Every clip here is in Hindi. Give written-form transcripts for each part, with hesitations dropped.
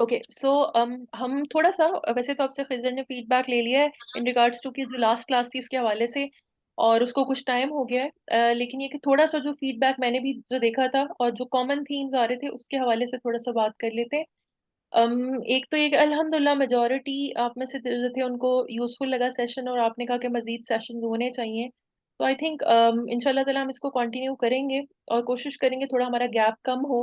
ओके सो हम थोड़ा सा वैसे तो आपसे खिजर ने फीडबैक ले लिया है इन रिगार्ड्स टू कि जो लास्ट क्लास थी उसके हवाले से, और उसको कुछ टाइम हो गया है। लेकिन ये कि थोड़ा सा जो फीडबैक मैंने भी जो देखा था और जो कॉमन थीम्स आ रहे थे उसके हवाले से थोड़ा सा बात कर लेते हैं। एक तो ये कि अल्हम्दुलिल्लाह मेजोरिटी आप में से जो थे उनको यूजफुल लगा सेशन, और आपने कहा कि मजीद सेशंस होने चाहिए। तो आई थिंक इंशाल्लाह ताला हम इसको कंटिन्यू करेंगे और कोशिश करेंगे थोड़ा हमारा गैप कम हो।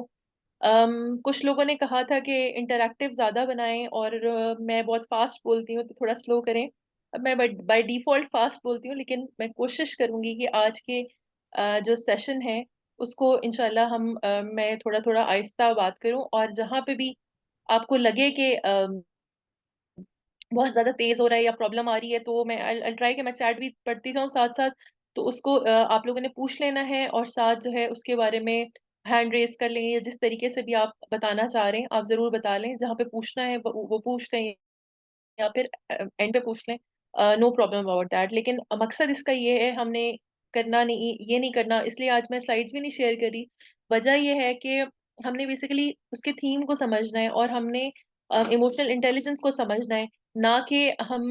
कुछ लोगों ने कहा था कि इंटरैक्टिव ज़्यादा बनाएं, और मैं बहुत फास्ट बोलती हूँ तो थोड़ा स्लो करें। अब मैं बाय डिफ़ॉल्ट फास्ट बोलती हूँ, लेकिन मैं कोशिश करूंगी कि आज के जो सेशन है उसको इंशाल्लाह मैं थोड़ा थोड़ा आहिस्ता बात करूं, और जहाँ पे भी आपको लगे कि बहुत ज्यादा तेज हो रहा है या प्रॉब्लम आ रही है, तो मैं आई ट्राई कि मैं चैट भी पढ़ती जाऊँ साथ साथ। तो उसको आप लोगों ने पूछ लेना है, और साथ जो है उसके बारे में हैंड रेस कर लेंगे, या जिस तरीके से भी आप बताना चाह रहे हैं आप जरूर बता लें। जहाँ पे पूछना है वो पूछ लें, या फिर एंड पे पूछ लें। No problem about that. लेकिन मकसद इसका ये है, हमने करना नहीं, ये नहीं करना, इसलिए आज मैं स्लाइड्स भी नहीं शेयर करी। वजह ये है कि हमने बेसिकली उसके थीम को समझना है, और हमने इमोशनल इंटेलिजेंस को समझना है, ना कि हम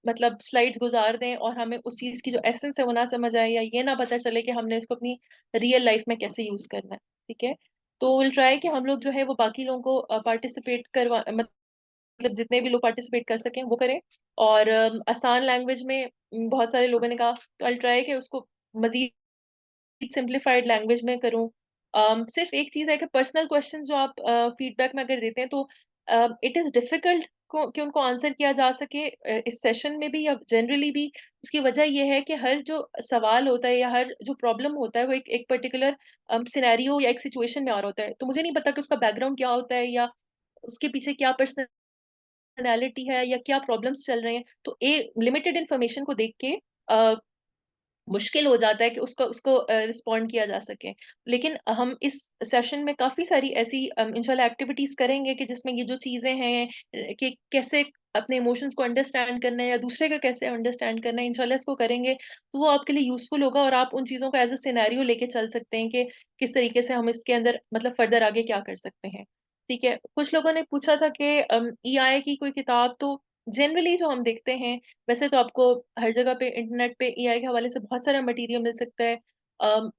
मतलब स्लाइड्स गुजार दें और हमें उस चीज़ की जो एसेंस है वो ना समझ आए, या ये ना पता चले कि हमने उसको अपनी रियल लाइफ में कैसे यूज करना है। ठीक है। तो विल ट्राई कि हम लोग जो है वो बाकी लोगों को पार्टिसिपेट करवा, मतलब जितने भी लोग पार्टिसिपेट कर सकें वो करें। और आसान लैंग्वेज में बहुत सारे लोगों ने कहा, तो आई ट्राई कि उसको मजीद सिंप्लीफाइड लैंग्वेज में करूं। सिर्फ एक चीज है कि पर्सनल क्वेश्चन जो आप फीडबैक में अगर देते हैं तो इट इज डिफिकल्ट कि उनको आंसर किया जा सके इस सेशन में भी या जनरली भी। उसकी वजह यह है कि हर जो सवाल होता है या हर जो प्रॉब्लम होता है वो एक पर्टिकुलर सिनेरियो या एक सिचुएशन में आ रहा होता है। तो मुझे नहीं पता कि उसका बैकग्राउंड क्या होता है, या उसके पीछे क्या पर्सनैलिटी है, या क्या प्रॉब्लम्स चल रहे हैं। तो एक लिमिटेड इंफॉर्मेशन को देख के मुश्किल हो जाता है कि उसको उसको रिस्पॉन्ड किया जा सके। लेकिन हम इस सेशन में काफी सारी ऐसी इंशाल्लाह एक्टिविटीज करेंगे कि जिसमें ये जो चीजें हैं कि कैसे अपने इमोशंस को अंडरस्टैंड करना है या दूसरे का कैसे अंडरस्टैंड करना है, इंशाल्लाह इसको करेंगे तो वो आपके लिए यूजफुल होगा, और आप उन चीजों को एज अ सिनेरियो लेके चल सकते हैं कि किस तरीके से हम इसके अंदर मतलब फर्दर आगे क्या कर सकते हैं। ठीक है। कुछ लोगों ने पूछा था कि ईआई की कोई किताब। तो जनरली जो हम देखते हैं, वैसे तो आपको हर जगह पे इंटरनेट पे एआई के हवाले से बहुत सारा मटेरियल मिल सकता है।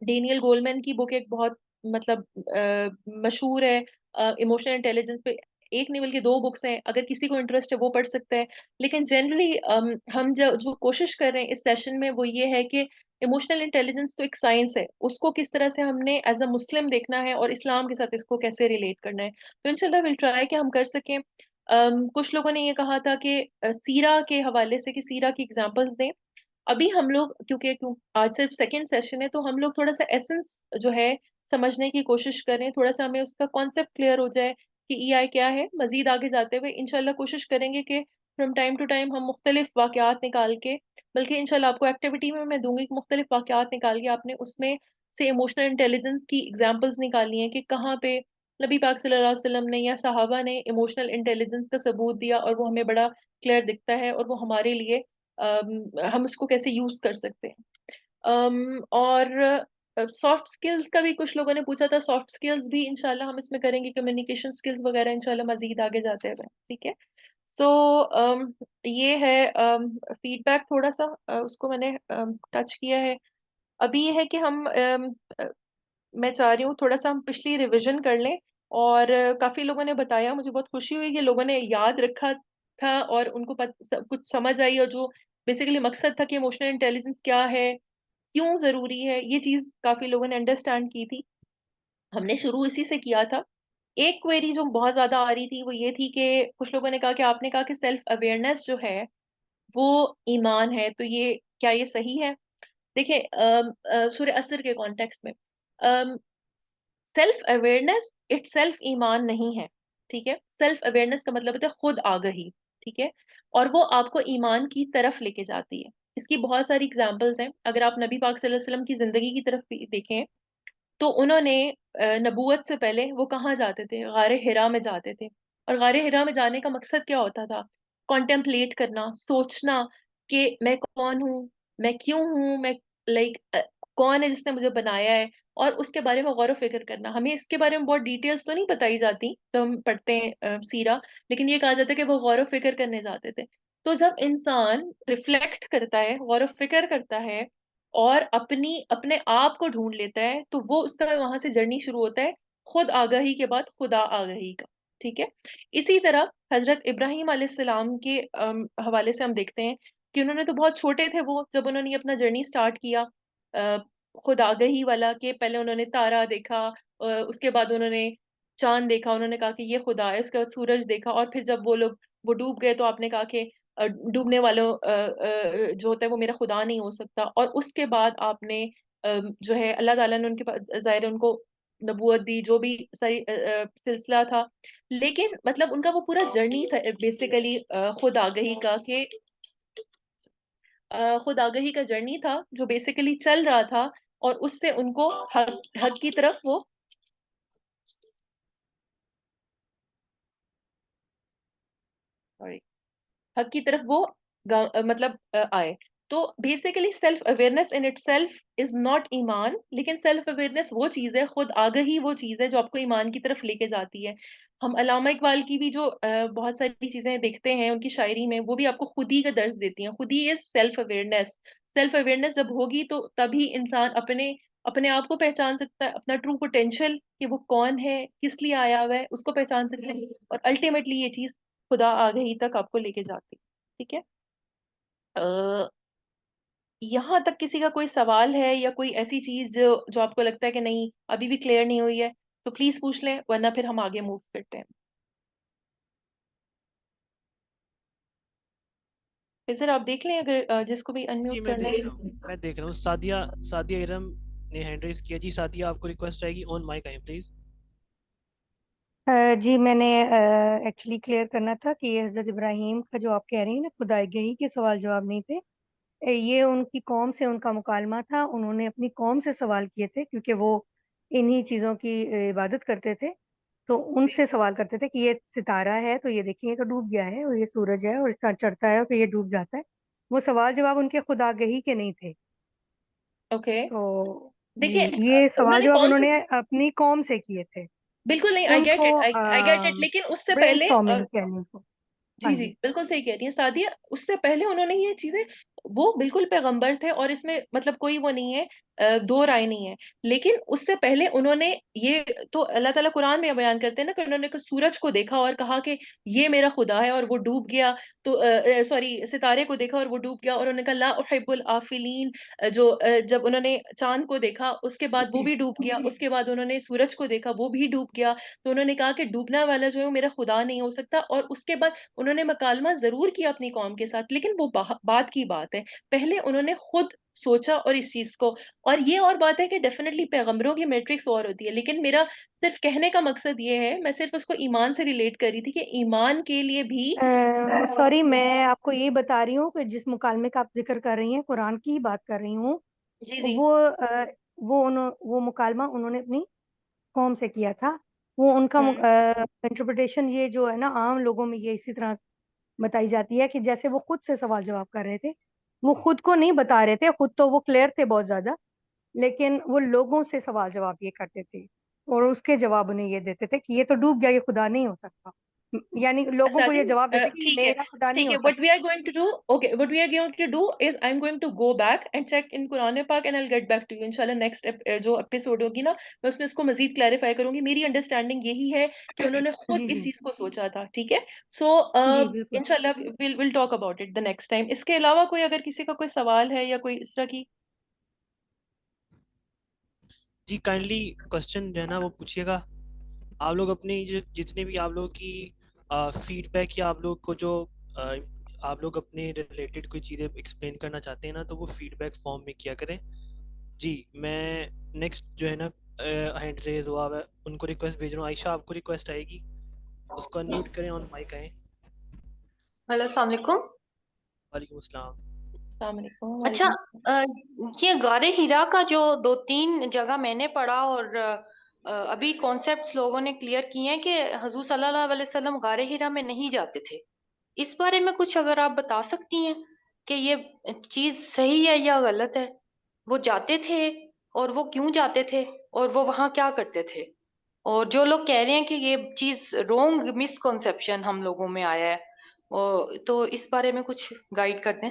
डेनियल गोलमैन की बुक एक बहुत मतलब मशहूर है इमोशनल इंटेलिजेंस पे। एक नहीं बल्कि दो बुक्स हैं, अगर किसी को इंटरेस्ट है वो पढ़ सकता है। लेकिन जनरली हम जो कोशिश कर रहे हैं इस सेशन में वो ये है कि इमोशनल इंटेलिजेंस तो एक साइंस है, उसको किस तरह से हमने एज अ मुस्लिम देखना है और इस्लाम के साथ इसको कैसे रिलेट करना है। तो इंशाल्लाह विल ट्राई कि हम कर सकें। कुछ लोगों ने ये कहा था कि सीरा के हवाले से कि सीरा की एग्जांपल्स दें। अभी हम लोग क्योंकि आज सिर्फ सेकंड सेशन है, तो हम लोग थोड़ा सा एसेंस जो है समझने की कोशिश करें, थोड़ा सा हमें उसका कॉन्सेप्ट क्लियर हो जाए कि ईआई क्या है। मजीद आगे जाते हुए इंशाल्लाह कोशिश करेंगे कि फ्रॉम टाइम टू टाइम हम मुख्तलिफ वाकयात निकाल के, बल्कि इंशाल्लाह आपको एक्टिविटी में मैं दूंगी कि मुख्तलिफ वाकयात निकाल के आपने उसमें से इमोशनल इंटेलिजेंस की एग्जाम्पल्स निकालनी है कि कहाँ पे नबी पाक सल्लल्लाहु अलैहि वसल्लम ने या सहाबा ने इमोशनल इंटेलिजेंस का सबूत दिया, और वो हमें बड़ा क्लियर दिखता है, और वो हमारे लिए हम उसको कैसे यूज कर सकते हैं। और सॉफ्ट स्किल्स का भी कुछ लोगों ने पूछा था। सॉफ्ट स्किल्स भी इंशाल्लाह हम इसमें करेंगे, कम्युनिकेशन स्किल्स वगैरह इंशाल्लाह मजीद आगे जाते हुए। ठीक है। सो ये है फीडबैक थोड़ा सा उसको मैंने टच किया है। अभी ये है कि मैं चाह रही हूँ थोड़ा सा हम पिछली रिवीजन कर लें। और काफी लोगों ने बताया, मुझे बहुत खुशी हुई कि लोगों ने याद रखा था और उनको कुछ समझ आई, और जो बेसिकली मकसद था कि इमोशनल इंटेलिजेंस क्या है, क्यों जरूरी है, ये चीज काफी लोगों ने अंडरस्टैंड की थी। हमने शुरू इसी से किया था। एक क्वेरी जो बहुत ज्यादा आ रही थी वो ये थी कि कुछ लोगों ने कहा कि आपने कहा कि सेल्फ अवेयरनेस जो है वो ईमान है, तो ये क्या ये सही है? देखिए सूर्य असर के कॉन्टेक्स्ट में सेल्फ अवेयरनेस इट सेल्फ ईमान नहीं है। ठीक है। सेल्फ अवेयरनेस का मतलब होता है खुद आगाही। ठीक है। और वो आपको ईमान की तरफ लेके जाती है। इसकी बहुत सारी एग्जांपल्स हैं। अगर आप नबी पाक सल्लल्लाहु अलैहि वसल्लम की जिंदगी की तरफ भी देखें, तो उन्होंने नबूवत से पहले वो कहाँ जाते थे? गारे हिरा में जाते थे। और गारे हिरा में जाने का मकसद क्या होता था? कॉन्टेम्पलेट करना, सोचना कि मैं कौन हूँ, मैं क्यों हूँ, मैं लाइक कौन है जिसने मुझे बनाया है, और उसके बारे में गौर फिक्र करना। हमें इसके बारे में बहुत डिटेल्स तो नहीं बताई जाती तो हम पढ़ते हैं सीरा, लेकिन ये कहा जाता है कि वो गौर फिक्र करने जाते थे। तो जब इंसान रिफ्लेक्ट करता है, गौर फिक्र करता है और अपनी अपने आप को ढूंढ लेता है, तो वो उसका वहां से जर्नी शुरू होता है खुद आगाही के बाद खुदा आगाही का। ठीक है। इसी तरह हजरत इब्राहिम अलैहिस्सलाम के हवाले से हम देखते हैं कि उन्होंने तो बहुत छोटे थे वो जब उन्होंने अपना जर्नी स्टार्ट किया अ, खुद आगाही वाला, के पहले उन्होंने तारा देखा, उसके बाद उन्होंने चांद देखा, उन्होंने कहा कि ये खुदा है, उसके बाद सूरज देखा, और फिर जब वो डूब गए तो आपने कहा कि डूबने वालों जो होता है वो मेरा खुदा नहीं हो सकता। और उसके बाद आपने जो है अल्लाह ताला ने उनके पास जाहिर है उनको नबूवत दी, जो भी सही सिलसिला था। लेकिन मतलब उनका वो पूरा जर्नी था बेसिकली खुद आगही का, कि खुद आगही का जर्नी था जो बेसिकली चल रहा था, और उससे उनको हक हक की तरफ वो सॉरी हक की तरफ वो मतलब आए। तो basically self awareness in itself is not ईमान, लेकिन सेल्फ अवेयरनेस वो चीज है, खुद आगाही वो चीज है जो आपको ईमान की तरफ लेके जाती है। हम अल्लामा इकबाल की भी जो बहुत सारी चीजें देखते हैं उनकी शायरी में, वो भी आपको खुद ही का दर्ज देती हैं। खुद he is self awareness. Self awareness जब होगी तो तभी इंसान अपने अपने आप को पहचान सकता है, अपना ट्रू पोटेंशियल कि वो कौन है, किस लिए आया हुआ है, उसको पहचान सकते हैं, और अल्टीमेटली ये चीज खुदा आगाही तक आपको लेके जाती है। ठीक है। यहाँ तक किसी का कोई सवाल है या कोई ऐसी चीज जो आपको लगता है कि नहीं अभी भी क्लियर नहीं हुई है, तो प्लीज पूछ लें, वरना फिर हम आगे मूव करते हैं। फिर सर आप देख लें अगर जिसको भी जी अनम्यूट मैं करना देख है। रहा हूँ, मैं देख रहा हूँ। सादिया सादिया इरम ने हैंड रेज किया। जी सादिया, आपको रिक्वेस्ट आएगी, ऑन माइक आए प्लीज। जी मैंने एक्चुअली क्लियर करना था कि ये हज़रत इब्राहीम का जो आप कह रही हैं ना खुदाई के सवाल जवाब नहीं थे। ये उनकी कौम से उनका मुकालमा था, उन्होंने अपनी कौम से सवाल किए थे क्योंकि वो इन्हीं चीज़ों की इबादत करते थे। तो उनसे सवाल करते थे कि ये सितारा है तो ये देखिए तो डूब गया है, और ये सूरज है और इस तरह चढ़ता है और फिर ये डूब जाता है। वो सवाल जवाब उनके खुदागही के नहीं थे। ओके। तो जी, देखिए ये सवाल उन्होंने जवाब कौन से, उन्होंने अपनी कौम से किए थे। बिल्कुल नहीं, आई गेट उनको इट, आई गेट इट, लेकिन उससे ब्रेन पहले स्टॉर्मिंग कह लें उनको। हाँ जी जी जी। बिल्कुल सही कह रही हैं सादिया, उससे पहले उन्होंने ये चीजें, वो बिल्कुल पैगंबर थे और इसमें मतलब कोई वो नहीं है, दो राय नहीं है। लेकिन उससे पहले उन्होंने ये, तो अल्लाह ताला कुरान में बयान करते हैं ना कि उन्होंने सूरज को देखा और कहा कि ये मेरा खुदा है, और वो डूब गया। तो सॉरी, सितारे को देखा और वो डूब गया, और उन्होंने कहा ला उहिब्बुल आफिलीन। जब उन्होंने चांद को देखा उसके बाद वो भी डूब गया, उसके बाद उन्होंने सूरज को देखा वो भी डूब गया। तो उन्होंने कहा कि डूबना वाला जो है वो मेरा खुदा नहीं हो सकता। और उसके बाद उन्होंने मकालमा जरूर किया अपनी कौम के साथ, लेकिन वो बात की बात है, पहले उन्होंने खुद सोचा और इस चीज को। और ये और बात है कि डेफिनेटली पैगंबरों की मैट्रिक्स और होती है, लेकिन मेरा सिर्फ कहने का मकसद ये है, मैं सिर्फ उसको ईमान से रिलेट कर रही थी कि ईमान के लिए भी सॉरी, मैं आपको ये बता रही हूँ कि जिस मुकालमे का आप जिक्र कर रही हैं कुरान की ही बात कर रही हूँ। जी जी वो मुकालमा उन्होंने अपनी कौम से किया था। वो उनका हम्म इंटरप्रिटेशन ये जो है ना आम लोगों में ये इसी तरह बताई जाती है कि जैसे वो खुद से सवाल जवाब कर रहे थे। वो खुद को नहीं बता रहे थे, खुद तो वो क्लियर थे बहुत ज्यादा, लेकिन वो लोगों से सवाल जवाब ये करते थे और उसके जवाब उन्हें ये देते थे कि ये तो डूब गया, ये खुदा नहीं हो सकता। यानी लोगों को साथी ये जवाब देते कि ये ठीक है, मेरा खुदा नहीं ठीक हो है, व्हाट वी सकता। Are going to do, okay, what we are going to do is I am going to go back and check in Quran पाक and I will get back to you इंशाल्लाह। नेक्स्ट जो एपिसोड होगी ना, मैं उसमें इसको मजीद क्लैरिफाई करूंगी। मेरी अंडरस्टैंडिंग यही है कि उन्होंने खुद जी इस जी चीज को सोचा था। ठीक है। सो जी बिल्कुल। इंशाल्लाह will talk about it the next time. इसके अलावा कोई अगर किसी का कोई सवाल है या कोई इस तरह की। जी काइंडली क्वेश्चन जो है ना वो पूछिएगा। आप लोग अपनी जितने भी आप लोगों की फीडबैक, या आप लोग को जो अ, आप लोग अपने रिलेटेड कोई चीज़ें एक्सप्लेन करना चाहते हैं ना, तो वो फीडबैक फॉर्म में किया करें। जी मैं नेक्स्ट जो है ना हैंड रेज हुआ है, उनको रिक्वेस्ट भेज रहा हूँ। आयशा, आपको रिक्वेस्ट आएगी, उसको अनम्यूट करें, ऑन माइक आए। हेलो, अस्सलाम वालेकुम। वालेकुम अस्सलाम। अस्सलाम वालेकुम। अच्छा, वालेकुम अस्सलाम। अ, ये गारे हिरा का जो दो तीन जगह मैंने पढ़ा और अभी कॉन्सेप्ट्स लोगों ने क्लियर किए हैं कि हजूर सल्लल्लाहु अलैहि वसल्लम गारे हिरा में नहीं जाते थे। इस बारे में कुछ अगर आप बता सकती हैं कि ये चीज सही है या गलत है, वो जाते थे और वो क्यों जाते थे? और वो वहाँ क्या करते थे? और जो लोग कह रहे हैं कि ये चीज़ रॉन्ग मिसकंसेप्शन हम लोगों में आया है, तो इस बारे में कुछ गाइड कर दें।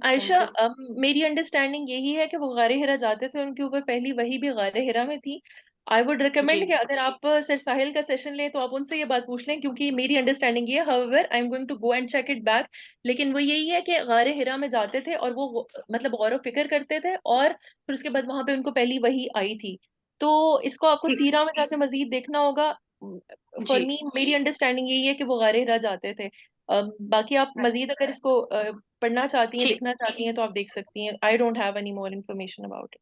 Ayesha, thank you. मेरी अंडरस्टैंडिंग यही है कि वो गारे हिरा जाते थे, उनके ऊपर पहली वही भी गारे हिरा में थी। I would ji. रिकमेंड कि अगर आप सर साहिल का सेशन लें तो आप उनसे ये बात पूछ लें, क्योंकि मेरी अंडरस्टैंडिंग ये है। However I am going to go and check it back, लेकिन वो यही है कि गारे हिरा में जाते थे और वो मतलब गौर व फिक्र करते थे, और फिर उसके बाद वहां पे उनको पहली वही आई थी। तो इसको आपको ठीक। सीरा में जाके मजीद देखना होगा। फॉर जी। मी मेरी अंडरस्टैंडिंग यही है कि वो गारे हिरा जाते थे। बाकी आप मजीद अगर इसको पढ़ना चाहती हैं, ठीक। देखना चाहती हैं, तो आप देख सकती हैं। I don't have any more information about it.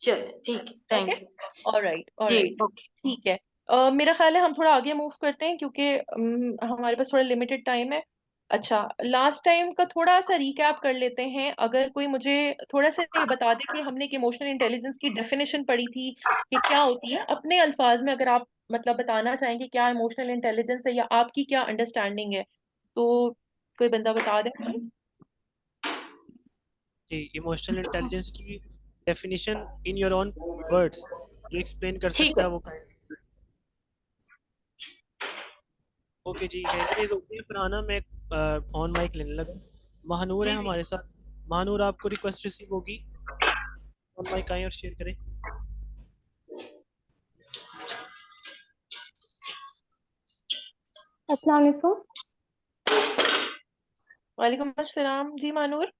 चलिए, ठीक है, ओके, थैंक यू। ऑलराइट जी, ऑलराइट, ओके। ठीक है। मेरा ख्याल है हम थोड़ा आगे मूव करते हैं, क्योंकि हमारे पास थोड़ा लिमिटेड टाइम है। अच्छा, लास्ट टाइम का थोड़ा सा रिकैप कर लेते हैं। अगर कोई मुझे थोड़ा सा ये बता दे कि हमने एक इमोशनल इंटेलिजेंस की डेफिनेशन पढ़ी थी कि क्या होती है, अपने अल्फाज में अगर आप मतलब बताना चाहेंगे क्या इमोशनल इंटेलिजेंस है, या आपकी क्या अंडरस्टैंडिंग है, तो कोई बंदा बता दे। जी, इमोशनल इंटेलिजेंस की definition in your own words जो एक्सप्लेन कर ठीक सकता है। है वो। ओके जी, हैंड रेज होती है फरहाना, मैं ऑन माइक लेने लगा। महानूर है जी जी। हमारे साथ। महानूर, आपको रिक्वेस्ट रिसीव होगी, ऑन माइक आएं और शेयर करें। अस्सलाम वालेकुम। वालेकुम अस्सलाम जी मानूर।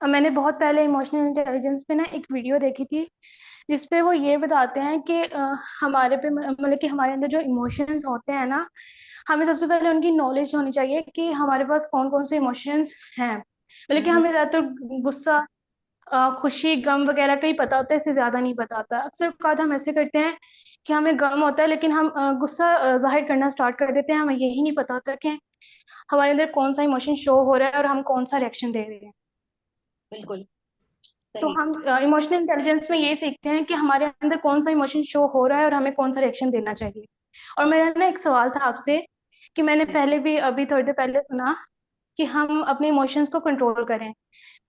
मैंने बहुत पहले इमोशनल इंटेलिजेंस पे ना एक वीडियो देखी थी जिसपे वो ये बताते हैं कि हमारे पे मतलब कि हमारे अंदर जो इमोशंस होते हैं ना, हमें सबसे पहले उनकी नॉलेज होनी चाहिए कि हमारे पास कौन कौन से इमोशंस हैं। मतलब कि हम्म। हमें ज़्यादातर गुस्सा, खुशी, गम वगैरह का ही पता होता है, इससे ज़्यादा नहीं पता होता। अक्सर बात हम ऐसे करते हैं कि हमें गम होता है लेकिन हम गुस्सा जाहिर करना स्टार्ट कर देते हैं, हमें यही नहीं पता होता कि हमारे अंदर कौन सा इमोशन शो हो रहा है और हम कौन सा रिएक्शन दे रहे हैं। बिल्कुल तो सही। हम इमोशनल इंटेलिजेंस में ये सीखते हैं कि हमारे अंदर कौन सा इमोशन शो हो रहा है और हमें कौन सा रिएक्शन देना चाहिए। और मेरा ना एक सवाल था आपसे कि मैंने जी। पहले भी अभी थोड़ी देर पहले सुना कि हम अपने इमोशंस को कंट्रोल करें।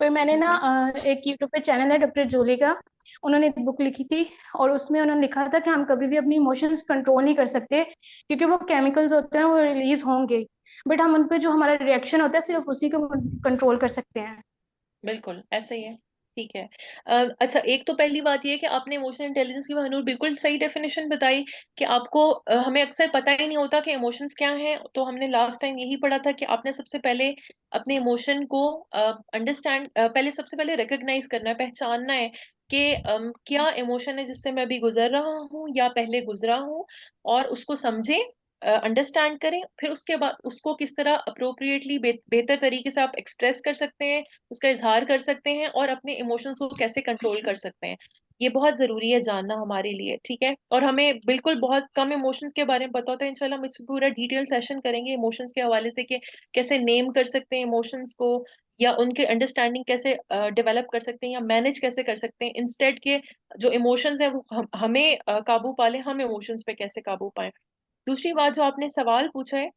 पर मैंने ना हम्म। एक यूट्यूब पे चैनल है डॉक्टर जूली का, उन्होंने एक बुक लिखी थी और उसमें उन्होंने लिखा था कि हम कभी भी अपनी इमोशंस कंट्रोल नहीं कर सकते क्योंकि वो केमिकल्स होते हैं, वो रिलीज होंगे, बट हम उन पे जो हमारा रिएक्शन होता है सिर्फ उसी को कंट्रोल कर सकते हैं। बिल्कुल ऐसा ही है। ठीक है। अच्छा, एक तो पहली बात ये है कि आपने इमोशनल इंटेलिजेंस की महानूर बिल्कुल सही डेफिनेशन बताई कि आपको हमें अक्सर पता ही नहीं होता कि इमोशंस क्या हैं। तो हमने लास्ट टाइम यही पढ़ा था कि आपने सबसे पहले अपने इमोशन को अंडरस्टैंड पहले सबसे पहले रिकग्नाइज करना है, पहचानना है कि क्या इमोशन है जिससे मैं अभी गुजर रहा हूँ या पहले गुजरा हूँ, और उसको समझें, अंडरस्टैंड करें। फिर उसके बाद उसको किस तरह अप्रोप्रिएटली बेहतर तरीके से आप एक्सप्रेस कर सकते हैं, उसका इजहार कर सकते हैं, और अपने इमोशंस को कैसे कंट्रोल कर सकते हैं। ये बहुत जरूरी है जानना हमारे लिए, ठीक है। और हमें बिल्कुल बहुत कम इमोशंस के बारे में पता होता है। इंशाल्लाह हम इस पूरा डिटेल सेशन करेंगे इमोशंस के हवाले से कि कैसे नेम कर सकते हैं इमोशंस को, या उनके अंडरस्टैंडिंग कैसे डेवलप कर सकते हैं, या मैनेज कैसे कर सकते हैं, इंस्टेड के जो इमोशंस है वो हमें काबू पा ले, हम इमोशंस पे कैसे काबू पाए। दूसरी बात जो आपने सवाल पूछा है,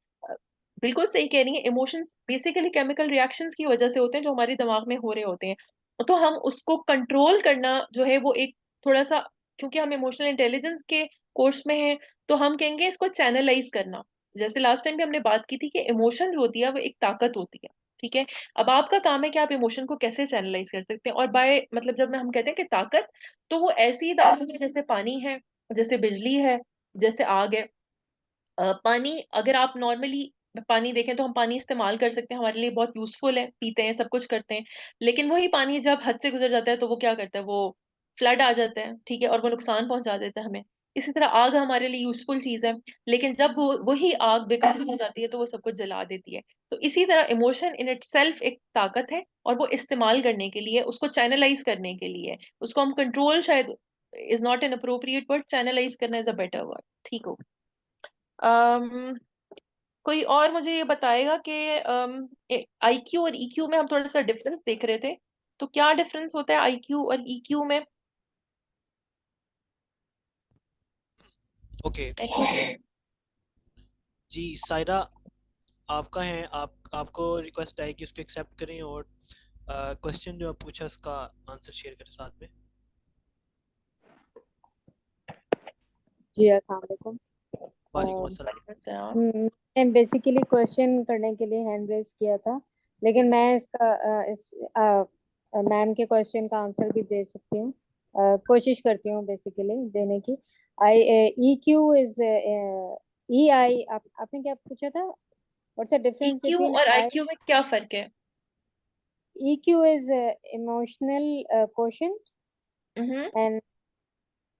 बिल्कुल सही कह रही है। इमोशंस बेसिकली केमिकल रिएक्शंस की वजह से होते हैं जो हमारे दिमाग में हो रहे होते हैं। तो हम उसको कंट्रोल करना जो है वो एक थोड़ा सा, क्योंकि हम इमोशनल इंटेलिजेंस के कोर्स में हैं, तो हम कहेंगे इसको चैनलाइज करना। जैसे लास्ट टाइम भी हमने बात की थी कि इमोशन जो होती है वो एक ताकत होती है, ठीक है। अब आपका काम है कि आप इमोशन को कैसे चैनलाइज कर सकते हैं। और बाय मतलब जब हम कहते हैं कि ताकत, तो वो ऐसी ताकत है जैसे पानी है, जैसे बिजली है, जैसे आग है। पानी, अगर आप नॉर्मली पानी देखें तो हम पानी इस्तेमाल कर सकते हैं, हमारे लिए बहुत यूजफुल है, पीते हैं, सब कुछ करते हैं। लेकिन वही पानी जब हद से गुजर जाता है तो वो क्या करता है, वो फ्लड आ जाता है, ठीक है, और वो नुकसान पहुंचा देता है हमें। इसी तरह आग हमारे लिए यूजफुल चीज है, लेकिन जब वो वही आग बेकार हो जाती है तो वो सब कुछ जला देती है। तो इसी तरह इमोशन इन इटसेल्फ एक ताकत है, और वो इस्तेमाल करने के लिए, उसको चैनलाइज करने के लिए, उसको हम कंट्रोल शायद is not an appropriate word, channelize करना इज अ बेटर वर्ड, ठीक हो। अम्म कोई और मुझे ये बताएगा कि आईक्यू और ईक्यू में हम थोड़ा सा डिफरेंस देख रहे थे, तो क्या डिफरेंस होता है आईक्यू और ईक्यू में। ओके जी, सायरा आपका है, आपको रिक्वेस्ट है कि उसको एक्सेप्ट करें और क्वेश्चन जो आप पूछा उसका आंसर शेयर करें साथ में। जी अस्सलाम वालेकुम। वालेकुम अस्सलाम। मैंने बेसिकली क्वेश्चन करने के लिए हैंड रेज किया था, लेकिन मैं इस मैम के क्वेश्चन का आंसर भी दे सकती हूँ। कोशिश करती हूँ बेसिकली देने की। आई ई क्यू इज ई आई, आपने क्या पूछा था? What's the difference EQ between और आई? IQ में क्या फर्क है? E Q is emotional quotient hmm. And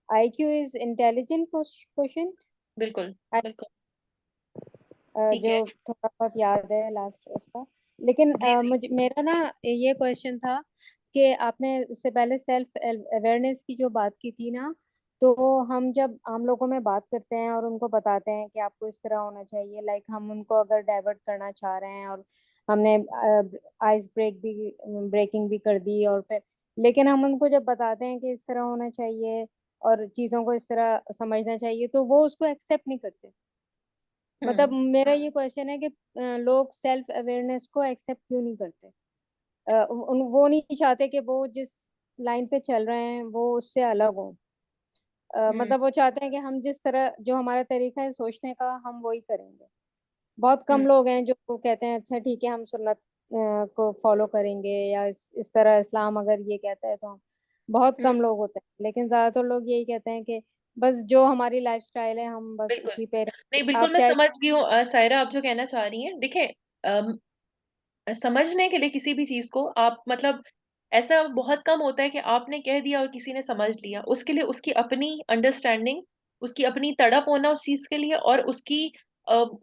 I Q is intelligent quotient. बिल्कुल बिल्कुल। ठीक है। जो थोड़ा बहुत याद है लास्ट उसका। लेकिन जी जी। मुझे मेरा ना ये क्वेश्चन था कि आपने उससे पहले सेल्फ अवेयरनेस की जो बात की थी ना, तो हम जब आम लोगों में बात करते हैं और उनको बताते हैं कि आपको इस तरह होना चाहिए, लाइक हम उनको अगर डाइवर्ट करना चाह रहे हैं और हमने आइस ब्रेकिंग भी कर दी, और फिर लेकिन हम उनको जब बताते हैं कि इस तरह होना चाहिए और चीज़ों को इस तरह समझना चाहिए, तो वो उसको एक्सेप्ट नहीं करते। मतलब मेरा ये क्वेश्चन है कि लोग सेल्फ अवेयरनेस को एक्सेप्ट क्यों नहीं करते? वो नहीं चाहते कि वो जिस लाइन पे चल रहे हैं वो उससे अलग हो। हम्म मतलब वो चाहते हैं कि हम जिस तरह, जो हमारा तरीका है सोचने का, हम वही करेंगे। बहुत कम हम्म लोग हैं जो कहते हैं अच्छा ठीक है हम सुन्नत को फॉलो करेंगे, या इस तरह इस्लाम अगर ये कहता है तो हम, बहुत हम्म। कम लोग होते हैं। लेकिन ज्यादातर लोग यही कहते हैं कि बस जो हमारी लाइफस्टाइल है हम बस बिल्कुल। उसी पे नहीं, रहेंगे। बिल्कुल आप मैं चाहे समझ गई हूँ सायरा, आप जो कहना चाह रही हैं। देखिए, समझने के लिए किसी भी चीज को आप मतलब ऐसा बहुत कम होता है कि आपने कह दिया और किसी ने समझ लिया। उसके लिए उसकी अपनी अंडरस्टैंडिंग, उसकी अपनी तड़प होना उस चीज के लिए, और उसकी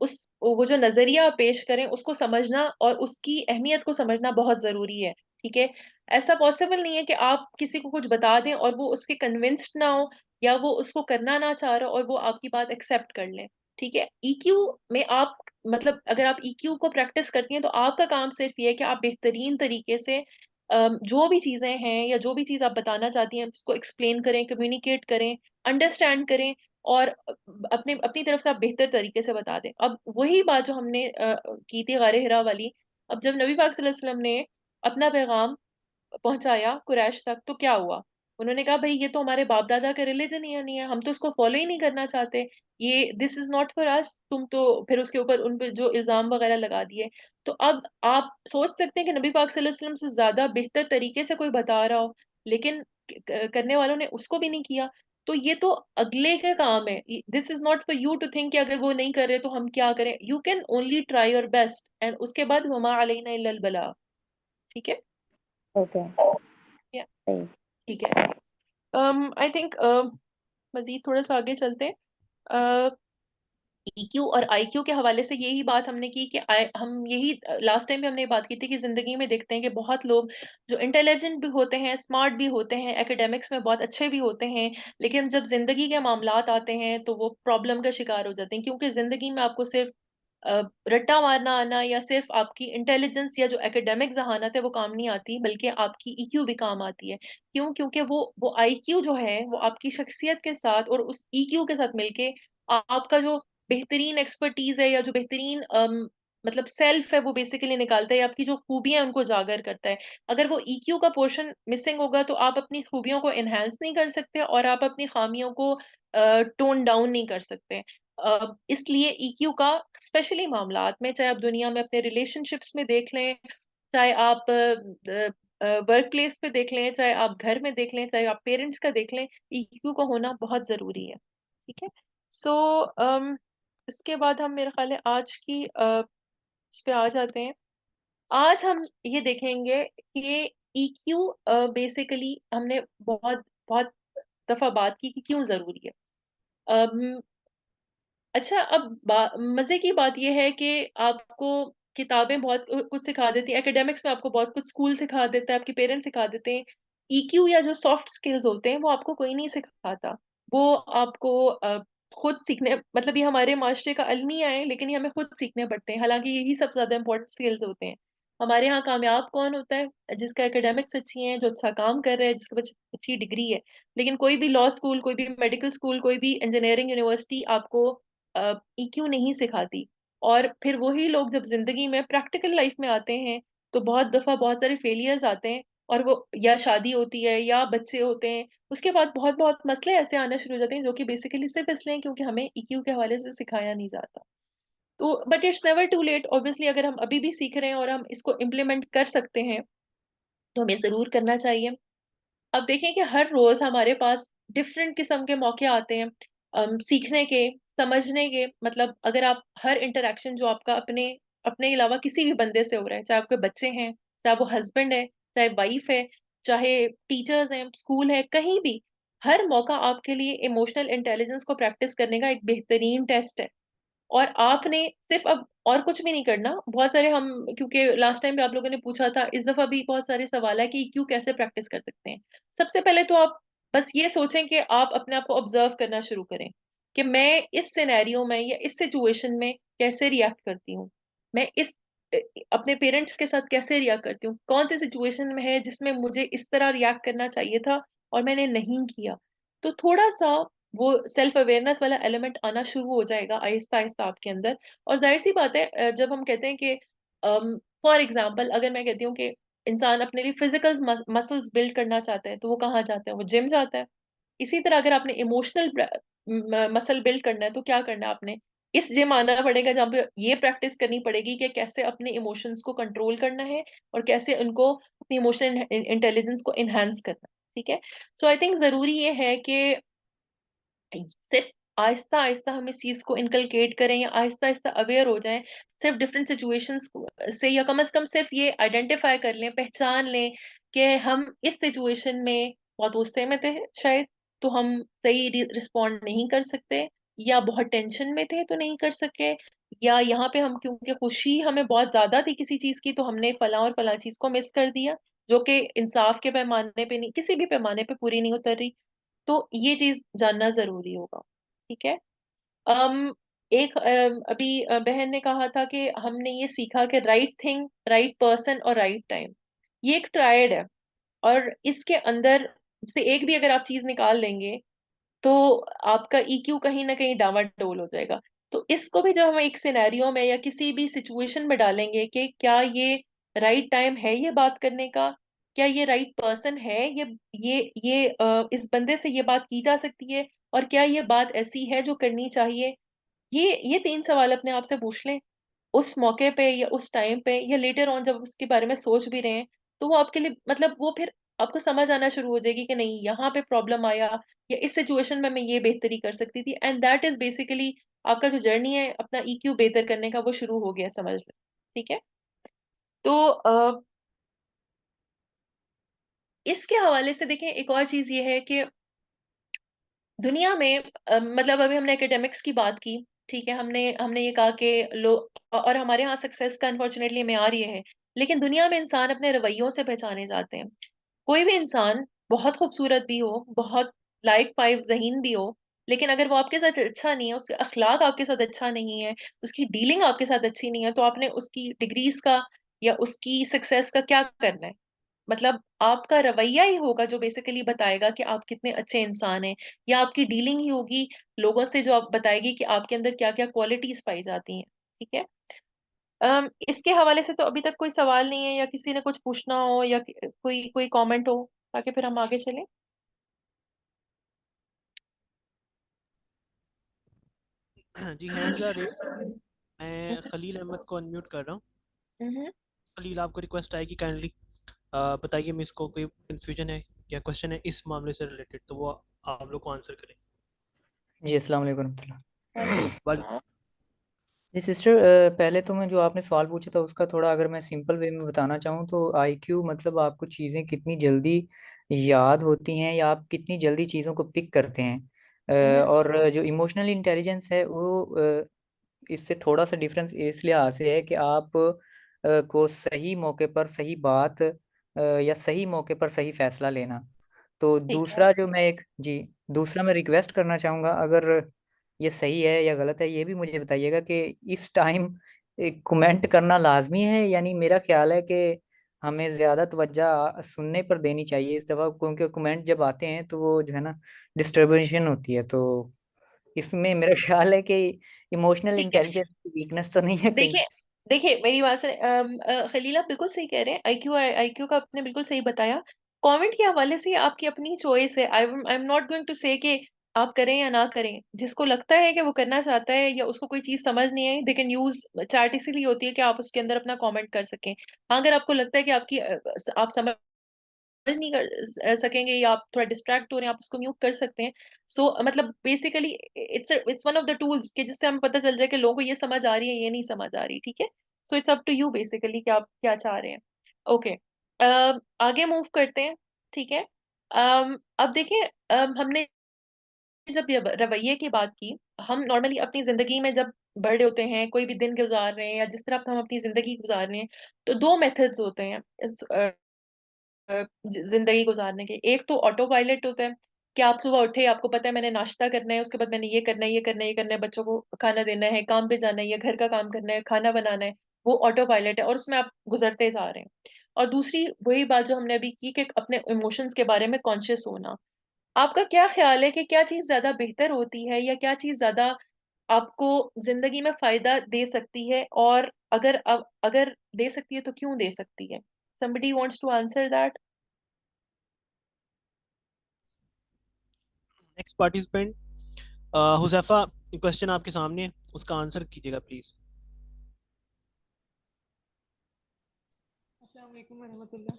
उस वो जो नजरिया आप पेश करें उसको समझना और उसकी अहमियत को समझना बहुत जरूरी है। ठीक है। ऐसा पॉसिबल नहीं है कि आप किसी को कुछ बता दें और वो उसके कन्विंस्ड ना हो, या वो उसको करना ना चाह रहा हो और वो आपकी बात एक्सेप्ट कर ले। ठीक है। EQ में आप मतलब अगर आप EQ को प्रैक्टिस करती हैं तो आपका काम सिर्फ ये है कि आप बेहतरीन तरीके से जो भी चीजें हैं या जो भी चीज आप बताना चाहती हैं उसको एक्सप्लेन करें, कम्युनिकेट करें, अंडरस्टैंड करें, और अपने अपनी तरफ से आप बेहतर तरीके से बता दें। अब वही बात जो हमने की थी गारे हिरा वाली। अब जब नबी पाक सल्लल्लाहु अलैहि वसल्लम ने अपना पैगाम पहुंचाया कुरैश तक, तो क्या हुआ? उन्होंने कहा भाई ये तो हमारे बाप दादा का रिलीजन ही नहीं है, हम तो उसको फॉलो ही नहीं करना चाहते, ये this is not for us. तुम तो फिर उसके ऊपर उन पे जो इल्जाम वगैरह लगा दिए। तो अब आप सोच सकते हैं कि नबी पाक सल्लल्लाहु अलैहि वसल्लम से ज्यादा बेहतर तरीके से कोई बता रहा हो, लेकिन करने वालों ने उसको भी नहीं किया। तो ये तो अगले का काम है। This is not for you to think कि अगर वो नहीं कर रहे तो हम क्या करें। You can only try your best, and उसके बाद वमा अलैना इल्लल बलाग। ठीक है। ओके Yeah, सही। ठीक है। आई थिंक मजीद थोड़ा सा आगे चलते हैं। EQ और IQ के हवाले से यही बात हमने की कि हम यही लास्ट टाइम भी हमने ये बात की थी कि जिंदगी में देखते हैं कि बहुत लोग जो इंटेलिजेंट भी होते हैं, स्मार्ट भी होते हैं, एकेडमिक्स में बहुत अच्छे भी होते हैं, लेकिन जब जिंदगी के मामलात आते हैं तो वो प्रॉब्लम का शिकार हो जाते हैं। क्योंकि जिंदगी में आपको सिर्फ रट्टा मारना आना या सिर्फ आपकी इंटेलिजेंस या जो एकेडमिक जहानत है वो काम नहीं आती, बल्कि आपकी EQ भी काम आती है। क्यों? क्योंकि वो IQ जो है वो आपकी शख्सियत के साथ और उस EQ के साथ मिलके आपका जो बेहतरीन एक्सपर्टीज है या जो बेहतरीन मतलब सेल्फ है वो बेसिकली निकालता है, आपकी जो खूबियां हैं उनको जागर करता है। अगर वो EQ का पोर्शन मिसिंग होगा तो आप अपनी खूबियों को एनहांस नहीं कर सकते और आप अपनी खामियों को टोन डाउन नहीं कर सकते। इसलिए EQ का स्पेशली मामलात में, चाहे आप दुनिया में अपने रिलेशनशिप्स में देख लें, चाहे आप वर्क प्लेस पे देख लें, चाहे आप घर में देख लें, चाहे आप पेरेंट्स का देख लें, EQ का होना बहुत जरूरी है। ठीक है। सो इसके बाद हम मेरे ख्याल है आज की इस पे आ जाते हैं। आज हम ये देखेंगे कि EQ बेसिकली हमने बहुत बहुत दफा बात की कि क्यों जरूरी है। अम, अच्छा, अब मजे की बात यह है कि आपको किताबें बहुत कुछ सिखा देती हैं, एकेडमिक्स में आपको बहुत कुछ स्कूल सिखा देता है, आपके पेरेंट्स सिखा देते हैं। EQ या जो सॉफ्ट स्किल्स होते हैं वो आपको कोई नहीं सिखाता। वो आपको खुद सीखने, मतलब ये हमारे माशरे का अलमिया है, लेकिन ये हमें खुद सीखने पड़ते हैं। हालांकि यही सबसे ज्यादा इंपॉर्टेंट स्किल्स होते हैं। हमारे यहाँ कामयाब कौन होता है? जिसका एकेडमिक्स अच्छी है, जो अच्छा काम कर रहा है, जिसके पास अच्छी डिग्री है। लेकिन कोई भी लॉ स्कूल, कोई भी मेडिकल स्कूल, कोई भी इंजीनियरिंग यूनिवर्सिटी आपको EQ नहीं सिखाती। और फिर वही लोग जब जिंदगी में प्रैक्टिकल लाइफ में आते हैं तो बहुत दफा बहुत सारे फेलियर्स आते हैं, और वो या शादी होती है या बच्चे होते हैं, उसके बाद बहुत बहुत मसले ऐसे आना शुरू हो जाते हैं, जो कि बेसिकली सिर्फ इसलिए हैं क्योंकि हमें ईक्यू के हवाले से सिखाया नहीं जाता। तो but it's never too late, obviously अगर हम अभी भी सीख रहे हैं और हम इसको इम्प्लीमेंट कर सकते हैं तो हमें जरूर करना चाहिए। अब देखें कि हर रोज हमारे पास डिफरेंट किस्म के मौके आते हैं सीखने के, समझने के। मतलब अगर आप हर इंटरेक्शन जो आपका अपने अपने अलावा किसी भी बंदे से हो रहा है, चाहे आपके बच्चे हैं, चाहे वो हस्बैंड है, चाहे वाइफ है, चाहे टीचर्स हैं, स्कूल है, कहीं भी, हर मौका आपके लिए इमोशनल इंटेलिजेंस को प्रैक्टिस करने का एक बेहतरीन टेस्ट है। और आपने सिर्फ अब और कुछ भी नहीं करना। बहुत सारे हम, क्योंकि लास्ट टाइम भी आप लोगों ने पूछा था, इस दफा भी बहुत सारे सवाल है कि ईक्यू कैसे प्रैक्टिस कर सकते हैं। सबसे पहले तो आप बस ये सोचें कि आप अपने आप को ऑब्जर्व करना शुरू करें कि मैं इस सिनेरियो में या इस सिचुएशन में कैसे रिएक्ट करती हूँ। मैं इस अपने पेरेंट्स के साथ कैसे रिएक्ट करती हूँ, कौन सी सिचुएशन में है जिसमें मुझे इस तरह रिएक्ट करना चाहिए था और मैंने नहीं किया। तो थोड़ा सा वो सेल्फ अवेयरनेस वाला एलिमेंट आना शुरू हो जाएगा आहिस्ता आहिस्ता आपके अंदर। और जाहिर सी बात है, जब हम कहते हैं कि फॉर एग्जांपल अगर मैं कहती हूँ कि इंसान अपने लिए फिजिकल मसल्स बिल्ड करना चाहता है, तो वो कहाँ जाता है? वो जिम जाता है। इसी तरह अगर आपने इमोशनल मसल बिल्ड करना है, तो क्या करना है आपने? इस जिम आना पड़ेगा, जहाँ पे ये प्रैक्टिस करनी पड़ेगी कि कैसे अपने इमोशंस को कंट्रोल करना है और कैसे उनको अपनी इमोशनल इंटेलिजेंस को इनहेंस करना है। ठीक है। सो आई थिंक जरूरी ये है कि सिर्फ आहिस्ता आहिस्ता हम इस चीज को इनकलकेट करें, या आहिस्ता आहिस्ता अवेयर हो जाएं सिर्फ डिफरेंट सिचुएशंस से, या कम से कम सिर्फ ये आइडेंटिफाई कर लें, पहचान लें कि हम इस सिचुएशन में बहुत गुस्से में थे शायद, तो हम सही रिस्पॉन्ड नहीं कर सकते, या बहुत टेंशन में थे तो नहीं कर सके, या यहाँ पे हम क्योंकि खुशी हमें बहुत ज्यादा थी किसी चीज की, तो हमने फला और फला चीज को मिस कर दिया, जो कि इंसाफ के पैमाने पे नहीं, किसी भी पैमाने पे पूरी नहीं उतर रही। तो ये चीज जानना जरूरी होगा। ठीक है। एक अभी बहन ने कहा था कि हमने ये सीखा कि राइट थिंग, राइट पर्सन और राइट टाइम, ये एक ट्रायड है, और इसके अंदर से एक भी अगर आप चीज निकाल लेंगे तो आपका ईक्यू कहीं ना कहीं डावाडोल हो जाएगा। तो इसको भी जब हम एक सिनेरियो में या किसी भी सिचुएशन में डालेंगे कि क्या ये राइट टाइम है ये बात करने का, क्या ये राइट पर्सन है, इस बंदे से ये बात की जा सकती है, और क्या ये बात ऐसी है जो करनी चाहिए, ये तीन सवाल अपने आप से पूछ लें उस मौके पे या उस टाइम पे या लेटर ऑन, जब उसके बारे में सोच भी रहे हैं, तो वो आपके लिए, मतलब वो फिर आपको समझ आना शुरू हो जाएगी कि नहीं, यहाँ पे प्रॉब्लम आया, या इस सिचुएशन में मैं ये बेहतरी कर सकती थी, एंड दैट इज बेसिकली आपका जो जर्नी है अपना ईक्यू बेहतर करने का, वो शुरू हो गया, समझ लें। ठीक है। तो इसके हवाले से देखें, एक और चीज ये है कि दुनिया में मतलब अभी हमने एकेडमिक्स की बात की, ठीक है, हमने हमने ये कहा कि लोग, और हमारे यहाँ सक्सेस का अनफॉर्चुनेटली मेयार ये है, लेकिन दुनिया में इंसान अपने रवैयों से पहचाने जाते हैं। कोई भी इंसान बहुत खूबसूरत भी हो, बहुत लाइक पाइप ज़हीन भी हो, लेकिन अगर वो आपके साथ अच्छा नहीं है, उसके अखलाक आपके साथ अच्छा नहीं है, उसकी डीलिंग आपके साथ अच्छी नहीं है, तो आपने उसकी डिग्रीज का या उसकी सक्सेस का क्या करना है? मतलब आपका रवैया ही होगा जो बेसिकली बताएगा कि आप कितने अच्छे इंसान हैं, या आपकी डीलिंग ही होगी लोगों से जो आप बताएगी कि आपके अंदर क्या क्या क्वालिटीज पाई जाती हैं। ठीक है। इसके हवाले से तो अभी तक कोई सवाल नहीं है, या किसी ने कुछ पूछना हो, या कोई कोई कमेंट हो, ताकि फिर हम आगे चलें। जी, हैंड्स आर रेज। मैं खलील अहमद को अनम्यूट कर रहा हूँ। हम्म। खलील, आपको रिक्वेस्ट आएगी, काइंडली बताइए मिस को कोई कंफ्यूजन है या क्वेश्चन है इस मामले से रिलेटेड, तो वो आप लोग को आंसर करें। जी अस्सलाम वालेकुम रहमतुल्लाह। वालेकुम। जी सिस्टर, पहले तो मैं जो आपने सवाल पूछा था उसका थोड़ा अगर मैं सिंपल वे में बताना चाहूँ तो आईक्यू मतलब आपको चीज़ें कितनी जल्दी याद होती हैं या आप कितनी जल्दी चीज़ों को पिक करते हैं। और जो इमोशनल इंटेलिजेंस है वो इससे थोड़ा सा डिफरेंस इस लिहाज से है कि आप को सही मौके पर सही बात या सही मौके पर सही फैसला लेना। तो ठीक है। दूसरा जो मैं एक जी दूसरा मैं रिक्वेस्ट करना चाहूँगा, अगर ये सही है या गलत है ये भी मुझे बताइएगा कि इस टाइम कमेंट करना लाजमी है, यानी मेरा ख्याल है कि हमें ज़्यादा तवज्जो सुनने पर देनी चाहिए इस दफ़ा, क्योंकि कमेंट जब आते हैं तो वो जो है ना डिस्टर्बेशन होती है। तो इसमें मेरा ख्याल है कि इमोशनल ठीक है। इंटेलिजेंस की वीकनेस तो नहीं है कहीं। देखिए देखिए मेरी बात से खलीला बिल्कुल सही कह रहे हैं, आईक्यू का आपने बिल्कुल सही बताया। कमेंट के हवाले से आपकी अपनी चॉइस है। I am not going to say कि आप करें या ना करें। जिसको लगता है कि वो करना चाहता है या उसको कोई चीज समझ नहीं आई, दे कैन यूज चैट। इसीलिए होती है कि आप उसके अंदर अपना कमेंट कर सकें। हाँ, अगर आपको लगता है कि आपकी आप समझ नहीं कर सकेंगे या आप थोड़ा डिस्ट्रैक्ट हो रहे हैं, आप उसको म्यूट कर सकते हैं। मतलब basically it's one of the tools कि जिससे हमें पता चल जाए कि लोगों को ये समझ आ रही है, ये नहीं समझ आ रही। ठीक है, so it's up to you basically कि आप क्या चाह रहे हैं। ओके, आगे मूव करते हैं। ठीक है, अब देखिए, हमने जब ये रवैये की बात की, हम नॉर्मली अपनी जिंदगी में जब बड़े होते हैं, कोई भी दिन गुजार रहे हैं या जिस तरह हम अपनी जिंदगी गुजार रहे हैं, तो दो मेथड्स होते हैं इस जिंदगी गुजारने के। एक तो ऑटो पायलट होता है कि आप सुबह उठे, आपको पता है मैंने नाश्ता करना है, उसके बाद मैंने ये करना है, ये करना है, ये करना है, बच्चों को खाना देना है, काम पे जाना है, या घर का काम करना है, खाना बनाना है। वो ऑटो पायलट है और उसमें आप गुजरते जा रहे हैं। और दूसरी वही बात जो हमने अभी की कि अपने इमोशंस के बारे में कॉन्शियस होना। आपका क्या ख्याल है कि क्या चीज ज्यादा बेहतर होती है, या क्या चीज ज्यादा आपको जिंदगी में फायदा दे सकती है? और अगर दे सकती है तो क्यों दे सकती है? somebody wants to answer that? Next participant Huzaifa, question आपके सामने है, उसका आंसर कीजिएगा प्लीज। अस्सलाम वालेकुम रहमतुल्लाह।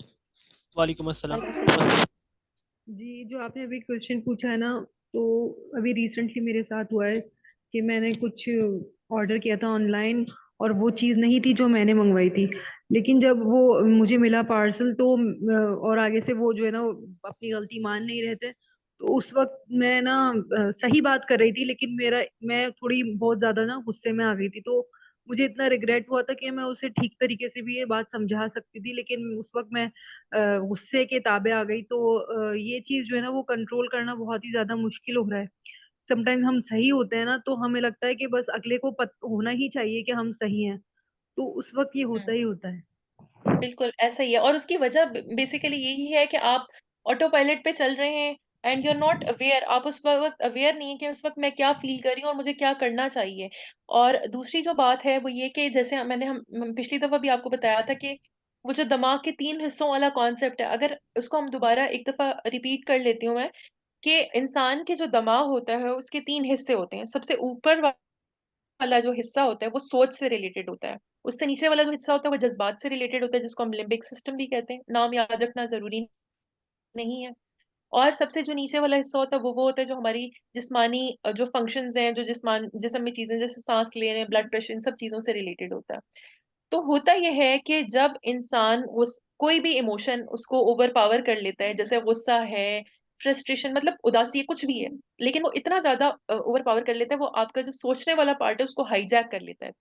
वालेकुम अस्सलाम। जी, जो आपने अभी क्वेश्चन पूछा है ना, तो अभी रिसेंटली मेरे साथ हुआ है कि मैंने कुछ ऑर्डर किया था ऑनलाइन और वो चीज़ नहीं थी जो मैंने मंगवाई थी। लेकिन जब वो मुझे मिला पार्सल, तो और आगे से वो जो है ना वो अपनी गलती मान नहीं रहे थे। तो उस वक्त मैं ना सही बात कर रही थी, लेकिन मैं थोड़ी बहुत ज्यादा ना गुस्से में आ गई थी। तो मुझे इतना रिग्रेट हुआ था कि मैं उसे ठीक तरीके से भी ये बात समझा सकती थी, लेकिन उस वक्त मैं गुस्से के ताबे आ गई। तो ये चीज जो है ना वो कंट्रोल करना बहुत ही ज्यादा मुश्किल हो रहा है। समटाइम हम सही होते हैं ना, तो हमें लगता है कि बस अगले को होना ही चाहिए कि हम सही हैं। तो उस वक्त ये होता ही होता है। बिल्कुल ऐसा ही है, और उसकी वजह बेसिकली यही है कि आप ऑटो पायलट पे चल रहे हैं and you are not aware. आप उस वक्त अवेयर नहीं है कि उस वक्त मैं क्या फील कर रही हूँ और मुझे क्या करना चाहिए। और दूसरी जो बात है वो ये कि जैसे हम पिछली दफा भी आपको बताया था कि वो जो दिमाग के 3 हिस्सों वाला कॉन्सेप्ट है, अगर उसको हम दोबारा एक दफा रिपीट कर लेती हूँ मैं, कि इंसान के जो दिमाग होता है उसके 3 हिस्से होते हैं। सबसे ऊपर वाला जो हिस्सा होता है वो सोच से रिलेटेड होता है। उससे नीचे वाला जो हिस्सा होता है वो जज्बात से रिलेटेड होता है, जिसको हम लिम्बिक सिस्टम भी कहते हैं। नाम याद रखना जरूरी नहीं है। और सबसे जो नीचे वाला हिस्सा होता है वो होता है जो हमारी जिस्मानी जो फंक्शंस हैं, जो जिस्म में चीजें जैसे सांस ले रहे हैं, ब्लड प्रेशर, इन सब चीजों से रिलेटेड होता है। तो होता यह है कि जब इंसान उस कोई भी इमोशन उसको ओवर पावर कर लेता है, जैसे गुस्सा है, फ्रस्ट्रेशन, मतलब उदासी है, कुछ भी है, लेकिन वो इतना ज्यादा ओवर पावर कर लेता है, वो आपका जो सोचने वाला पार्ट है उसको हाईजैक कर लेता है।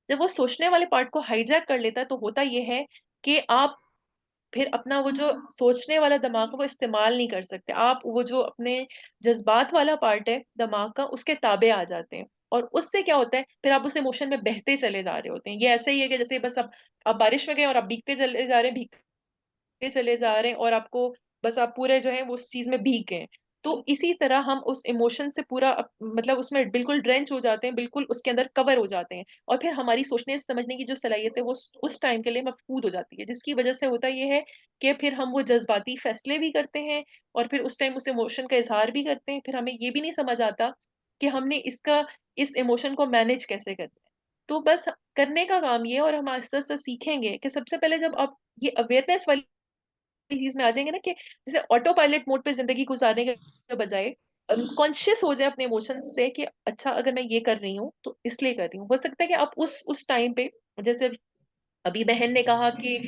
जब वो सोचने वाले पार्ट को हाईजैक कर लेता है तो होता यह है कि आप फिर अपना वो जो सोचने वाला दिमाग है वो इस्तेमाल नहीं कर सकते। आप वो जो अपने जज्बात वाला पार्ट है दिमाग का, उसके ताबे आ जाते हैं। और उससे क्या होता है, फिर आप उस इमोशन में बहते चले जा रहे होते हैं। ये ऐसे ही है कि जैसे बस आप बारिश में गए और आप भीगते चले जा रहे हैं, भीगते चले जा रहे हैं, और आपको बस आप पूरे जो है वो उस चीज में भीग गए। तो इसी तरह हम उस इमोशन से पूरा मतलब उसमें बिल्कुल ड्रेंच हो जाते हैं, बिल्कुल उसके अंदर कवर हो जाते हैं। और फिर हमारी सोचने समझने की जो सलाहियत है वो उस टाइम के लिए मफकूद हो जाती है, जिसकी वजह से होता ये है कि फिर हम वो जज्बाती फैसले भी करते हैं, और फिर उस टाइम उस इमोशन का इजहार भी करते हैं। फिर हमें ये भी नहीं समझ आता कि हमने इस इमोशन को मैनेज कैसे करना है। तो बस करने का काम ये है, और हम आहिस्ता आहिस्ता सीखेंगे कि सबसे पहले जब आप ये अवेयरनेस वाली चीज में आ जाएंगे ना, कि जैसे ऑटो पायलट मोड पे जिंदगी गुजारने के बजाय कॉन्शियस हो जाए अपने इमोशंस से कि अच्छा, अगर मैं ये कर रही हूँ तो इसलिए कर रही हूँ। हो सकता है कि आप उस टाइम पे, जैसे अभी बहन ने कहा कि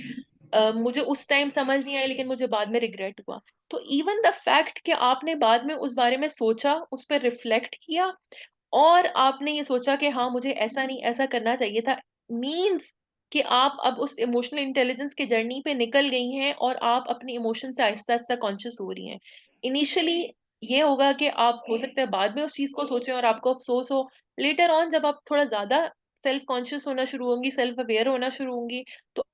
मुझे उस टाइम समझ नहीं आई लेकिन मुझे बाद में रिग्रेट हुआ। तो इवन द फैक्ट कि आपने बाद में उस बारे में सोचा, उस पर रिफ्लेक्ट किया, और आपने ये सोचा कि हाँ मुझे ऐसा नहीं ऐसा करना चाहिए था, मीन्स कि आप अब उस इमोशनल इंटेलिजेंस के जर्नी पे निकल गई हैं, और आप अपने इमोशन से आहिस्ता आहिस्ता कॉन्शियस हो रही हैं। इनिशियली ये होगा कि आप हो सकता है बाद में उस चीज को सोचें और आपको अफसोस हो। लेटर ऑन जब आप थोड़ा ज्यादा सेल्फ कॉन्शियस होना शुरू होंगी, सेल्फ अवेयर होना शुरू होंगी, तो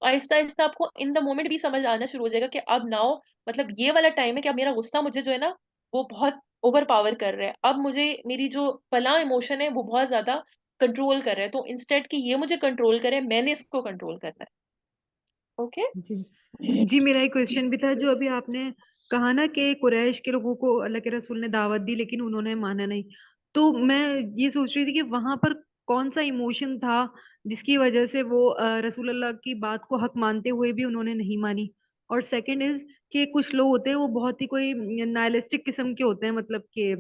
आहिस्ता आहिस्ता आपको इन द मोमेंट भी समझ आना शुरू हो जाएगा कि अब नाउ मतलब ये वाला टाइम है कि अब मेरा गुस्सा मुझे जो है ना वो बहुत ओवर पावर कर रहा है। अब मुझे मेरी जो फला इमोशन है वो बहुत ज्यादा कंट्रोल कर रहा है, तो इंस्टेड कि ये मुझे कंट्रोल करे, मैंने इसको कंट्रोल करना है। ओके। जी जी, मेरा एक क्वेश्चन भी था जो अभी आपने कहा ना कि कुरैश के लोगों को अल्लाह के रसूल ने दावत दी लेकिन उन्होंने माना नहीं, तो मैं ये सोच रही थी कि वहां पर कौन सा इमोशन था जिसकी वजह से वो रसूल अल्लाह की बात को हक मानते हुए भी उन्होंने नहीं मानी। और सेकंड इज कि कुछ लोग होते हैं वो बहुत ही कोई नाइलिस्टिक किस्म के होते हैं, मतलब कि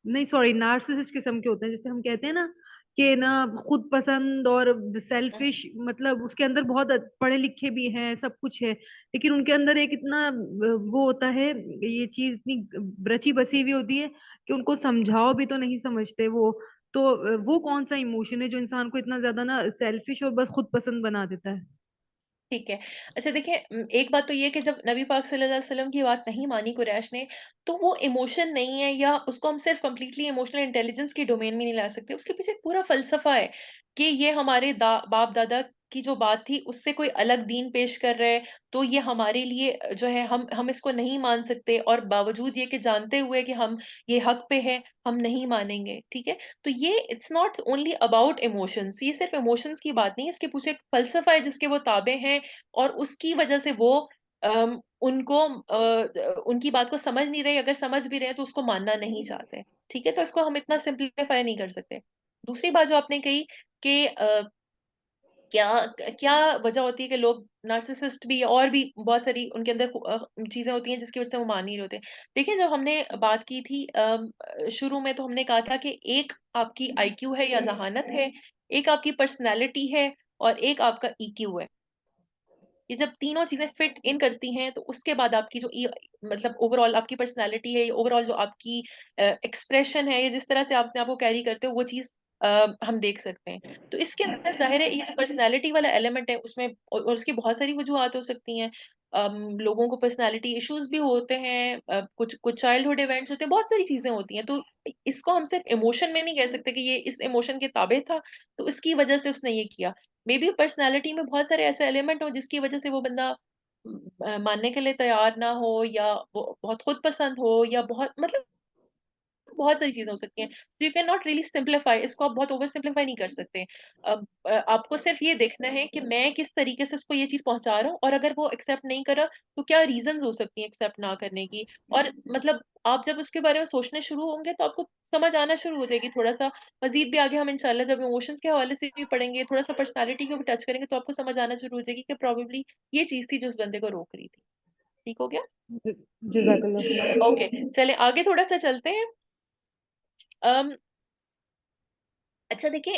नहीं सॉरी नार्सिसिस्ट किस्म के होते हैं, जैसे हम कहते हैं ना कि ना खुद पसंद और सेल्फिश, मतलब उसके अंदर बहुत पढ़े लिखे भी हैं, सब कुछ है, लेकिन उनके अंदर एक इतना वो होता है, ये चीज इतनी रची बसी हुई होती है कि उनको समझाओ भी तो नहीं समझते वो। तो वो कौन सा इमोशन है जो इंसान को इतना ज्यादा ना सेल्फिश और बस खुद पसंद बना देता है? ठीक है। अच्छा देखिए, एक बात तो ये कि जब नबी पाक सल्लल्लाहु अलैहि वसल्लम की बात नहीं मानी कुरैश ने, तो वो इमोशन नहीं है, या उसको हम सिर्फ कंप्लीटली इमोशनल इंटेलिजेंस की डोमेन में नहीं ला सकते। उसके पीछे एक पूरा फलसफा है कि ये हमारे बाप दादा की जो बात थी उससे कोई अलग दीन पेश कर रहे हैं, तो ये हमारे लिए जो है हम इसको नहीं मान सकते, और बावजूद ये कि जानते हुए कि हम ये हक पे है, हम नहीं मानेंगे। ठीक है। तो ये it's not only about emotions, ये सिर्फ इमोशंस की बात नहीं है, इसके पीछे एक फलसफा है जिसके वो ताबे हैं, और उसकी वजह से वो उनको उनकी बात को समझ नहीं रहे, अगर समझ भी रहे हैं तो उसको मानना नहीं चाहते। ठीक है। तो इसको हम इतना सिंप्लीफाई नहीं कर सकते। दूसरी बात जो आपने कही कि क्या क्या वजह होती है कि लोग नार्सिसिस्ट भी, और भी बहुत सारी उनके अंदर चीजें होती हैं जिसकी वजह से वो मान नहीं होते। देखिए, जब हमने बात की थी शुरू में, तो हमने कहा था कि एक आपकी आईक्यू है या जहानत है, एक आपकी पर्सनैलिटी है, और एक आपका ईक्यू है। ये जब तीनों चीजें फिट इन करती हैं, तो उसके बाद आपकी जो मतलब ओवरऑल आपकी पर्सनालिटी है, ओवरऑल जो आपकी एक्सप्रेशन है, ये जिस तरह से आप अपने आप को कैरी करते हो, वो चीज हम देख सकते हैं। तो इसके अंदर जाहिर है ये जो पर्सनालिटी वाला एलिमेंट है उसमें, और उसकी बहुत सारी वजूहत हो सकती हैं। लोगों को पर्सनालिटी इश्यूज भी होते हैं, कुछ कुछ चाइल्डहुड इवेंट्स होते हैं, बहुत सारी चीजें होती हैं। तो इसको हम सिर्फ इमोशन में नहीं कह सकते कि ये इस इमोशन के ताबे था तो इसकी वजह से उसने ये किया। मे बी पर्सनालिटी में बहुत सारे ऐसे एलिमेंट हो जिसकी वजह से वो बंदा मानने के लिए तैयार ना हो, या वो बहुत खुद पसंद हो, या बहुत मतलब बहुत सारी चीजें हो सकती हैं। तो you can not really simplify, इसको आप बहुत ओवर सिंप्लीफाई नहीं कर सकते। आपको सिर्फ ये देखना है कि मैं किस तरीके से उसको ये चीज पहुंचा रहा हूँ, और अगर वो एक्सेप्ट नहीं करा तो क्या रीजंस हो सकती हैं एक्सेप्ट ना करने की। और मतलब आप जब उसके बारे में सोचने शुरू होंगे तो आपको समझ आना शुरू हो जाएगी थोड़ा सा। मजीद भी आगे हम इंशाल्लाह जब इमोशंस के हवाले से भी पढ़ेंगे, थोड़ा सा पर्सनालिटी को भी टच करेंगे, तो आपको समझ आना शुरू हो जाएगी कि प्रॉब्लली ये चीज थी जो उस बंदे को रोक रही थी। ठीक हो गया। जजाकल्लाह। ओके, चले आगे थोड़ा सा चलते हैं। अम, अच्छा देखिए,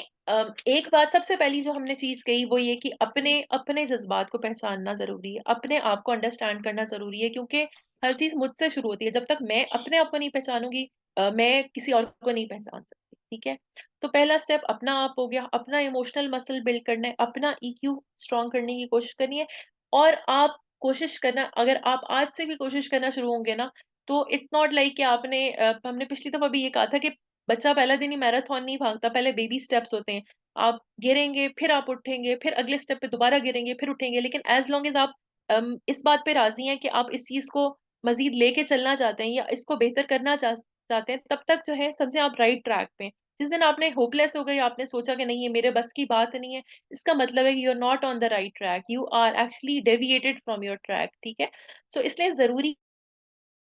एक बात सबसे पहली जो हमने चीज कही वो ये कि अपने अपने जज्बात को पहचानना जरूरी है, अपने आप को अंडरस्टैंड करना जरूरी है, क्योंकि हर चीज मुझसे शुरू होती है। जब तक मैं अपने आप को नहीं पहचानूंगी, मैं किसी और को नहीं पहचान सकती। ठीक है। तो पहला स्टेप अपना आप हो गया, अपना इमोशनल मसल बिल्ड करना है, अपना ईक्यू स्ट्रॉन्ग करने की कोशिश करनी है। और आप कोशिश करना, अगर आप आज से भी कोशिश करना शुरू होंगे ना, तो इट्स नॉट लाइक कि आपने हमने पिछली दफा भी ये कहा था कि बच्चा पहला दिन ही मैराथन नहीं भागता, पहले बेबी स्टेप्स होते हैं। आप गिरेंगे, फिर आप उठेंगे, फिर अगले स्टेप पे दोबारा गिरेंगे, फिर उठेंगे, लेकिन एज लॉन्ग एज आप इस बात पे राजी हैं कि आप इस चीज को मजीद लेके चलना चाहते हैं या इसको बेहतर करना चाहते हैं, तब तक जो है समझे आप राइट ट्रैक पे हैं। जिस दिन आपने होपलेस हो गए, आपने सोचा कि नहीं ये मेरे बस की बात नहीं है, इसका मतलब है कि you are not on the right track, you are actually deviated from your track. ठीक है। तो इसलिए जरूरी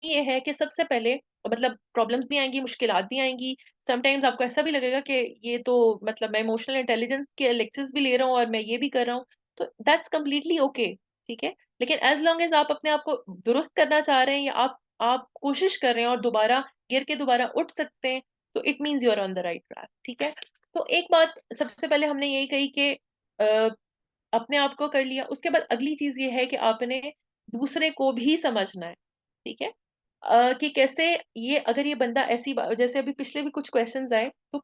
ये है कि सबसे पहले, मतलब प्रॉब्लम्स भी आएंगी, मुश्किलात भी आएंगी, समटाइम्स आपको ऐसा भी लगेगा कि ये तो मतलब मैं इमोशनल इंटेलिजेंस के लेक्चर्स भी ले रहा हूँ और मैं ये भी कर रहा हूँ, तो दैट्स कम्प्लीटली ओके। ठीक है। लेकिन एज लॉन्ग एज आप अपने आप को दुरुस्त करना चाह रहे हैं, या आप कोशिश कर रहे हैं और दोबारा गिर के दोबारा उठ सकते हैं, तो it means you are on the right track. ठीक है। तो एक बात सबसे पहले हमने यही कही कि अपने आप को कर लिया, उसके बाद अगली चीज ये है कि आपने दूसरे को भी समझना है। ठीक है। कि कैसे ये, अगर ये बंदा ऐसी जैसे अभी पिछले भी कुछ क्वेश्चंस आए, तो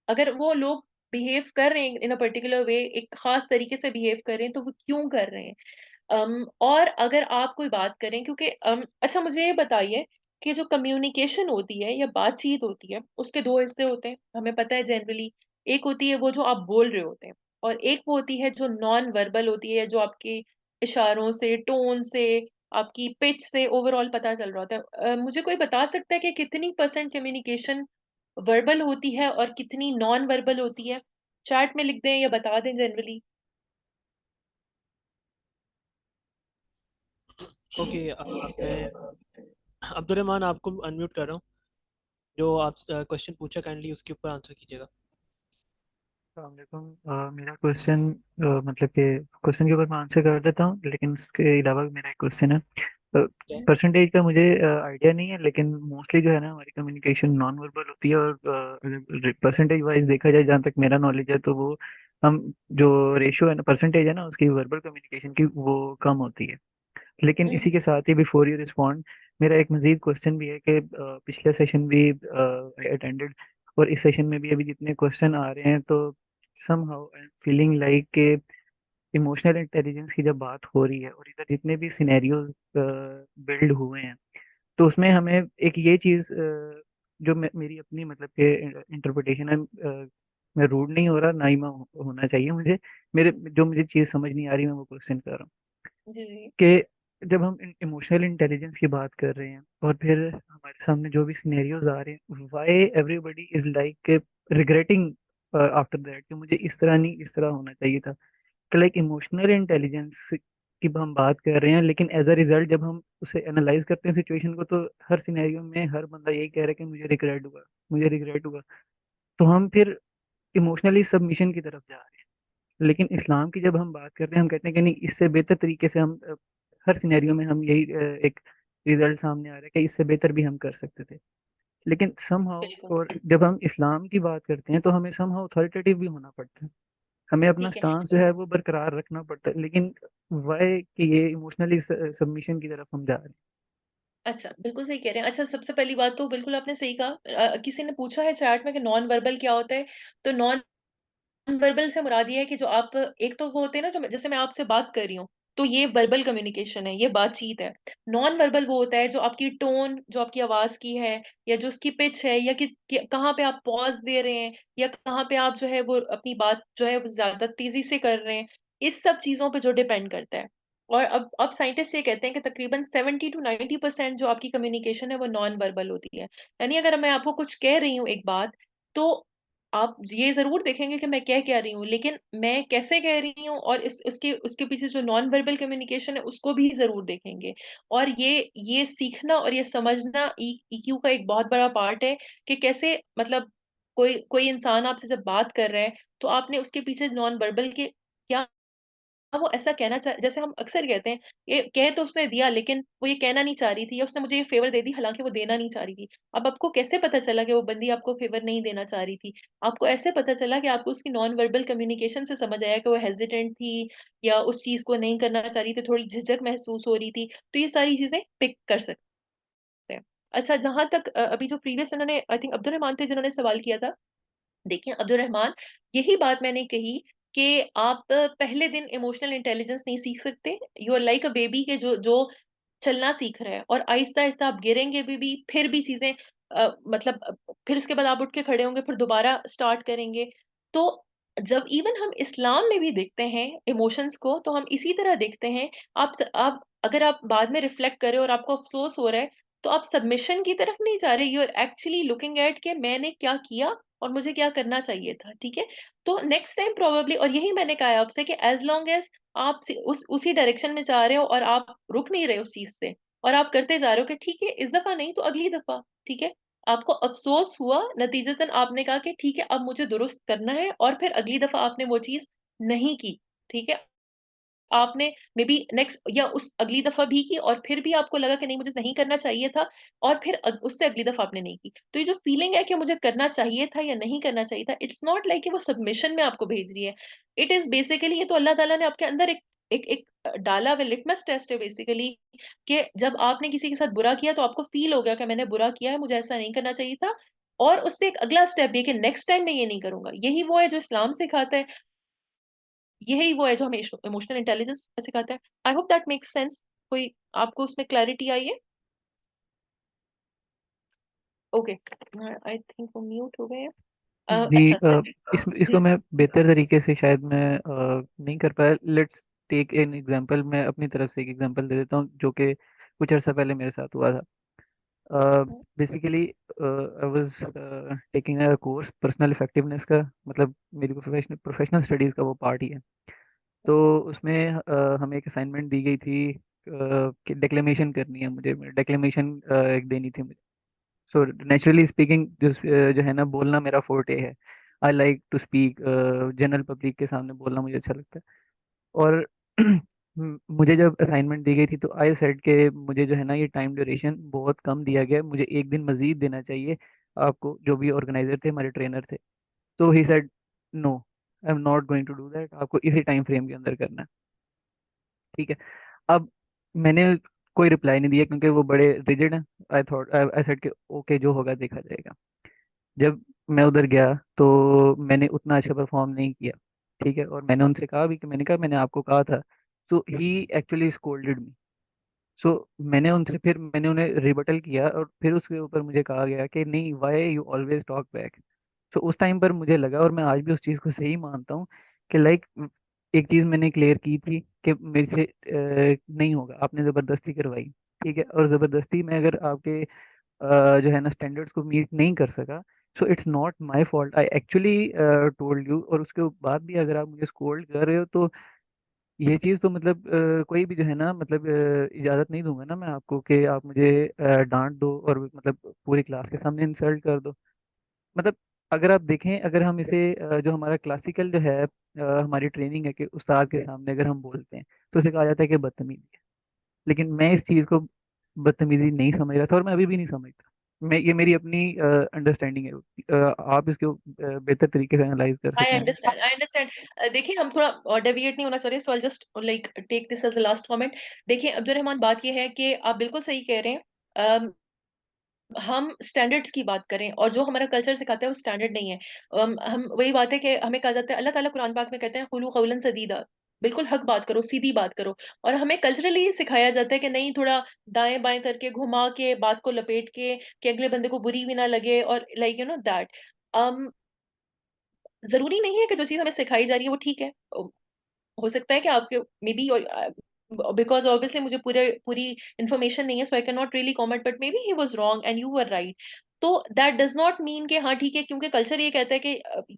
अगर वो लोग बिहेव कर रहे हैं इन अ पर्टिकुलर वे, एक खास तरीके से बिहेव कर रहे हैं, तो वो क्यों कर रहे हैं। और अगर आप कोई बात करें, क्योंकि अच्छा मुझे ये बताइए कि जो कम्युनिकेशन होती है या बातचीत होती है उसके दो हिस्से होते हैं, हमें पता है जनरली। एक होती है वो जो आप बोल रहे होते हैं, और एक वो होती है जो नॉन वर्बल होती है, जो आपके इशारों से, टोन से, आपकी पिच से ओवरऑल पता चल रहा होता है। मुझे कोई बता सकता है कि कितनी परसेंट कम्युनिकेशन वर्बल होती है और कितनी नॉन वर्बल होती है। चैट में लिख दें या बता दें जनरली। ओके, मैं अब्दुल रहमान आपको अनम्यूट कर रहा हूँ। जो आप क्वेश्चन पूछा काइंडली उसके ऊपर आंसर कीजिएगा। अस्सलामुअलैकुम। मेरा क्वेश्चन मतलब कि क्वेश्चन के ऊपर मैं आंसर कर देता हूँ, लेकिन उसके अलावा भी मेरा एक क्वेश्चन है। क्या है? परसेंटेज का मुझे आइडिया नहीं है, लेकिन मोस्टली जो है ना हमारी कम्युनिकेशन नॉन वर्बल होती है, और अगर परसेंटेज वाइज देखा जाए, जहाँ तक मेरा नॉलेज है, तो वो हम जो रेशियो है ना, परसेंटेज है ना उसकी वर्बल कम्युनिकेशन की, वो कम होती है। लेकिन इसी के साथ ही बिफोर यू रिस्पॉन्ड, मेरा एक मजीद क्वेश्चन भी है कि पिछले सेशन भी अटेंडेड, और इस सेशन में भी अभी जितने क्वेश्चन आ रहे हैं, तो somehow I am feeling like के इमोशनल इंटेलिजेंस की जब बात हो रही है, और इधर जितने भी सिनेरियोज बिल्ड हुए हैं, तो उसमें हमें एक ये चीज़ जो मेरी अपनी मतलब के इंटरप्रिटेशन है, मैं रूड नहीं हो रहा, ना ही मैं होना चाहिए मुझे, मेरे जो मुझे चीज़ समझ नहीं आ रही, मैं वो क्वेश्चन कर रहा हूँ जी जी। कि जब हम इमोशनल इंटेलिजेंस की बात कर रहे हैं, और फिर हमारे सामने जो भी सिनेरियोज आ रहे हैं, why everybody is like regretting after that, कि मुझे इस तरह नहीं, इस तरह होना चाहिए था। कि लाइक इमोशनल इंटेलिजेंस की हम बात कर रहे हैं, लेकिन एज अ रिजल्ट जब हम उसे एनालाइज करते हैं सिचुएशन को, तो हर सिनेरियो में हर बंदा यही कह रहा है कि मुझे रिग्रेट हुआ, मुझे रिग्रेट हुआ। तो हम फिर इमोशनली सबमिशन की तरफ जा रहे हैं। लेकिन इस्लाम की जब हम बात करते हैं, हम कहते हैं कि नहीं, इससे बेहतर तरीके से हम हर सिनेरियो में हम यही एक रिजल्ट सामने आ रहा है कि इससे बेहतर भी हम कर सकते थे। लेकिन समहाउ, बिल्कुल और जब हम इस्लाम की बात करते हैं, तो हमें समहाउ अथॉरिटेटिव भी होना पड़ता है, हमें अपना ठीक है। स्टांस जो है वो बरकरार रखना पड़ता है। लेकिन वाई कि ये इमोशनली सबमिशन की तरफ हम जा रहे हैं। अच्छा, बिल्कुल सही कह रहे हैं। अच्छा, सबसे पहली बात तो बिल्कुल आपने सही कहा। किसी ने पूछा है चैट में कि नॉन वर्बल क्या होता है? तो नॉन वर्बल से मुराद ये है कि जो आप, एक तो वो होते हैं ना, जो जैसे मैं आपसे बात कर रही हूँ, तो ये वर्बल कम्युनिकेशन है, ये बातचीत है। नॉन वर्बल वो होता है जो आपकी टोन, जो आपकी आवाज की है, या जो उसकी पिच है, या कहाँ पे आप पॉज दे रहे हैं, या कहाँ पे आप जो है वो अपनी बात जो है वो ज्यादा तेजी से कर रहे हैं, इस सब चीजों पे जो डिपेंड करता है। और अब साइंटिस्ट ये कहते हैं कि तकरीबन 70 to 90% जो आपकी कम्युनिकेशन है वो नॉन वर्बल होती है। यानी अगर मैं आपको कुछ कह रही हूँ एक बात, तो आप ये ज़रूर देखेंगे कि मैं क्या रही हूँ, लेकिन मैं कैसे कह रही हूँ और इस उसके उसके पीछे जो नॉन वर्बल कम्युनिकेशन है उसको भी ज़रूर देखेंगे। और ये सीखना और ये समझना ईक्यू का एक बहुत बड़ा पार्ट है कि कैसे, मतलब कोई कोई इंसान आपसे जब बात कर रहा है, तो आपने उसके पीछे नॉन वर्बल के क्या वो ऐसा कहना चाह, जैसे हम अक्सर कहते हैं, ये कह तो उसने दिया लेकिन वो ये कहना नहीं चाह रही थी, या उसने मुझे ये फेवर दे दी हालांकि वो देना नहीं चाह रही थी। अब आपको कैसे पता चला कि वो बंदी आपको फेवर नहीं देना चाह रही थी? आपको ऐसे पता चला कि आपको उसकी नॉन वर्बल कम्युनिकेशन से समझ आया कि वो हेजिटेंट थी, या उस चीज को नहीं करना चाह रही थी, थोड़ी झिझक महसूस हो रही थी। तो ये सारी चीजें पिक कर सकते हैं। अच्छा, जहां तक अभी जो प्रीवियस उन्होंने, आई थिंक अब्दुल रहमान थे जिन्होंने सवाल किया था। देखिए अब्दुल रहमान, यही बात मैंने कही कि आप पहले दिन इमोशनल इंटेलिजेंस नहीं सीख सकते। You are like a baby के जो जो चलना सीख रहा है, और आहिस्ता आहिस्ता आप गिरेंगे भी, फिर भी चीजें मतलब फिर उसके बाद आप उठ के खड़े होंगे, फिर दोबारा स्टार्ट करेंगे। तो जब इवन हम इस्लाम में भी देखते हैं इमोशंस को, तो हम इसी तरह देखते हैं। आप अगर आप बाद में रिफ्लेक्ट करें और आपको अफसोस हो रहा है, तो आप सबमिशन की तरफ नहीं जा रहे, you are actually looking at के मैंने क्या किया और मुझे क्या करना चाहिए था। ठीक है? तो नेक्स्ट टाइम प्रोबेबली, और यही मैंने कहा है आपसे कि एज लॉन्ग एज आप उसी डायरेक्शन में जा रहे हो और आप रुक नहीं रहे उस चीज से, और आप करते जा रहे हो कि ठीक है इस दफा नहीं तो अगली दफा। ठीक है? आपको अफसोस हुआ, नतीजतन आपने कहा कि ठीक है अब मुझे दुरुस्त करना है, और फिर अगली दफा आपने वो चीज नहीं की। ठीक है? आपने मे बी नेक्स्ट या उस अगली दफा भी की, और फिर भी आपको लगा कि नहीं मुझे नहीं करना चाहिए था, और फिर उससे अगली दफा आपने नहीं की। तो ये जो फीलिंग है कि मुझे करना चाहिए था या नहीं करना चाहिए था, इट्स नॉट लाइक कि वो सबमिशन में आपको भेज रही है। इट इज बेसिकली, ये तो अल्लाह ताला ने आपके अंदर एक डाला हुआ लिटमस टेस्ट है बेसिकली, कि जब आपने किसी के साथ बुरा किया तो आपको फील हो गया कि मैंने बुरा किया है, मुझे ऐसा नहीं करना चाहिए था। और उससे एक अगला स्टेप ये कि नेक्स्ट टाइम मैं ये नहीं करूंगा। यही वो है जो इस्लाम सिखाता है, यही वो है जो हमें इमोशनल इंटेलिजेंस सिखाता है। I hope that makes sense. कोई आपको उसमें क्लैरिटी आई है? ओके, आई थिंक वो म्यूट हो गए हैं। जी, अच्छा चलिए। इसको जी मैं बेहतर तरीके से शायद मैं नहीं कर पाया। Let's take an example. मैं अपनी तरफ से एक एग्जांपल दे देता हूँ, जो कि कुछ अर्सा पहले मेरे साथ हुआ था। Basically I was taking a course personal effectiveness का, मतलब मेरी प्रोफेशनल स्टडीज़ का वो पार्ट ही है। तो उसमें हमें एक असाइनमेंट दी गई थी कि डिक्लेमेशन करनी है, मुझे डिक्लेमेशन एक देनी थी मुझे। सो नेचुरली स्पीकिंग जो है ना, बोलना मेरा फोर्टे है। I like to speak, general public के सामने बोलना मुझे अच्छा लगता है। और मुझे जब असाइनमेंट दी गई थी तो आई सेड के मुझे जो है ना, ये टाइम ड्यूरेशन बहुत कम दिया गया है, मुझे एक दिन मजीद देना चाहिए आपको, जो भी ऑर्गेनाइजर थे, हमारे ट्रेनर थे। तो he said no, I am not going to do that, आपको इसी टाइम फ्रेम के अंदर करना है। ठीक है। अब मैंने कोई रिप्लाई नहीं दिया क्योंकि वो बड़े रिजिड हैं। आई सेड कि ओके, जो होगा देखा जाएगा। जब मैं उधर गया तो मैंने उतना अच्छा परफॉर्म नहीं किया। ठीक है। और मैंने उनसे कहा भी कि मैंने कहा मैंने आपको कहा था। सो ही एक्चुअली स्कोल्डेड मी। सो मैंने उन्हें रिबटल किया और फिर उसके ऊपर मुझे कहा गया कि नहीं, why you always talk back. तो उस टाइम पर मुझे लगा, और मैं आज भी उस चीज़ को सही मानता हूँ, कि लाइक एक चीज़ मैंने क्लियर की थी कि मेरे से नहीं होगा, आपने ज़बरदस्ती करवाई। ठीक है। और ज़बरदस्ती में अगर आपके जो है ना स्टैंडर्ड्स को मीट नहीं कर सका, so it's not my fault, I actually told you. और उसके बाद भी अगर आप मुझे स्कोल्ड कर रहे हो तो ये चीज़ तो मतलब कोई भी जो है ना, मतलब इजाज़त नहीं दूंगा ना मैं आपको कि आप मुझे डांट दो और मतलब पूरी क्लास के सामने इंसल्ट कर दो। मतलब अगर आप देखें, अगर हम इसे जो हमारा क्लासिकल जो है हमारी ट्रेनिंग है कि उस्ताद के सामने अगर हम बोलते हैं तो उसे कहा जाता है कि बदतमीजी है। लेकिन मैं इस चीज़ को बदतमीजी नहीं समझ रहा था, और मैं अभी भी नहीं समझता। ये मेरी अपनी अंडरस्टैंडिंग है। आप इसको बेहतर तरीके से एनालाइज कर आई सकें आगे। Understand, I understand. देखिए, हम थोड़ा डेविएट नहीं होना चाहिए, so I just like take this as a last comment. देखिए अब्दुल रहमान, बात ये है कि आप बिल्कुल सही कह रहे हैं। हम स्टैंडर्ड्स की बात करें और जो हमारा कल्चर सिखाता है वो स्टैंडर्ड नहीं है। हम वही बात है कि हमें कहा जाता है, अल्लाह ताला कुरान पाक में कहते हैं कुलू कौलन सदीदा, बिल्कुल हक बात करो, सीधी बात करो। और हमें कल्चरली सिखाया जाता है कि नहीं, थोड़ा दाएं बाएं करके घुमा के बात को लपेट के कि अगले बंदे को बुरी भी ना लगे, और लाइक यू नो दैट। जरूरी नहीं है कि जो चीज हमें सिखाई जा रही है वो ठीक है। हो सकता है कि आपके मे बी, बिकॉज ऑब्वियसली मुझे पूरी इंफॉर्मेशन नहीं है, so I can not really comment, but maybe he was wrong and you were right. तो दैट डज नॉट मीन कि हाँ ठीक है, क्योंकि कल्चर ये कहता है कि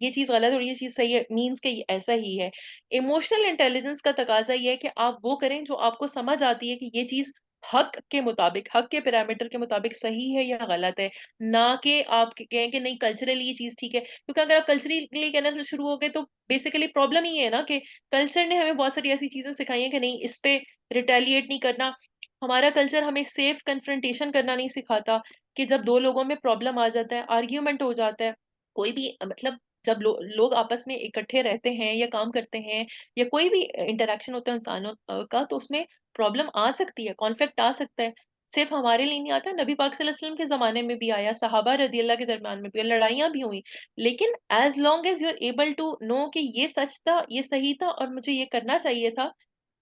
ये चीज गलत और ये चीज सही है, मीन्स कि ऐसा ही है। इमोशनल इंटेलिजेंस का तकाजा ये है कि आप वो करें जो आपको समझ आती है कि ये चीज हक के मुताबिक, हक के पैरामीटर के मुताबिक सही है या गलत है। ना कि आप कहें कि नहीं कल्चरली ये चीज ठीक है, क्योंकि अगर आप कल्चरली कहना शुरू हो गए तो बेसिकली प्रॉब्लम ही है ना कि कल्चर ने हमें बहुत सारी ऐसी चीजें सिखाई हैं कि नहीं, इस पे रिटेलिएट नहीं करना। हमारा कल्चर हमें सेफ कन्फ्रंटेशन करना नहीं सिखाता, कि जब दो लोगों में प्रॉब्लम आ जाता है, आर्ग्यूमेंट हो जाता है, कोई भी मतलब जब लोग आपस में इकट्ठे रहते हैं या काम करते हैं या कोई भी इंटरेक्शन होता है इंसानों का, तो उसमें प्रॉब्लम आ सकती है, कॉन्फ्लिक्ट आ सकता है। सिर्फ हमारे लिए नहीं आता, नबी पाक सल्लल्लाहु अलैहि वसल्लम के जमाने में भी आया, सहाबा रदी अल्लाह के दरमियान में भी लड़ाइयां भी हुई। लेकिन as long as you are able to know कि ये सच था, ये सही था और मुझे ये करना चाहिए था,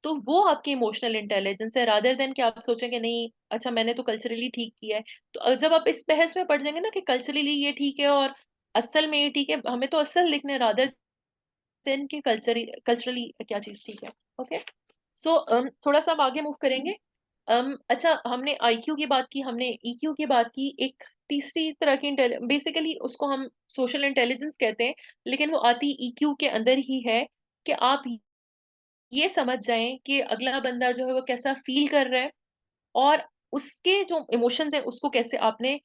तो वो आपकी इमोशनल इंटेलिजेंस है, रादर देन कि आप सोचेंगे नहीं अच्छा मैंने तो कल्चरली ठीक किया है। तो जब आप इस बहस में पड़ जाएंगे ना कि कल्चरली ये ठीक है और असल में ये ठीक है, हमें तो असल लिखने रादर देन कि कल्चरली क्या चीज ठीक है। ओके, सो थोड़ा सा हम आगे मूव करेंगे। अच्छा, हमने आईक्यू की बात की, हमने ईक्यू की बात की, एक तीसरी तरह की बेसिकली उसको हम सोशल इंटेलिजेंस कहते हैं, लेकिन वो आती ईक्यू के अंदर ही है, कि आप ये समझ जाएं कि अगला बंदा जो है वो कैसा फील कर रहा है, और उसके जो इमोशंस हैं उसको कैसे आपने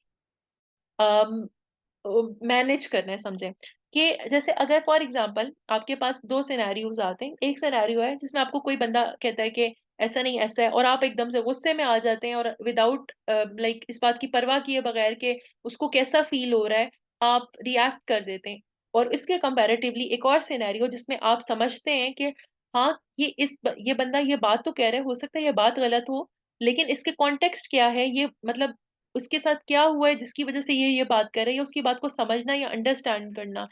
मैनेज करना है, समझे। कि जैसे अगर फॉर एग्जांपल आपके पास दो सिनेरियोज आते हैं, एक सिनेरियो है जिसमें आपको कोई बंदा कहता है कि ऐसा नहीं ऐसा है, और आप एकदम से गुस्से में आ जाते हैं और विदाउट लाइक इस बात की परवाह किए बगैर कि उसको कैसा फील हो रहा है, आप रिएक्ट कर देते हैं। और इसके कंपैरेटिवली एक और सिनेरियो जिसमें आप समझते हैं कि हाँ ये बंदा ये बात तो कह रहा है, हो सकता है ये बात गलत हो, लेकिन इसके कॉन्टेक्स्ट क्या है, ये मतलब उसके साथ क्या हुआ है जिसकी वजह से ये बात कर रहे हैं, उसकी बात को समझना या अंडरस्टैंड करना।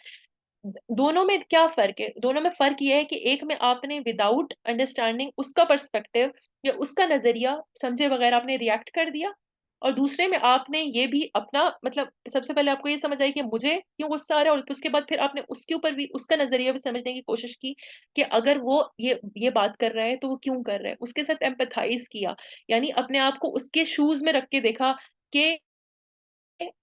दोनों में क्या फर्क है? दोनों में फर्क ये है कि एक में आपने विदाउट अंडरस्टैंडिंग उसका पर्सपेक्टिव या उसका नजरिया समझे बगैर आपने रिएक्ट कर दिया, और दूसरे में आपने ये भी अपना मतलब सबसे पहले आपको ये समझ आई कि मुझे क्यों गुस्सा आ रहा है, और उसके बाद फिर आपने उसके ऊपर भी उसका नजरिया भी समझने की कोशिश की कि अगर वो ये बात कर रहा है तो वो क्यों कर रहा है, उसके साथ एम्पैथाइज किया, यानी अपने आप को उसके शूज में रख के देखा कि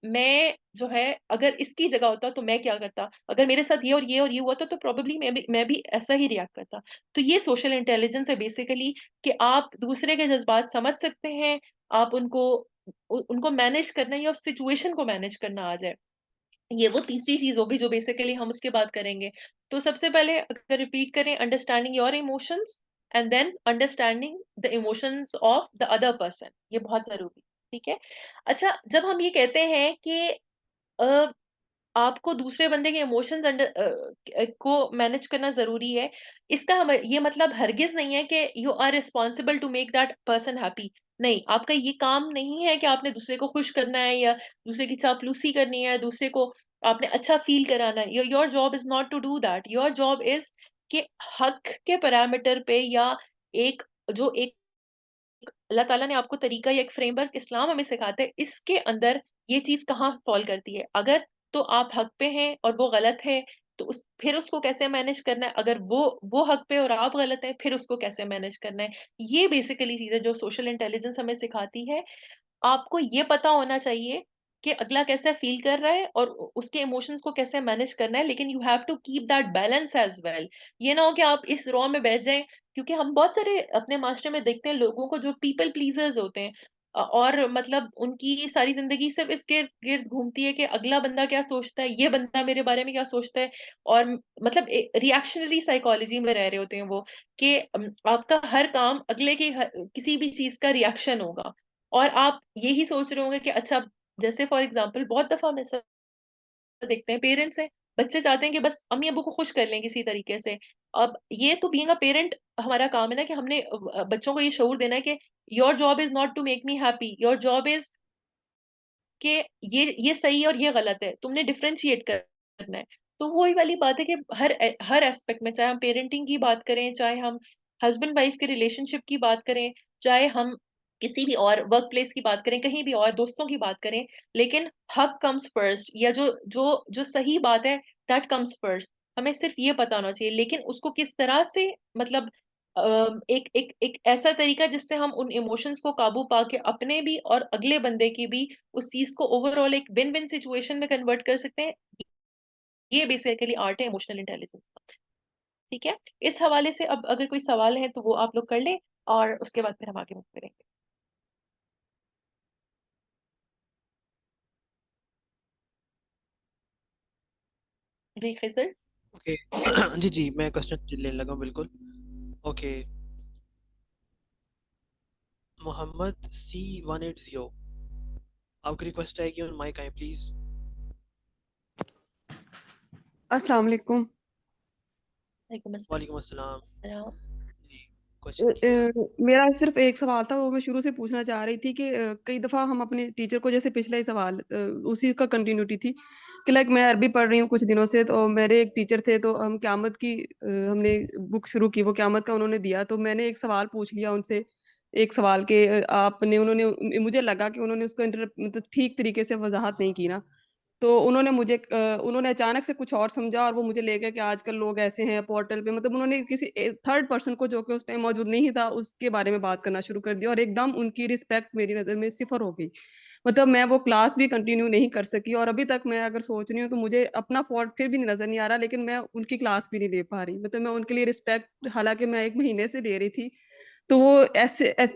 मैं जो है अगर इसकी जगह होता तो मैं क्या करता, अगर मेरे साथ ये और ये और ये हुआ तो प्रोबेबली मैं भी ऐसा ही रिएक्ट करता। तो ये सोशल इंटेलिजेंस है बेसिकली, कि आप दूसरे के जज्बात समझ सकते हैं, आप उनको मैनेज करना या उस सिचुएशन को मैनेज करना आ जाए। ये वो तीसरी चीज होगी जो बेसिकली हम उसके बाद करेंगे। तो सबसे पहले अगर रिपीट करें, understanding your emotions and then understanding the emotions of the other person, ये बहुत जरूरी। ठीक है। अच्छा, जब हम ये कहते हैं कि अ, आपको दूसरे बंदे के इमोशंस को मैनेज करना जरूरी है, इसका हम ये मतलब हरगिज नहीं है कि you are responsible to make that person happy. नहीं, आपका ये काम नहीं है कि आपने दूसरे को खुश करना है या दूसरे की चापलूसी करनी है, दूसरे को आपने अच्छा फील कराना है। Your job is not to do that. Your job is कि हक के पैरामीटर पे, या एक जो एक अल्लाह ताला ने आपको तरीका या एक फ्रेमवर्क इस्लाम हमें सिखाता है, इसके अंदर ये चीज कहाँ फॉल करती है। अगर तो आप हक पे हैं और वो गलत है, तो फिर उसको कैसे मैनेज करना है। अगर वो हक पे और आप गलत हैं, फिर उसको कैसे मैनेज करना है। ये बेसिकली चीजें जो सोशल इंटेलिजेंस हमें सिखाती है। आपको ये पता होना चाहिए कि अगला कैसे फील कर रहा है और उसके इमोशंस को कैसे मैनेज करना है, लेकिन you have to keep that balance as well. ये ना हो कि आप इस रॉ में बैठ जाएं, क्योंकि हम बहुत सारे अपने मास्टर में देखते हैं लोगों को जो पीपल प्लीजर्स होते हैं, और मतलब उनकी सारी जिंदगी सिर्फ इसके गिर्द घूमती है कि अगला बंदा क्या सोचता है, ये बंदा मेरे बारे में क्या सोचता है। और मतलब रिएक्शनरी साइकोलॉजी में रह रहे होते हैं वो, कि आपका हर काम अगले की किसी भी चीज का रिएक्शन होगा। और आप यही सोच रहे होंगे कि अच्छा, जैसे फॉर एग्जाम्पल बहुत दफा हम ऐसा देखते हैं, पेरेंट्स हैं, बच्चे चाहते हैं कि बस अम्मी अबू को खुश कर लें किसी तरीके से। अब ये तो बीइंग अ पेरेंट हमारा काम है ना, कि हमने बच्चों को ये शऊर देना है कि your job is not to make me happy, your job is कि ये सही और ये गलत है, तुमने डिफरेंशिएट करना है। तो वही वाली बात है कि हर हर एस्पेक्ट में, चाहे हम पेरेंटिंग की बात करें, चाहे हम हस्बैंड वाइफ के रिलेशनशिप की बात करें, चाहे हम किसी भी और वर्क प्लेस की बात करें, कहीं भी और दोस्तों की बात करें, लेकिन हक कम्स फर्स्ट, या जो जो जो सही बात है दैट कम्स फर्स्ट। हमें सिर्फ ये पता होना चाहिए, लेकिन उसको किस तरह से, मतलब एक एक एक ऐसा तरीका जिससे हम उन इमोशंस को काबू पाके अपने भी और अगले बंदे की भी उस चीज को ओवरऑल एक विन विन सिचुएशन में कन्वर्ट कर सकते हैं। ये बेसिकली आर्ट है इमोशनल इंटेलिजेंस का। ठीक है। इस हवाले से अब अगर कोई सवाल है तो वो आप लोग कर लें, और उसके बाद फिर हम आगे मूव करेंगे। जी खिजर। ओके जी जी, मैं क्वेश्चन लेने लगा हूँ, बिल्कुल। ओके, मोहम्मद C180, आपकी रिक्वेस्ट आएगी ऑन माइक, आए प्लीज। अस्सलाम वालेकुम। वालेकुम वालेकुम अस्सलाम अस्सलाम। जी, क्वेश्चन कीजिए। मेरा सिर्फ एक सवाल था, वो मैं शुरू से पूछना चाह रही थी कि कई दफ़ा हम अपने टीचर को, जैसे पिछला ही सवाल उसी का कंटिन्यूटी थी कि लाइक मैं अरबी पढ़ रही हूँ कुछ दिनों से, तो मेरे एक टीचर थे, तो हम क़यामत की हमने बुक शुरू की, वो क़यामत का उन्होंने दिया, तो मैंने एक सवाल पूछ लिया उनसे, एक सवाल के आपने उन्होंने मुझे लगा कि उन्होंने उसको मतलब ठीक तरीके से वजाहत नहीं की ना, तो उन्होंने अचानक से कुछ और समझा और वो मुझे ले गए कि आजकल लोग ऐसे हैं पोर्टल पे, मतलब उन्होंने किसी थर्ड पर्सन को जो कि उस टाइम मौजूद नहीं था उसके बारे में बात करना शुरू कर दिया, और एकदम उनकी रिस्पेक्ट मेरी नज़र में सिफर हो गई। मतलब मैं वो क्लास भी कंटिन्यू नहीं कर सकी, और अभी तक मैं अगर सोच रही हूँ तो मुझे अपना फॉल्ट फिर भी नजर नहीं आ रहा, लेकिन मैं उनकी क्लास भी नहीं ले पा रही। मतलब मैं उनके लिए रिस्पेक्ट, हालांकि मैं 1 महीने से ले रही थी, तो वो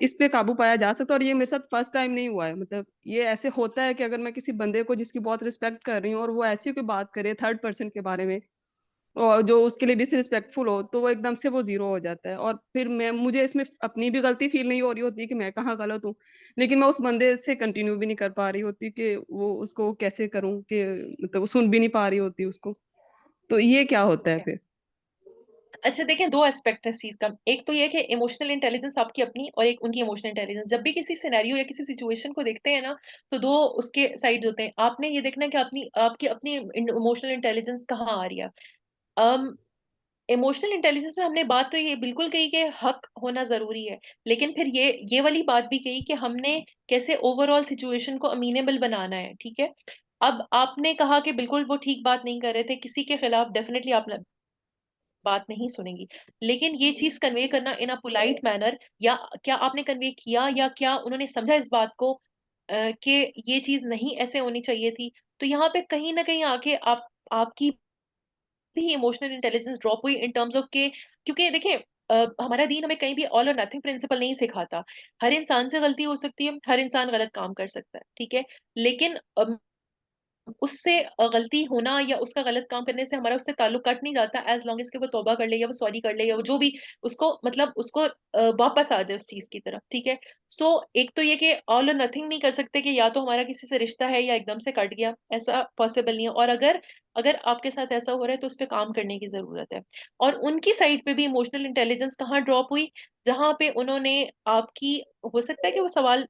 इस पे काबू पाया जा सकता है। और ये मेरे साथ फर्स्ट टाइम नहीं हुआ है, मतलब ये ऐसे होता है कि अगर मैं किसी बंदे को जिसकी बहुत रिस्पेक्ट कर रही हूँ और वो ऐसी कोई बात करे थर्ड पर्सन के बारे में और जो उसके लिए डिसरिस्पेक्टफुल हो, तो वो एकदम से वो जीरो हो जाता है, और फिर मुझे इसमें अपनी भी गलती फील नहीं हो रही होती कि मैं कहाँ गलत हूँ, लेकिन मैं उस बंदे से कंटिन्यू भी नहीं कर पा रही होती कि वो उसको कैसे करूँ कि मतलब वो सुन भी नहीं पा रही होती उसको। तो ये क्या होता है फिर? अच्छा देखें, दो एस्पेक्ट है इस चीज का। एक तो ये कि इमोशनल इंटेलिजेंस आपकी अपनी, और एक उनकी इमोशनल इंटेलिजेंस। जब भी किसी सिनेरियो या किसी सिचुएशन को देखते हैं ना, तो दो उसके साइड होते हैं। आपने ये देखना है कि आपकी अपनी इमोशनल इंटेलिजेंस कहाँ आ रही है। इमोशनल इंटेलिजेंस में हमने बात तो ये बिल्कुल कही कि हक होना जरूरी है, लेकिन फिर ये वाली बात भी कही कि हमने कैसे ओवरऑल सिचुएशन को अमीनेबल बनाना है। ठीक है। अब आपने कहा कि बिल्कुल वो ठीक बात नहीं कर रहे थे, किसी के खिलाफ डेफिनेटली आप बात नहीं सुनेंगी, लेकिन ये चीज कन्वे करना इन अ पोलाइट मैनर, या क्या आपने कन्वे किया या क्या उन्होंने समझा इस बात को, कि ये चीज नहीं ऐसे होनी चाहिए थी, तो यहाँ पे कहीं ना कहीं आके आपकी भी इमोशनल इंटेलिजेंस ड्रॉप हुई इन टर्म्स ऑफ के, क्योंकि देखिए हमारा दीन हमें कहीं भी ऑल और नथिंग प्रिंसिपल नहीं सिखाता। हर इंसान से गलती हो सकती है, हर इंसान गलत काम कर सकता है, ठीक है, लेकिन उससे गलती होना या उसका गलत काम करने से हमारा उससे ताल्लुक कट नहीं जाता, एज लॉन्ग एज कि वो तौबा कर ले या वो सॉरी कर ले या वो जो भी उसको मतलब उसको वापस आ जाए उस चीज की तरफ, ठीक है। सो एक तो ये कि ऑल और नथिंग नहीं कर सकते कि या तो हमारा किसी से रिश्ता है या एकदम से कट गया, ऐसा पॉसिबल नहीं है। और अगर अगर आपके साथ ऐसा हो रहा है तो उस पर काम करने की जरूरत है। और उनकी साइड पे भी इमोशनल इंटेलिजेंस कहाँ ड्रॉप हुई, जहां पे उन्होंने आपकी, हो सकता है कि वो सवाल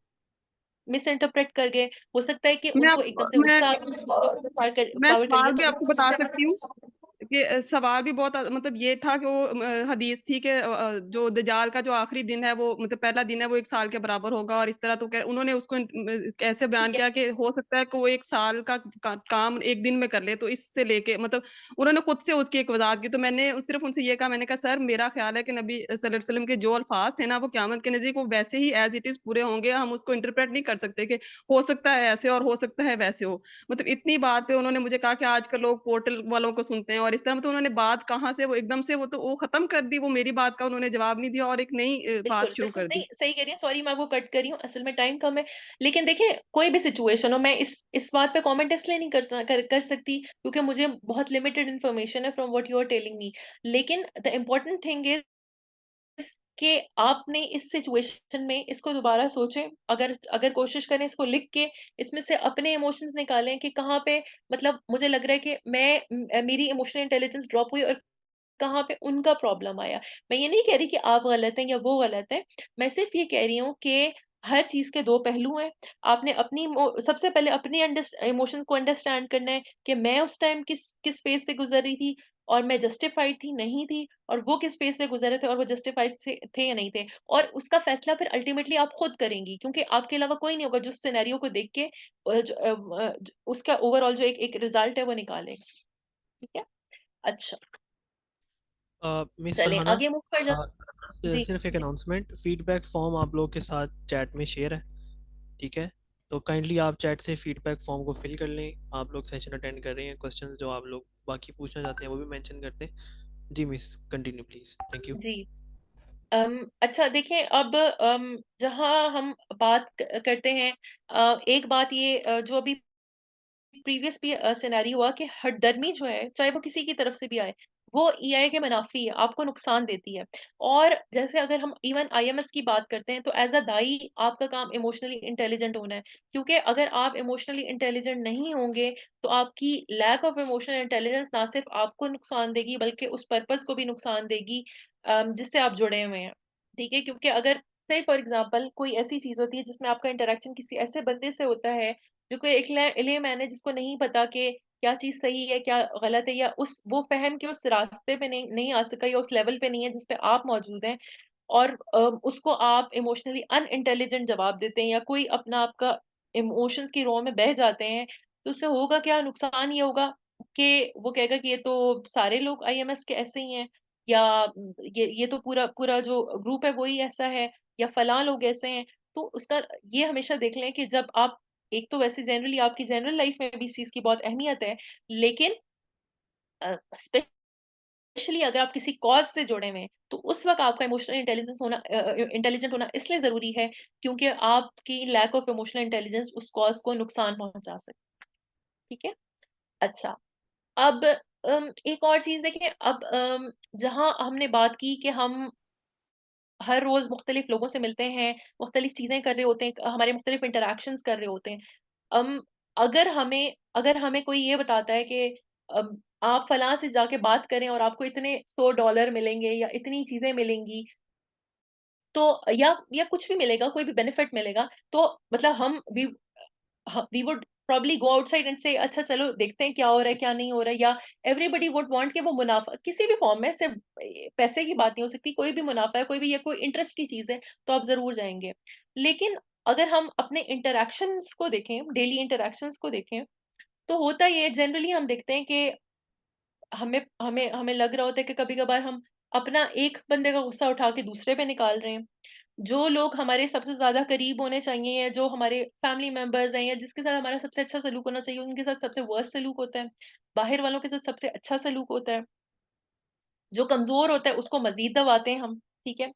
मिस इंटरप्रेट कर गए, हो सकता है कि मैं उनको आप एकदम से मैं गुस्सा आ गया, मैं पावर कर लिया, सवाल भी तो आपको बता सकती हूँ कि सवाल भी बहुत मतलब ये था कि वो हदीस थी कि जो दज्जाल का जो आखिरी दिन है वो मतलब पहला दिन है वो 1 साल के बराबर होगा और इस तरह, तो उन्होंने उसको कैसे बयान ठीक है। किया कि हो सकता है कि वो 1 साल का काम एक दिन में कर ले, तो इससे लेके मतलब उन्होंने खुद से उसकी एक वजाहत की। तो मैंने सिर्फ उनसे ये कहा, मैंने कहा सर मेरा ख्याल है कि नबी सल्लल्लाहु अलैहि वसल्लम के जो अल्फाज थे ना वो क़यामत के नजदीक वो वैसे ही एज इट इज पूरे होंगे, हम उसको इंटरप्रेट नहीं कर सकते कि हो सकता है ऐसे और हो सकता है वैसे हो। मतलब इतनी बात पे उन्होंने मुझे कहा कि आजकल लोग पोर्टल वालों को सुनते हैं और इस तरह, मतलब उन्होंने बात कहाँ से वो एकदम से वो खत्म कर दी, वो मेरी बात का उन्होंने जवाब नहीं दिया और एक नई बात बिल्कुल शुरू बिल्कुल, कर नहीं दी। सही कह रही है, सॉरी मैं आपको कट कर रही हूँ, असल में टाइम कम है। लेकिन देखिए कोई भी सिचुएशन हो, मैं इस बात पे कमेंट इसलिए नहीं कर सकती क्योंकि मुझे बहुत लिमिटेड इन्फॉर्मेशन है from what you are telling me. लेकिन द इम्पोर्टेंट थिंग इज कि आपने इस सिचुएशन में इसको दोबारा सोचें, अगर अगर कोशिश करें इसको लिख के इसमें से अपने इमोशंस निकालें कि कहाँ पे, मतलब मुझे लग रहा है कि मेरी इमोशनल इंटेलिजेंस ड्रॉप हुई और कहाँ पे उनका प्रॉब्लम आया। मैं ये नहीं कह रही कि आप गलत हैं या वो गलत है, मैं सिर्फ ये कह रही हूँ कि हर चीज के दो पहलू हैं। आपने अपनी सबसे पहले अपनी इमोशंस को अंडरस्टैंड करना है कि मैं उस टाइम किस किस फेज से गुजर रही थी और मैं जस्टिफाइड थी नहीं थी, और वो किस फेज से गुजरे थे और वो जस्टिफाइड थे या नहीं थे। और उसका फैसला फिर अल्टीमेटली आप खुद करेंगी, क्योंकि आपके अलावा कोई नहीं होगा जो सिनेरियो को देख के उसका ओवरऑल जो एक एक रिजल्ट है वो निकाले, ठीक है। अच्छा, मिस चलें फरहाना, आगे मूव कर अ, जाते। जी सिर्फ एक अनाउंसमेंट, फीडबैक फॉर्म आप लोग के साथ चैट में शेयर है, ठीक है। तो काइंडली आप चैट से फीडबैक फॉर्म को फिल कर लें। आप लोग सेशन अटेंड कर रहे हैं, क्वेश्चंस जो आप लोग बाकी पूछना चाहते हैं वो भी मेंशन करते हैं। जी miss, continue please, thank you. जी। अच्छा देखिए, अब जहाँ हम बात करते हैं, एक बात ये जो अभी प्रीवियस भी सिनेरियो हुआ कि हठधर्मी जो है, चाहे वो किसी की तरफ से भी आए, वो ईआई के मुनाफी है, आपको नुकसान देती है। और जैसे अगर हम इवन आईएमएस की बात करते हैं तो एज अ दाई आपका काम इमोशनली इंटेलिजेंट होना है, क्योंकि अगर आप इमोशनली इंटेलिजेंट नहीं होंगे तो आपकी लैक ऑफ इमोशनल इंटेलिजेंस ना सिर्फ आपको नुकसान देगी बल्कि उस पर्पस को भी नुकसान देगी जिससे आप जुड़े हुए हैं, ठीक है। क्योंकि अगर से फॉर एग्जाम्पल कोई ऐसी चीज होती है जिसमें आपका इंटरेक्शन किसी ऐसे बंदे से होता है जो कोई एक लेमैन है जिसको नहीं पता कि क्या चीज सही है क्या गलत है, या उस वो फहम के उस रास्ते पे नहीं आ सका या उस लेवल पे नहीं है जिस पे आप मौजूद हैं, और उसको आप इमोशनली अनइंटेलिजेंट जवाब देते हैं या कोई अपना आपका इमोशंस की रो में बह जाते हैं, तो उससे होगा क्या, नुकसान ये होगा कि वो कहेगा कि ये तो सारे लोग आईएमएस के ऐसे ही हैं, या ये तो पूरा पूरा जो ग्रुप है वही ऐसा है, या फलां लोग ऐसे हैं। तो उसका ये हमेशा देख लें कि जब आप, एक तो वैसे जनरली आपकी जनरल लाइफ में भी इस चीज की बहुत अहमियत है, लेकिन स्पेशली अगर आप किसी कॉज से जुड़े हुए हैं तो उस वक्त आपका इमोशनल इंटेलिजेंस होना, इंटेलिजेंट होना इसलिए जरूरी है क्योंकि आपकी लैक ऑफ इमोशनल इंटेलिजेंस उस कॉज को नुकसान पहुंचा सकती है, ठीक है। अच्छा, अब एक और चीज देखिए, अब जहां हमने बात की कि हम हर रोज मुख्तलिफ लोगों से मिलते हैं, मुख्तलिफ चीजें कर रहे होते हैं, हमारे मुख्तलिफ इंटरेक्शंस कर रहे होते हैं। अम, अगर हमें कोई ये बताता है कि आप फलां से जाके बात करें और आपको इतने $100 मिलेंगे या इतनी चीजें मिलेंगी, तो या कुछ भी मिलेगा, कोई भी बेनिफिट मिलेगा, तो मतलब we would probably go outside and say अच्छा चलो देखते हैं क्या हो रहा है क्या नहीं हो रहा है, या एवरीबडी वुड वांट कि वो मुनाफा किसी भी फॉर्म में, सिर्फ पैसे की बात नहीं हो सकती, कोई भी मुनाफा है, कोई भी, ये कोई इंटरेस्ट की चीज है तो आप जरूर जाएंगे। लेकिन अगर हम अपने इंटरेक्शंस को देखें, डेली इंटरेक्शंस को देखें, तो होता ये जनरली हम देखते हैं कि हमें हमें हमें लग रहा होता है कि कभी कभार हम अपना एक बंदे का गुस्सा उठा के दूसरे पे निकाल रहे हैं, जो लोग हमारे सबसे ज्यादा करीब होने चाहिए, या जो हमारे फैमिली मेंबर्स हैं, या जिसके साथ हमारा सबसे अच्छा सलूक होना चाहिए, उनके साथ सबसे वर्स्ट सलूक होता है। बाहर वालों के साथ सबसे अच्छा सलूक होता है। जो कमजोर होता है उसको मजीद दबाते हैं हम, ठीक है।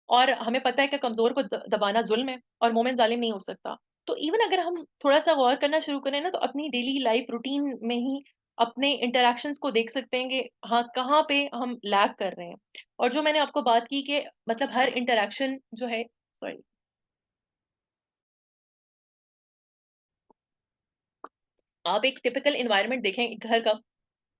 और हमें पता है कि कमजोर को दबाना जुल्म है और मोमिन जालिम नहीं हो सकता। तो इवन अगर हम थोड़ा सा गौर करना शुरू करें ना, तो अपनी डेली लाइफ रूटीन में ही अपने इंटरेक्शंस को देख सकते हैं कि हाँ कहाँ पे हम लैग कर रहे हैं। और जो मैंने आपको बात की कि मतलब हर इंटरेक्शन जो है, सॉरी, आप एक टिपिकल इन्वायरमेंट देखें एक घर का,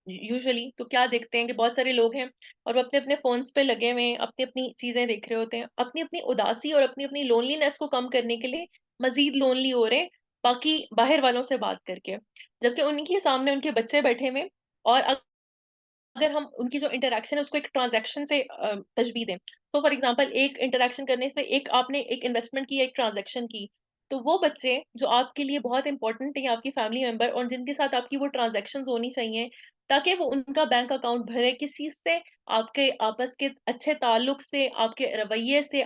यूजुअली तो क्या देखते हैं कि बहुत सारे लोग हैं और वो अपने अपने फोन्स पे लगे हुए हैं, अपनी अपनी चीजें देख रहे होते हैं, अपनी अपनी उदासी और अपनी अपनी लोनलीनेस को कम करने के लिए मजीद लोनली हो रहे हैं बाकी बाहर वालों से बात करके, जबकि उनके सामने उनके बच्चे बैठे हुए। और अगर हम उनकी जो इंटरेक्शन है उसको एक ट्रांजैक्शन से तशबीह दें, तो फॉर एग्जांपल एक इंटरेक्शन करने से एक आपने एक इन्वेस्टमेंट की, एक ट्रांजैक्शन की, तो वो बच्चे जो आपके लिए बहुत इंपॉर्टेंट है, आपकी फैमिली मेंबर, और जिनके साथ आपकी वो ट्रांजैक्शंस होनी चाहिए ताकि वो उनका बैंक अकाउंट भरे, किस चीज से, आपके आपस के अच्छे ताल्लुक से, आपके रवैये से,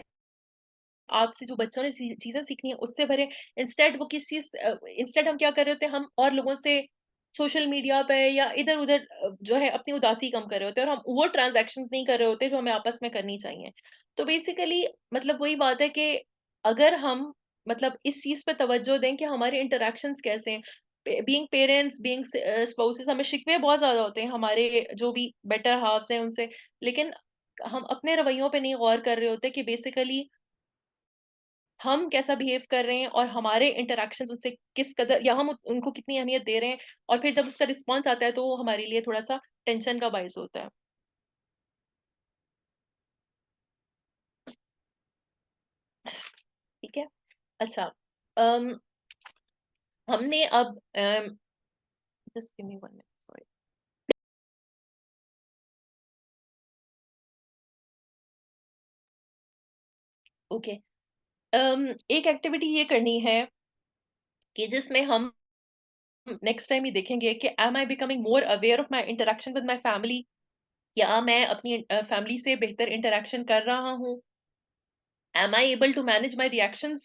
आपसे जो बच्चों ने चीजें सीखनी है उससे भरे। इंस्टेड वो किस चीज इंस्टेड हम क्या कर रहे होते हैं, हम और लोगों से सोशल मीडिया पे या इधर उधर जो है अपनी उदासी कम कर रहे होते हैं, और हम वो ट्रांजैक्शंस नहीं कर रहे होते जो हमें आपस में करनी चाहिए। तो बेसिकली मतलब वही बात है कि अगर हम मतलब इस चीज पे तवज्जो दें कि हमारे इंटरेक्शंस कैसे हैं, बीइंग पेरेंट्स, बीइंग स्पाउसेस, हमें शिकवे बहुत ज्यादा होते हैं हमारे जो भी बेटर हाफ्स हैं उनसे, लेकिन हम अपने रवैयों पे नहीं गौर कर रहे होते कि बेसिकली हम कैसा बिहेव कर रहे हैं और हमारे इंटरेक्शन उनसे किस कदर, या हम उनको कितनी अहमियत दे रहे हैं, और फिर जब उसका रिस्पॉन्स आता है तो वो हमारे लिए थोड़ा सा टेंशन का बायस होता है। ठीक है। अच्छा, अम, हमने अब just give me 1 minute, sorry. Okay, एक एक्टिविटी ये करनी है कि जिसमें हम नेक्स्ट टाइम ये देखेंगे कि am I becoming more aware of my interaction with my family, या मैं अपनी फैमिली से बेहतर इंटरेक्शन कर रहा हूँ। am I able to manage my reactions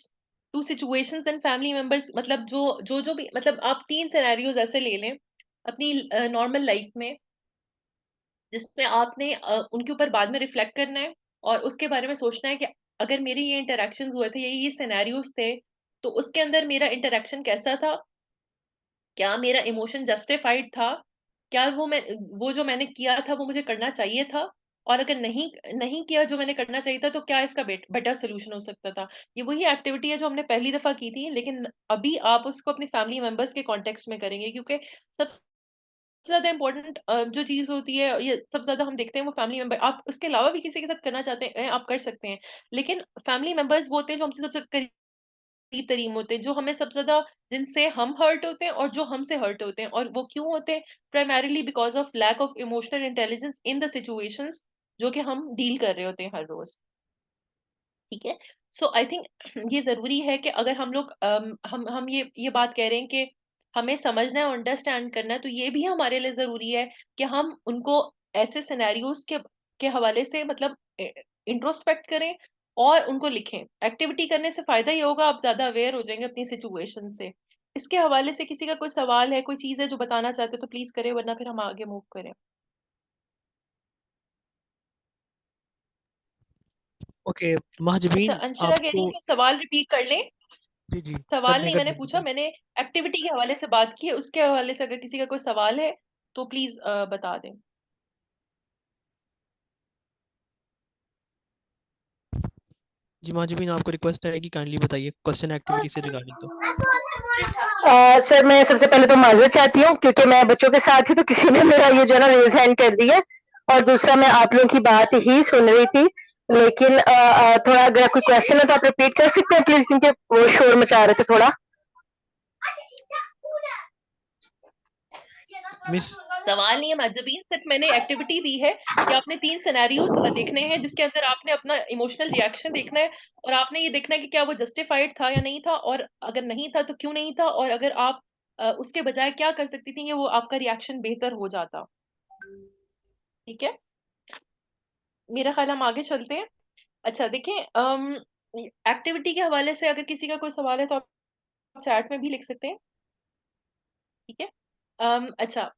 to situations and family members, मतलब जो भी, मतलब आप 3 सिनेरियोज ऐसे ले लें अपनी नॉर्मल लाइफ में, जिसमें आपने उनके ऊपर बाद में रिफ्लेक्ट करना है और उसके बारे में सोचना है कि अगर मेरे ये इंटरेक्शन हुए थे, ये सिनेरियोज थे, तो उसके अंदर मेरा इंटरेक्शन कैसा था, क्या मेरा इमोशन जस्टिफाइड था, क्या वो जो मैंने किया था वो मुझे करना चाहिए था, और अगर नहीं नहीं किया जो मैंने करना चाहिए था तो क्या इसका बेटर सोल्यूशन हो सकता था। ये वही एक्टिविटी है जो हमने पहली दफा की थी, लेकिन अभी आप उसको अपनी फैमिली मेंबर्स के कॉन्टेक्स्ट में करेंगे, क्योंकि सबसे ज्यादा इम्पोर्टेंट जो चीज होती है, ये सबसे ज्यादा हम देखते हैं वो फैमिली मेंबर। आप उसके अलावा भी किसी के साथ करना चाहते हैं आप कर सकते हैं, लेकिन फैमिली मेंबर्स वो होते हैं जो हमसे सबसे करीब तरीम होते हैं, जो हमें सबसे ज्यादा, जिनसे हम हर्ट होते हैं और जो हमसे हर्ट होते हैं। और वो क्यों होते हैं? Primarily because of lack of emotional intelligence in the situations जो कि हम डील कर रहे होते हैं हर रोज। ठीक है। सो आई थिंक ये जरूरी है कि अगर हम लोग हम ये बात कह रहे हैं कि हमें समझना है और अंडरस्टैंड करना है, तो ये भी हमारे लिए जरूरी है कि हम उनको ऐसे सिनेरियोज के हवाले से मतलब इंट्रोस्पेक्ट करें और उनको लिखें। एक्टिविटी करने से फायदा ये होगा, आप ज्यादा अवेयर हो जाएंगे अपनी सिचुएशन से। इसके हवाले से किसी का कोई सवाल है, कोई चीज है जो बताना चाहते हो तो प्लीज करें, वरना फिर हम आगे मूव करें। ओके अच्छा, महजबीन, अंशरा कह रही आपको है कि सवाल रिपीट कर लें। जी जी कर सवाल दें नहीं कर मैंने दें पूछा, मैंने एक्टिविटी के हवाले से बात की है, उसके हवाले से अगर किसी का कोई सवाल है तो प्लीज बता दें। जी महजबीन, आपको रिक्वेस्ट है कि काइंडली बताइए क्वेश्चन एक्टिविटी से रिगार्डिंग। तो सर मैं सबसे पहले तो माजरत चाहती हूँ क्योंकि मैं बच्चों के साथ थी तो किसी ने मेरा ये जो है ना रेज हैंड कर दिया, और दूसरा मैं आप लोगों की बात ही सुन रही थी, लेकिन थोड़ा अगर कोई क्वेश्चन है तो आप रिपीट कर सकते हैं प्लीज, क्योंकि वो शोर मचा रहे थे थोड़ा। मिस सवाल नहीं है महजबीन, सिर्फ मैंने एक्टिविटी दी है कि आपने 3 सिनेरियोज देखने हैं जिसके अंदर आपने अपना इमोशनल रिएक्शन देखना है, और आपने ये देखना है कि क्या वो जस्टिफाइड था या नहीं था, और अगर नहीं था तो क्यों नहीं था, और अगर आप उसके बजाय क्या कर सकती थी कि वो आपका रिएक्शन बेहतर हो जाता। ठीक है, मेरा ख्याल हम आगे चलते हैं। अच्छा देखिए, एक्टिविटी के हवाले से अगर किसी का कोई सवाल है तो आप चैट में भी लिख सकते हैं, ठीक है। अच्छा,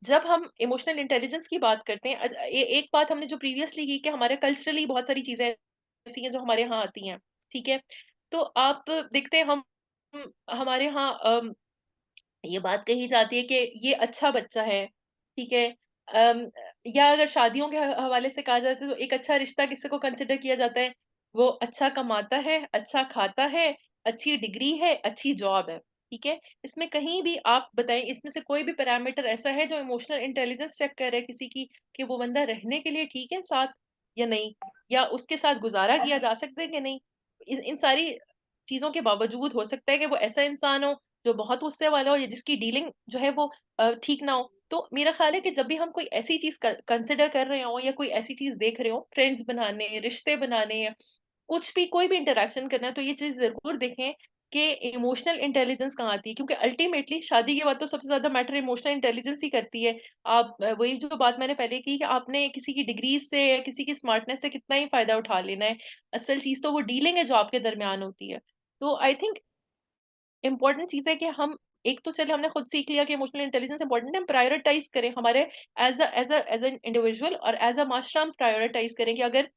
जब हम इमोशनल इंटेलिजेंस की बात करते हैं, एक बात हमने जो प्रीवियसली की कि हमारे कल्चरली बहुत सारी चीजें ऐसी हैं जो हमारे यहाँ आती हैं, ठीक है। तो आप देखते हैं हमारे यहाँ ये बात कही जाती है कि ये अच्छा बच्चा है, ठीक है। अम, या अगर शादियों के हवाले से कहा जाता है तो एक अच्छा रिश्ता किसी को कंसिडर किया जाता है, वो अच्छा कमाता है, अच्छा खाता है, अच्छी डिग्री है, अच्छी जॉब है, ठीक है। इसमें कहीं भी आप बताएं, इसमें से कोई भी पैरामीटर ऐसा है जो इमोशनल इंटेलिजेंस चेक कर रहा है किसी की, कि वो बंदा रहने के लिए ठीक है साथ या नहीं, या उसके साथ गुजारा किया जा सकता है कि नहीं। इन सारी चीजों के बावजूद हो सकता है कि वो ऐसा इंसान हो जो बहुत गुस्से वाला हो, या जिसकी डीलिंग जो है वो ठीक ना हो। तो मेरा ख्याल है कि जब भी हम कोई ऐसी चीज कंसिडर कर रहे हो, या कोई ऐसी चीज देख रहे हो, फ्रेंड्स बनाने, रिश्ते बनाने, या कुछ भी कोई भी इंटरेक्शन करना है, तो ये चीज जरूर देखें कि इमोशनल इंटेलिजेंस कहाँ आती है, क्योंकि अल्टीमेटली शादी के बाद तो सबसे ज्यादा मैटर इमोशनल इंटेलिजेंस ही करती है। आप वही जो बात मैंने पहले की कि आपने किसी की डिग्री से या किसी की स्मार्टनेस से कितना ही फायदा उठा लेना है, असल चीज तो वो डीलिंग है जो आपके दरमियान होती है। तो आई थिंक इम्पोर्टेंट चीज है कि हम, एक तो चले हमने खुद सीख लिया कि इमोशनल इंटेलिजेंस इंपॉर्टेंट है, हम प्रायोरिटाइज करें हमारे एज एन इंडिविजुअल और एज अ मास्टर, हम प्रायोरिटाइज करें कि अगर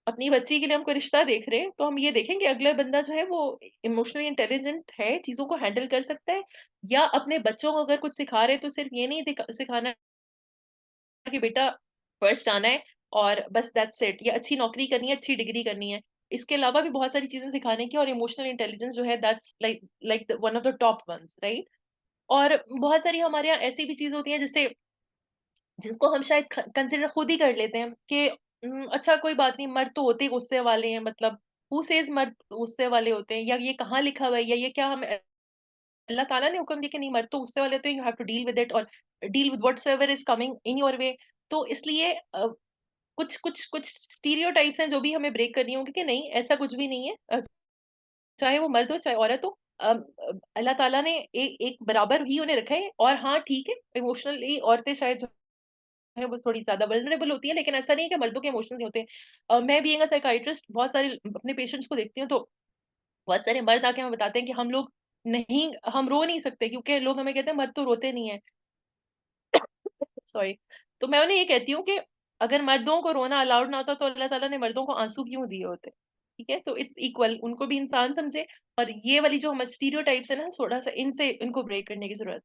अपनी बच्ची के लिए हम कोई रिश्ता देख रहे हैं तो हम ये देखें कि अगला बंदा जो है वो इमोशनली इंटेलिजेंट है, चीजों को हैंडल कर सकता है, या अपने बच्चों को अगर कुछ सिखा रहे हैं तो सिर्फ ये नहीं सिखाना कि बेटा फर्स्ट आना है और बस दैट्स इट, या अच्छी नौकरी करनी है, अच्छी डिग्री करनी है। इसके अलावा भी बहुत सारी चीजें सिखाने की, और इमोशनल इंटेलिजेंस जो है that's like one of the top ones, right. और बहुत सारी हमारे यहाँ ऐसी भी चीज होती है जिससे जिसको हम शायद कंसिडर खुद ही कर लेते हैं कि अच्छा कोई बात नहीं, मर्द तो होते ही गुस्से वाले हैं, मतलब हु सेज मर्द गुस्से वाले होते हैं, या ये कहाँ लिखा हुआ है, या ये क्या हम अल्लाह ताला ने हुक्म दिया कि नहीं मर्द तो गुस्से वाले होते हैं, you have to deal with it और deal with whatsoever is coming in your way. तो इसलिए कुछ कुछ कुछ स्टीरियोटाइप्स हैं जो भी हमें ब्रेक करनी होंगी कि नहीं ऐसा कुछ भी नहीं है, चाहे वो मर्द हो चाहे औरत हो, अल्लाह ताला ने एक बराबर ही उन्हें रखा है। और हाँ ठीक है, इमोशनली औरतें शायद जो है वो थोड़ी ज्यादा वल्नरेबल होती है, लेकिन ऐसा नहीं है कि मर्दों के इमोशंस नहीं होते। मैं बीइंग अ साइकाइट्रिस्ट बहुत सारे अपने पेशेंट्स को देखती हूँ, तो बहुत सारे मर्द आके हमें बताते हैं कि हम रो नहीं सकते क्योंकि लोग हमें कहते हैं मर्द तो रोते नहीं है, सॉरी। तो मैं उन्हें ये कहती हूँ कि अगर मर्दों को रोना अलाउड ना होता तो अल्लाह ताला ने मर्दों को आंसू क्यों दिए होते, ठीक है। तो इट्स इक्वल, उनको भी इंसान समझे। और ये वाली जो हम स्टीरियोटाइप्स है ना, थोड़ा सा इनसे इनको ब्रेक करने की जरूरत।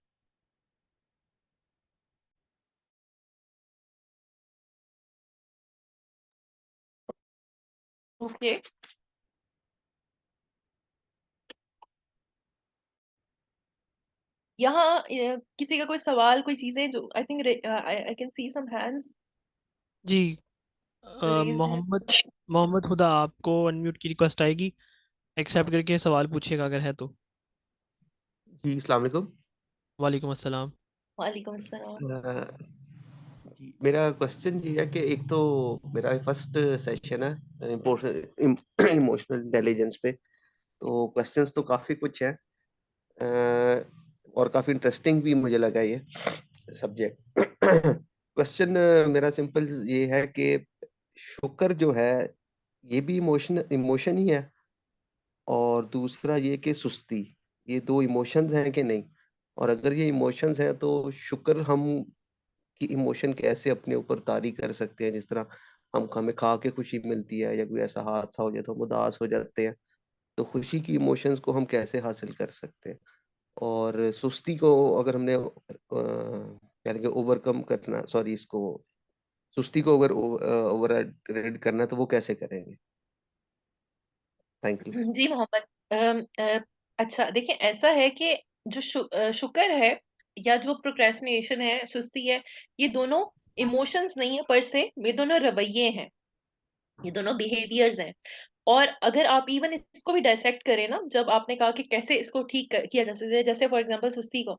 ओके, यहाँ किसी का कोई सवाल, कोई चीजें जो I think I can see some hands जी। रेज्ड है। मोहम्मद मोहम्मद हुदा, आपको अनम्यूट की रिक्वेस्ट आएगी, एक्सेप्ट करके सवाल पूछिएगा अगर है तो। जी अस्सलाम वालेकुम। वालेकुम अस्सलाम। वालेकुम अस्सलाम। जी मेरा क्वेश्चन ये है कि एक तो मेरा फर्स्ट सेशन है इमोशनल इंटेलिजेंस पे, तो क्वेश्चंस तो काफ़ी कुछ है और काफ़ी इंटरेस्टिंग भी मुझे लगा ये सब्जेक्ट। क्वेश्चन मेरा सिंपल ये है कि शुक्र जो है ये भी इमोशन ही है, और दूसरा ये कि सुस्ती, ये 2 इमोशंस हैं कि नहीं? और अगर ये इमोशंस हैं तो शुक्र हम कि इमोशन कैसे अपने ऊपर तारी कर सकते हैं, जिस तरह हम हमें खा के खुशी मिलती है या कोई ऐसा हादसा हो जाए तो हम उदास हो जाते हैं, तो खुशी की इमोशंस को हम कैसे हासिल कर सकते हैं? और सुस्ती को अगर हमने यानी कि ओवरकम करना, सॉरी इसको सुस्ती को अगर ओवरराइड करना है तो वो कैसे करेंगे? Thank you. जी मोहम्मद, अच्छा देखिए, ऐसा है कि जो शुक्र है या जो प्रोक्रेस्टिनेशन है, सुस्ती है, ये दोनों इमोशंस नहीं है पर से, ये दोनों रवैये हैं, ये दोनों बिहेवियर्स हैं। और अगर आप इवन इसको भी डायसेक्ट करें ना, जब आपने कहा कि कैसे इसको ठीक किया जा सकता है, जैसे फॉर एग्जांपल सुस्ती को,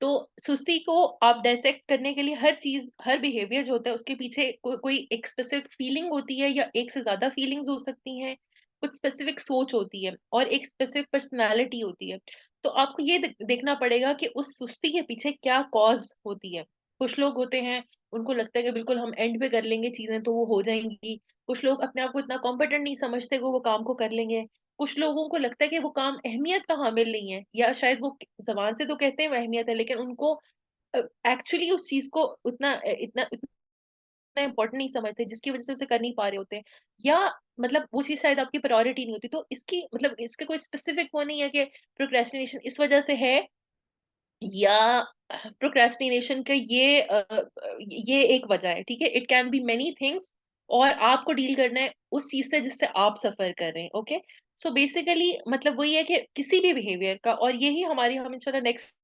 तो सुस्ती को आप डायसेक्ट करने के लिए हर चीज, हर बिहेवियर जो होता है उसके पीछे कोई एक स्पेसिफिक फीलिंग होती है, या एक से ज्यादा फीलिंग्स हो सकती हैं, कुछ स्पेसिफिक सोच होती है, और एक स्पेसिफिक पर्सनालिटी होती है। तो आपको ये देखना पड़ेगा कि उस सुस्ती के पीछे क्या कॉज होती है। कुछ लोग होते हैं, उनको लगता है कि बिल्कुल हम एंड पे कर लेंगे चीजें तो वो हो जाएंगी, कुछ लोग अपने आप को इतना कॉम्पिटेंट नहीं समझते कि वो काम को कर लेंगे, कुछ लोगों को लगता है कि वो काम अहमियत का हामिल नहीं है, या शायद वो जबान से तो कहते हैं वो अहमियत है, लेकिन उनको एक्चुअली उस चीज को इतना इम्पोर्टेंट नहीं समझते, जिसकी वजह से उसे कर नहीं पा रहे होते हैं, या मतलब वो चीज शायद आपकी प्रायोरिटी नहीं होती। तो इसकी मतलब इसके कोई स्पेसिफिक वो नहीं है कि प्रोक्रेस्टिनेशन इस वजह से है, या प्रोक्रेस्टिनेशन का ये एक वजह है, ठीक है। It can be many things, और आपको डील करना है उस चीज से जिससे आप सफर कर रहे हैं। ओके, सो बेसिकली मतलब वही है कि किसी भी बिहेवियर का, और यही हमारी हम इंशाल्लाह नेक्स्ट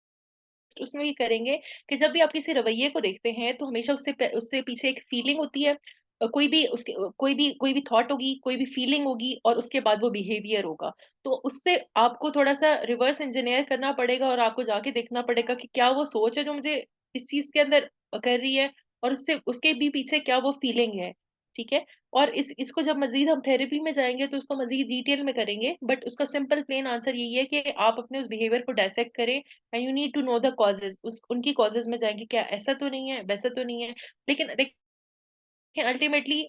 उसमें भी करेंगे, कि जब भी आप किसी रवैये को देखते हैं तो हमेशा उससे पीछे एक फीलिंग होती है। कोई भी थॉट होगी, कोई भी फीलिंग होगी, और उसके बाद वो बिहेवियर होगा। तो उससे आपको थोड़ा सा रिवर्स इंजीनियर करना पड़ेगा, और आपको जाके देखना पड़ेगा कि क्या वो सोच है जो मुझे इस चीज के अंदर कर रही है, और उससे उसके भी पीछे क्या वो फीलिंग है, ठीक है। और इसको जब मजीद हम थेरेपी में जाएंगे तो उसको मजीद डिटेल में करेंगे, बट उसका सिंपल प्लेन आंसर यही है कि आप अपने उस बिहेवियर को डायसेक्ट करें, and you need to know the causes. उस उनकी कॉजेज में जाएंगे, क्या ऐसा तो नहीं है, वैसा तो नहीं है। लेकिन देखिए अल्टीमेटली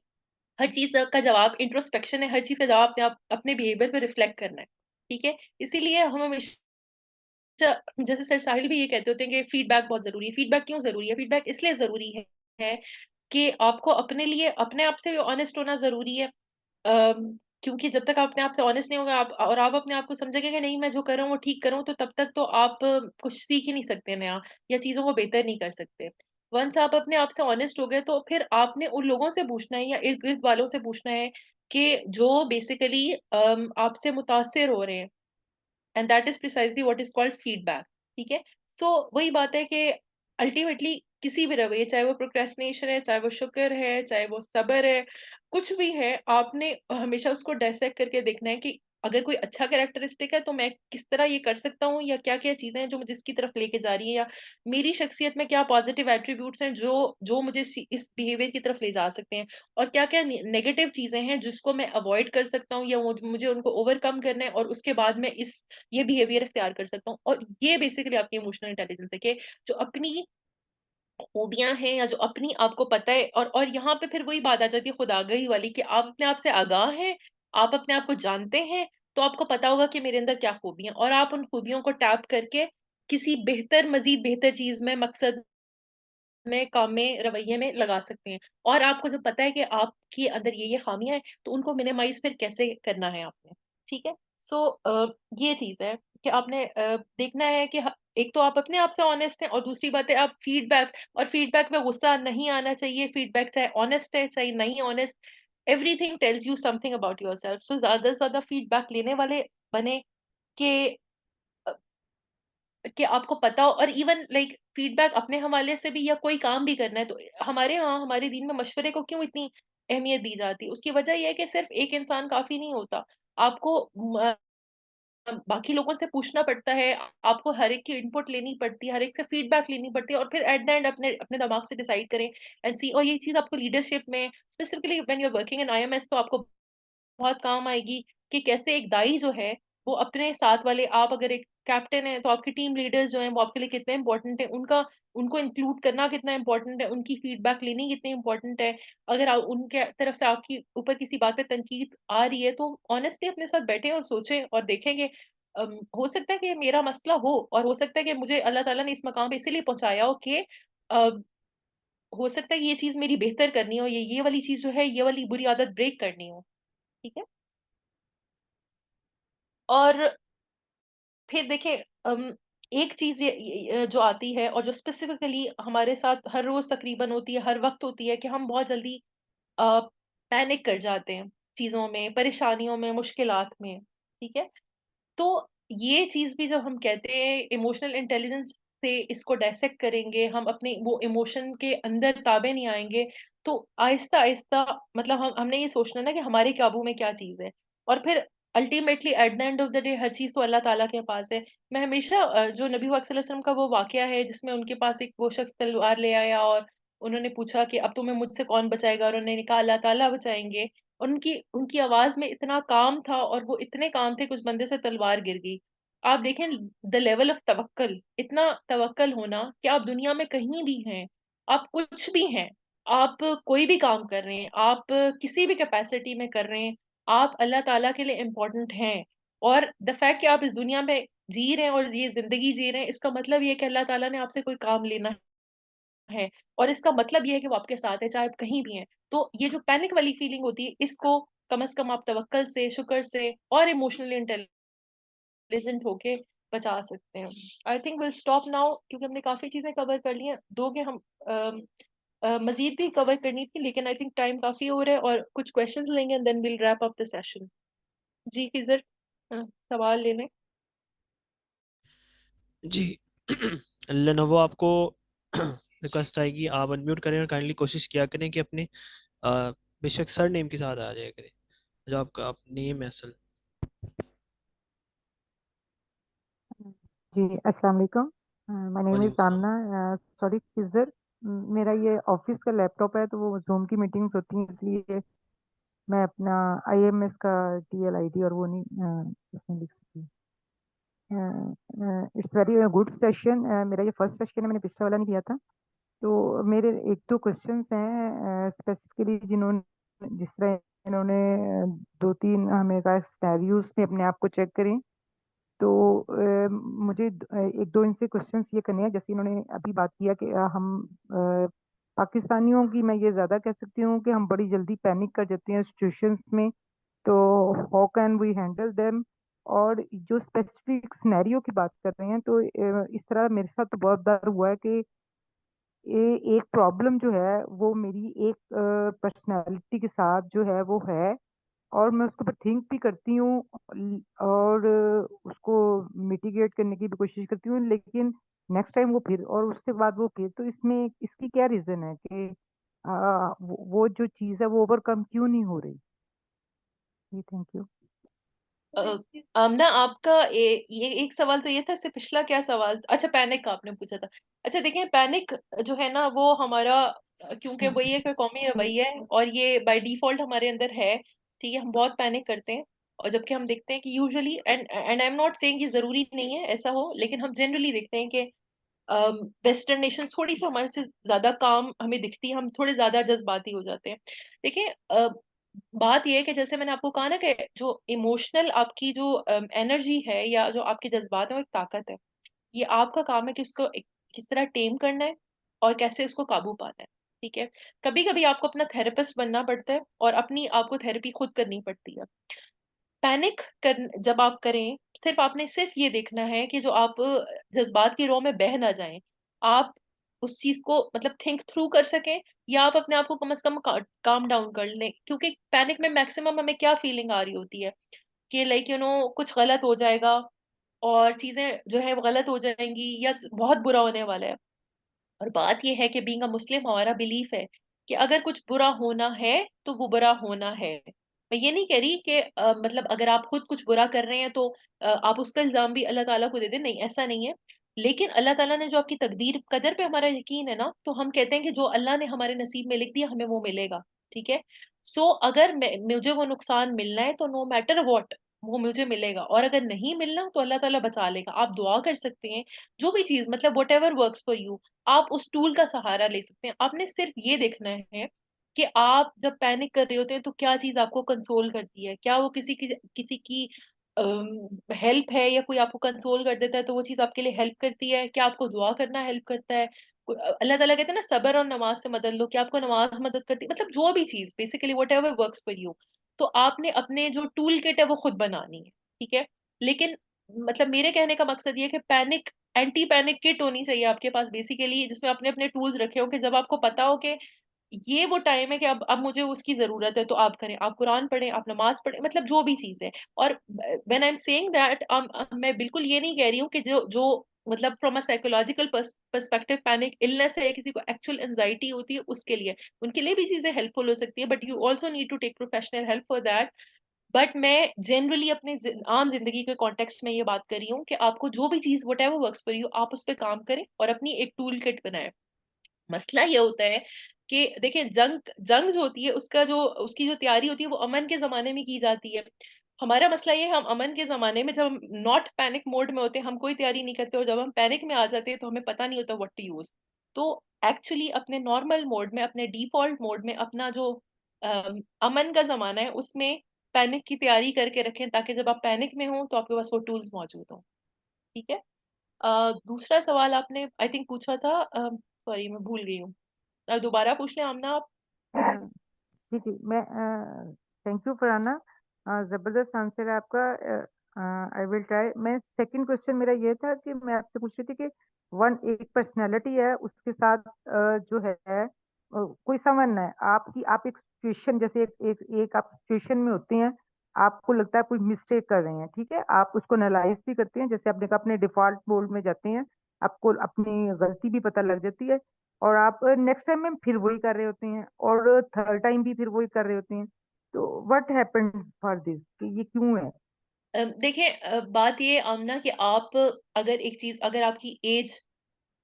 हर चीज का जवाब इंट्रोस्पेक्शन है, हर चीज का जवाब आप अपने बिहेवियर पे रिफ्लेक्ट करना है, ठीक है। इसीलिए हम हमेशा, जैसे सर साहिल भी ये कहते होते हैं कि फीडबैक बहुत जरूरी है। फीडबैक क्यों जरूरी है? फीडबैक इसलिए जरूरी है कि आपको अपने लिए अपने आप से ऑनेस्ट होना जरूरी है। क्योंकि जब तक आप अपने आप से ऑनेस्ट नहीं होगा, आप अपने आप को समझेंगे कि नहीं मैं जो कर रहा हूँ वो ठीक कर रहा हूँ, तो तब तक तो आप कुछ सीख ही नहीं सकते नया, या चीजों को बेहतर नहीं कर सकते। वंस आप अपने आप से ऑनेस्ट हो गए, तो फिर आपने उन लोगों से पूछना है या इर्द गिर्द वालों से पूछना है कि जो बेसिकली आपसे मुतासिर हो रहे हैं, and that is precisely what is called feedback, ठीक है। सो वही बात है कि अल्टीमेटली किसी भी रवैये, चाहे वो प्रोक्रेस्टिनेशन है, चाहे वो शुक्र है, चाहे वो सब्र है, कुछ भी है, आपने हमेशा उसको डायसेक्ट करके देखना है कि अगर कोई अच्छा कैरेक्टरिस्टिक है तो मैं किस तरह ये कर सकता हूँ, या क्या क्या चीजें हैं जो मुझे इसकी तरफ लेके जा रही है, या मेरी शख्सियत में क्या पॉजिटिव एट्रीब्यूट्स हैं जो जो मुझे इस बिहेवियर की तरफ ले जा सकते हैं, और क्या क्या नेगेटिव चीजें हैं जिसको मैं अवॉइड कर सकता हूँ, या मुझे उनको ओवरकम करना है, और उसके बाद मैं ये बिहेवियर इख्तियार कर सकता हूँ। और ये बेसिकली आपकी इमोशनल इंटेलिजेंस है, कि जो अपनी खूबियां हैं, या जो अपनी आपको पता है, और यहाँ पे फिर वही बात आ जाती है खुद आगाही वाली, कि आप अपने आप से आगाह हैं, आप अपने आप को जानते हैं, तो आपको पता होगा कि मेरे अंदर क्या खूबियां, और आप उन खूबियों को टैप करके किसी बेहतर, मजीद बेहतर चीज में, मकसद में, काम में, रवैये में लगा सकते हैं। और आपको जब पता है कि आपके अंदर ये खामियां हैं, तो उनको मिनिमाइज फिर कैसे करना है आपने, ठीक है। सो ये चीज है कि आपने देखना है कि एक तो आप अपने आप से ऑनेस्ट हैं, और दूसरी बात है आप फीडबैक, और फीडबैक में गुस्सा नहीं आना चाहिए। फीडबैक चाहे ऑनेस्ट है चाहे नहीं honest, everything tells you something about yourself. So ज्यादा से ज्यादा फीडबैक लेने वाले बने, कि कि आपको पता हो। और इवन लाइक फीडबैक अपने हवाले से भी, या कोई काम भी करना है, तो हमारे यहाँ हमारे दीन में मशवरे को क्यों इतनी अहमियत दी जाती है? उसकी वजह यह है कि सिर्फ एक इंसान काफी नहीं होता, आपको बाकी लोगों से पूछना पड़ता है, आपको हर एक की इनपुट लेनी पड़ती है, हर एक से फीडबैक लेनी पड़ती है, और फिर एट द एंड अपने अपने दिमाग से डिसाइड करें एंड सी। और ये चीज आपको लीडरशिप में, specifically when you are working in IMS, तो आपको बहुत काम आएगी कि कैसे एक दाई जो है वो अपने साथ वाले, आप अगर एक कैप्टन है तो आपके टीम लीडर्स जो हैं वो आपके लिए कितने इंपॉर्टेंट है, उनका उनको इंक्लूड करना कितना इंपॉर्टेंट है, उनकी फीडबैक लेनी कितनी इंपॉर्टेंट है। अगर उनके तरफ से आपकी ऊपर किसी बात पे तनकीद आ रही है, तो ऑनेस्टली अपने साथ बैठे और सोचें और देखेंगे। हो सकता है कि मेरा मसला हो, और हो सकता है कि मुझे अल्लाह ताला ने इस मकाम पे इसीलिए पहुंचाया हो कि हो सकता है ये चीज मेरी बेहतर करनी हो, ये वाली चीज जो है, ये वाली बुरी आदत ब्रेक करनी हो, ठीक है। और फिर देखिए, एक चीज जो आती है, और जो स्पेसिफिकली हमारे साथ हर रोज तकरीबन होती है, हर वक्त होती है, कि हम बहुत जल्दी पैनिक कर जाते हैं चीजों में, परेशानियों में, मुश्किलात में, ठीक है। तो ये चीज भी जब हम कहते हैं इमोशनल इंटेलिजेंस से इसको डायसेक्ट करेंगे, हम अपने वो इमोशन के अंदर ताबे नहीं आएंगे, तो आहिस्ता आहिस्ता मतलब हमने ये सोचना ना कि हमारे काबू में क्या चीज है। और फिर ultimately at the end of the day हर चीज तो अल्लाह ताला के पास है। मैं हमेशा जो नबी पाक सल्लल्लाहु अलैहि वसल्लम का वो वाकया है जिसमें उनके पास एक वो शख्स तलवार ले आया, और उन्होंने पूछा कि अब तुम्हें मुझसे कौन बचाएगा, और उन्होंने कहा अल्लाह ताला बचाएंगे। उनकी उनकी आवाज में इतना काम था, और वो इतने काम थे कि उस बंदे से तलवार गिर गई। आप देखें द लेवल ऑफ तवक्कल, इतना तवक्कल होना कि आप दुनिया में कहीं भी हैं, आप कुछ भी हैं, आप कोई भी काम कर रहे हैं, आप किसी भी कैपेसिटी में कर रहे हैं, आप अल्लाह ताला के लिए इम्पोर्टेंट हैं। और द फैक्ट कि आप इस दुनिया में जी रहे हैं और ये जिंदगी जी रहे हैं, इसका मतलब ये है कि अल्लाह ताला ने आपसे कोई काम लेना है, और इसका मतलब ये है कि वो आपके साथ है, चाहे आप कहीं भी हैं। तो ये जो पैनिक वाली फीलिंग होती है, इसको कम से कम आप तवक्कल से, शुक्र से और इमोशनली इंटेलिजेंट होके बचा सकते हैं। I think will stop now, क्योंकि हमने काफी चीजें कवर कर ली हैं। दो के हम मजीद भी कवर करनी थी, लेकिन आई थिंक टाइम काफी हो रहा है, और कुछ क्वेश्चंस लेंगे and then will wrap up the session. जी खिजर, सवाल लेने। जी लेनोवो, आपको रिक्वेस्ट आएगी, आप अनम्यूट करें और काइंडली कोशिश किया करें कि अपने बेशक सर नेम के साथ आ जाया करें, जो आपका नेम है असल। जी अस्सलाम वालेकुम, माय नेम इज़ वालेकुम आमना। सॉरी किज़र, मेरा ये ऑफिस का लैपटॉप है, तो वो जूम की मीटिंग्स होती हैं, इसलिए मैं अपना आईएमएस का टीएल आईडी और वो नहीं इसमें लिख सकती। It's very good session. मेरा ये फर्स्ट सेशन है, मैंने पिछला वाला नहीं किया था। तो मेरे एक दो क्वेश्चंस हैं स्पेसिफिकली, जिस तरह इन्होंने दो तीन हमें कहा सिनेरियोज में अपने आप को चेक करें। तो मुझे एक दो इनसे क्वेश्चंस ये करने हैं। जैसे इन्होंने अभी बात किया कि हम पाकिस्तानियों की, मैं ये ज़्यादा कह सकती हूँ कि हम बड़ी जल्दी पैनिक कर जाते हैं सिचुएशंस में। तो how can we handle them? और जो स्पेसिफिक सिनेरियो की बात कर रहे हैं, तो इस तरह मेरे साथ तो बहुत बार हुआ है कि एक प्रॉब्लम जो है वो मेरी एक पर्सनालिटी के साथ जो है वो है, और मैं उसके ऊपर थिंक भी करती हूँ और उसको मिटिगेट करने की भी कोशिश करती हूँ, लेकिन नेक्स्ट टाइम वो फिर, और उससे बाद वो फिर। तो इसमें इसकी क्या रीजन है कि वो जो चीज़ है वो ओवरकम क्यों नहीं हो रही? जी थैंक यू। आमना, आपका ये एक सवाल तो ये था, इससे पिछला क्या सवाल? अच्छा, पैनिक का आपने पूछा था। अच्छा देखिए, पैनिक जो है ना वो हमारा, क्योंकि वही है कि कौमी रवैया है और ये बाय डिफॉल्ट हमारे अंदर है। ठीक है, हम बहुत पैनिक करते हैं, और जबकि हम देखते हैं कि usually, and I am not saying कि जरूरी नहीं है ऐसा हो, लेकिन हम जनरली देखते हैं कि वेस्टर्न नेशन थोड़ी सी हमारे से ज्यादा काम हमें दिखती है, हम थोड़े ज्यादा जज्बाती हो जाते हैं। देखिए, बात यह है कि जैसे मैंने आपको कहा ना कि जो इमोशनल आपकी जो एनर्जी है या जो आपके जज्बात है, वो एक ताकत है। ये आपका काम है कि उसको किस तरह टेम करना है और कैसे उसको काबू पाना है। ठीक है, कभी कभी आपको अपना थेरेपिस्ट बनना पड़ता है और अपनी आपको थेरेपी खुद करनी पड़ती है। पैनिक कर जब आप करें, सिर्फ आपने सिर्फ ये देखना है कि जो आप जज्बात की रो में बह ना जाएं, आप उस चीज को मतलब थिंक थ्रू कर सकें, या आप अपने आप को कम से कम काम डाउन कर लें। क्योंकि पैनिक में मैक्सिमम हमें क्या फीलिंग आ रही होती है कि लाइक कुछ गलत हो जाएगा, और चीजें जो है वो गलत हो जाएंगी, या बहुत बुरा होने वाला है। और बात यह है कि बीइंग अ मुस्लिम हमारा बिलीफ है कि अगर कुछ बुरा होना है तो वो बुरा होना है। मैं ये नहीं कह रही कि मतलब अगर आप खुद कुछ बुरा कर रहे हैं तो आप उसका इल्जाम भी अल्लाह ताला को दे दें, नहीं ऐसा नहीं है। लेकिन अल्लाह ताला ने जो आपकी तकदीर कदर पे हमारा यकीन है ना, तो हम कहते हैं कि जो अल्लाह ने हमारे नसीब में लिख दिया हमें वो मिलेगा। ठीक है, सो अगर मुझे वो नुकसान मिलना है तो नो मैटर व्हाट वो मुझे मिलेगा, और अगर नहीं मिलना तो अल्लाह ताला बचा लेगा। आप दुआ कर सकते हैं, जो भी चीज मतलब what ever works for you, आप उस टूल का सहारा ले सकते हैं। आपने सिर्फ ये देखना है कि आप जब पैनिक कर रहे होते हैं तो क्या चीज आपको कंसोल करती है। क्या वो किसी की हेल्प है, या कोई आपको कंसोल कर देता है तो वो चीज आपके लिए हेल्प करती है? क्या आपको दुआ करना हेल्प करता है? अल्लाह ताला कहते हैं ना, सबर और नमाज से मदद लो, क्या आपको नमाज मदद करती है? मतलब जो भी चीज basically what ever works for you. तो आपने अपने जो टूल किट है वो खुद बनानी है। ठीक है, लेकिन मतलब मेरे कहने का मकसद ये है कि पैनिक, एंटी पैनिक किट होनी चाहिए आपके पास बेसिकली, जिसमें अपने अपने टूल्स रखे हो कि जब आपको पता हो कि ये वो टाइम है कि अब मुझे उसकी जरूरत है, तो आप करें, आप कुरान पढ़ें, आप नमाज पढ़ें, मतलब जो भी चीज है। और when I am saying that, मैं बिल्कुल ये नहीं कह रही हूँ कि जो जो मतलब from a psychological perspective panic illness है, किसी को एक्चुअल एंजाइटी होती है, उसके लिए उनके लिए भी चीजें हेल्पफुल हो सकती है, but you also need to take professional help for that. But मैं जनरली अपने आम जिंदगी के कॉन्टेक्स्ट में ये बात कर रही हूँ कि आपको जो भी चीज what ever works for you, आप उस पर काम करें और अपनी एक टूल किट बनाएं। मसला ये होता है कि देखिए, जंग जंग जो होती है उसका जो उसकी जो तैयारी होती है वो अमन के जमाने में की जाती है। हमारा मसला ये है, हम अमन के जमाने में जब हम नॉट पैनिक मोड में होते हैं हम कोई तैयारी नहीं करते, और जब हम पैनिक में आ जाते हैं तो हमें पता नहीं होता व्हाट टू यूज। तो एक्चुअली अपने नॉर्मल मोड में, अपने डिफॉल्ट मोड में, अपना जो अमन का जमाना है उसमें पैनिक की तैयारी करके रखें, ताकि जब आप पैनिक में हो तो आपके पास वो टूल्स मौजूद हों। ठीक है। दूसरा सवाल आपने आई थिंक पूछा था, सॉरी मैं भूल गई हूँ, दोबारा पूछ लें आमना आप। जी जी, मैं थैंक यू फरहाना, जबरदस्त आंसर है आपका। I will try. मैं सेकंड क्वेश्चन मेरा ये था कि मैं आपसे पूछ रही थी कि एक पर्सनालिटी है, उसके साथ जो है कोई समन है आपकी, आप एक सिचुएशन जैसे एक आप सिचुएशन में होते हैं, आपको लगता है कोई मिस्टेक कर रहे हैं, ठीक है, आप उसको एनालाइज भी करते हैं, जैसे आपने कहा अपने डिफॉल्ट मोड में जाते हैं, आपको अपनी गलती भी पता लग जाती है, और आप नेक्स्ट टाइम में फिर वही कर रहे होते हैं, और थर्ड टाइम भी फिर वही कर रहे होते हैं। तो व्हाट हैपेंस फॉर दिस, कि ये क्यों है? देखिए, बात ये आमना कि आप अगर एक चीज, अगर आपकी एज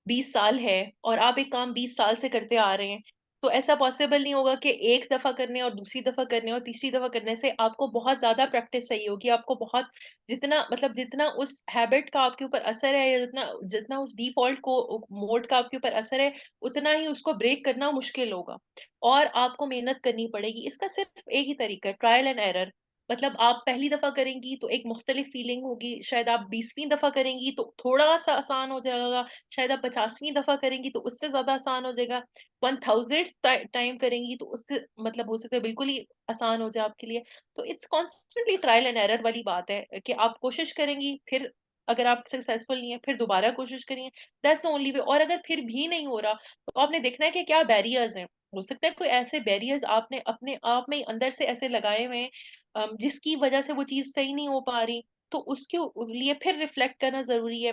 20 साल है और आप एक काम 20 साल से करते आ रहे हैं, तो ऐसा पॉसिबल नहीं होगा कि एक दफा करने और दूसरी दफा करने और तीसरी दफा करने से आपको बहुत ज्यादा प्रैक्टिस चाहिए होगी। आपको बहुत, जितना मतलब जितना उस हैबिट का आपके ऊपर असर है, या जितना जितना उस डिफॉल्ट को मोड का आपके ऊपर असर है, उतना ही उसको ब्रेक करना मुश्किल होगा और आपको मेहनत करनी पड़ेगी। इसका सिर्फ एक ही तरीका है, ट्रायल एंड एरर। मतलब आप पहली दफा करेंगी तो एक मुख्तलिफ फीलिंग होगी, शायद आप 20वीं दफा करेंगी तो थोड़ा सा आसान हो जाएगा, शायद आप 50वीं दफा करेंगी तो उससे ज्यादा आसान हो जाएगा, 1000 टाइम करेंगी तो उससे मतलब हो सकता है बिल्कुल ही आसान हो जाए आपके लिए। तो it's constantly trial and error वाली बात है कि आप कोशिश करेंगी, फिर अगर आप सक्सेसफुल नहीं है फिर दोबारा कोशिश करिए, दैट्स द ओनली वे। और अगर फिर भी नहीं हो रहा तो आपने देखना है कि क्या बैरियर्स हैं। हो सकता है कोई ऐसे बैरियर्स आपने अपने आप में ही अंदर से ऐसे लगाए हुए हैं, जिसकी वजह से वो चीज सही नहीं हो पा रही, तो उसके लिए फिर रिफ्लेक्ट करना जरूरी है।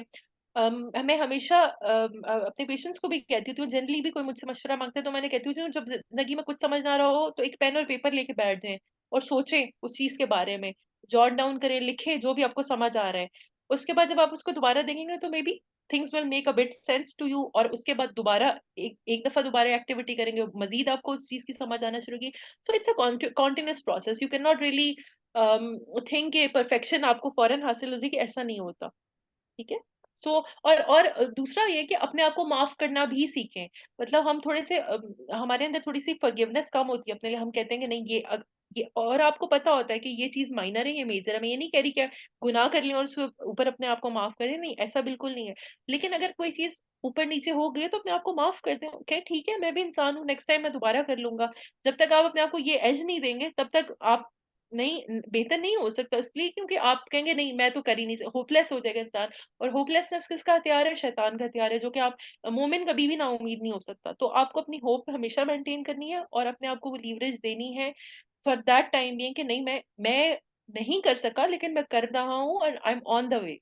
मैं हमेशा अपने पेशेंट्स को भी कहती हूँ, जनरली भी कोई मुझसे मशवरा मांगते हैं तो मैंने कहती हूँ जब जिंदगी में कुछ समझ ना रहा हो तो एक पेन और पेपर लेके बैठ जाएं और सोचें उस चीज के बारे में, जॉट डाउन करें, लिखें जो भी आपको समझ आ रहा है। उसके बाद जब आप उसको दोबारा देखेंगे तो maybe things will make a bit sense to you, और उसके बाद दोबारा एक दफा दोबारा एक्टिविटी करेंगे, मजीद आपको उस चीज की समझ आना शुरू होगी। तो it's a continuous process, you can not really think के परफेक्शन आपको फौरन हासिल हो जाएगी, ऐसा नहीं होता। ठीक है। सो और दूसरा ये कि अपने आप को माफ करना भी सीखें। मतलब हम थोड़े से हमारे अंदर थोड़ी सी फॉरगिवनेस कम होती है अपने लिए, हम कहते हैं कि नहीं ये, और आपको पता होता है कि ये चीज माइनर है, ये मेजर है। मैं ये नहीं कह रही कि गुनाह कर लें और उसके ऊपर अपने आप को माफ करें, नहीं ऐसा बिल्कुल नहीं है। लेकिन अगर कोई चीज ऊपर नीचे हो गई है तो अपने आप को माफ कर दें, ओके ठीक है मैं भी इंसान हूँ, नेक्स्ट टाइम मैं दोबारा कर लूंगा। जब तक आप अपने आप को ये एज नहीं देंगे तब तक आप नहीं, बेहतर नहीं हो सकता, इसलिए क्योंकि आप कहेंगे नहीं मैं तो कर ही नहीं, होपलेस हो जाएगा इंसान। और होपलेसनेस किसका हथियार है? शैतान का हथियार है, जो कि आप मोमिन कभी भी ना उम्मीद नहीं हो सकता। तो आपको अपनी होप हमेशा मेंटेन करनी है और अपने आप को वो लीवरेज देनी है फॉर दैट टाइम भी, कि नहीं मैं नहीं कर सका लेकिन मैं कर रहा हूँ और I am on the way.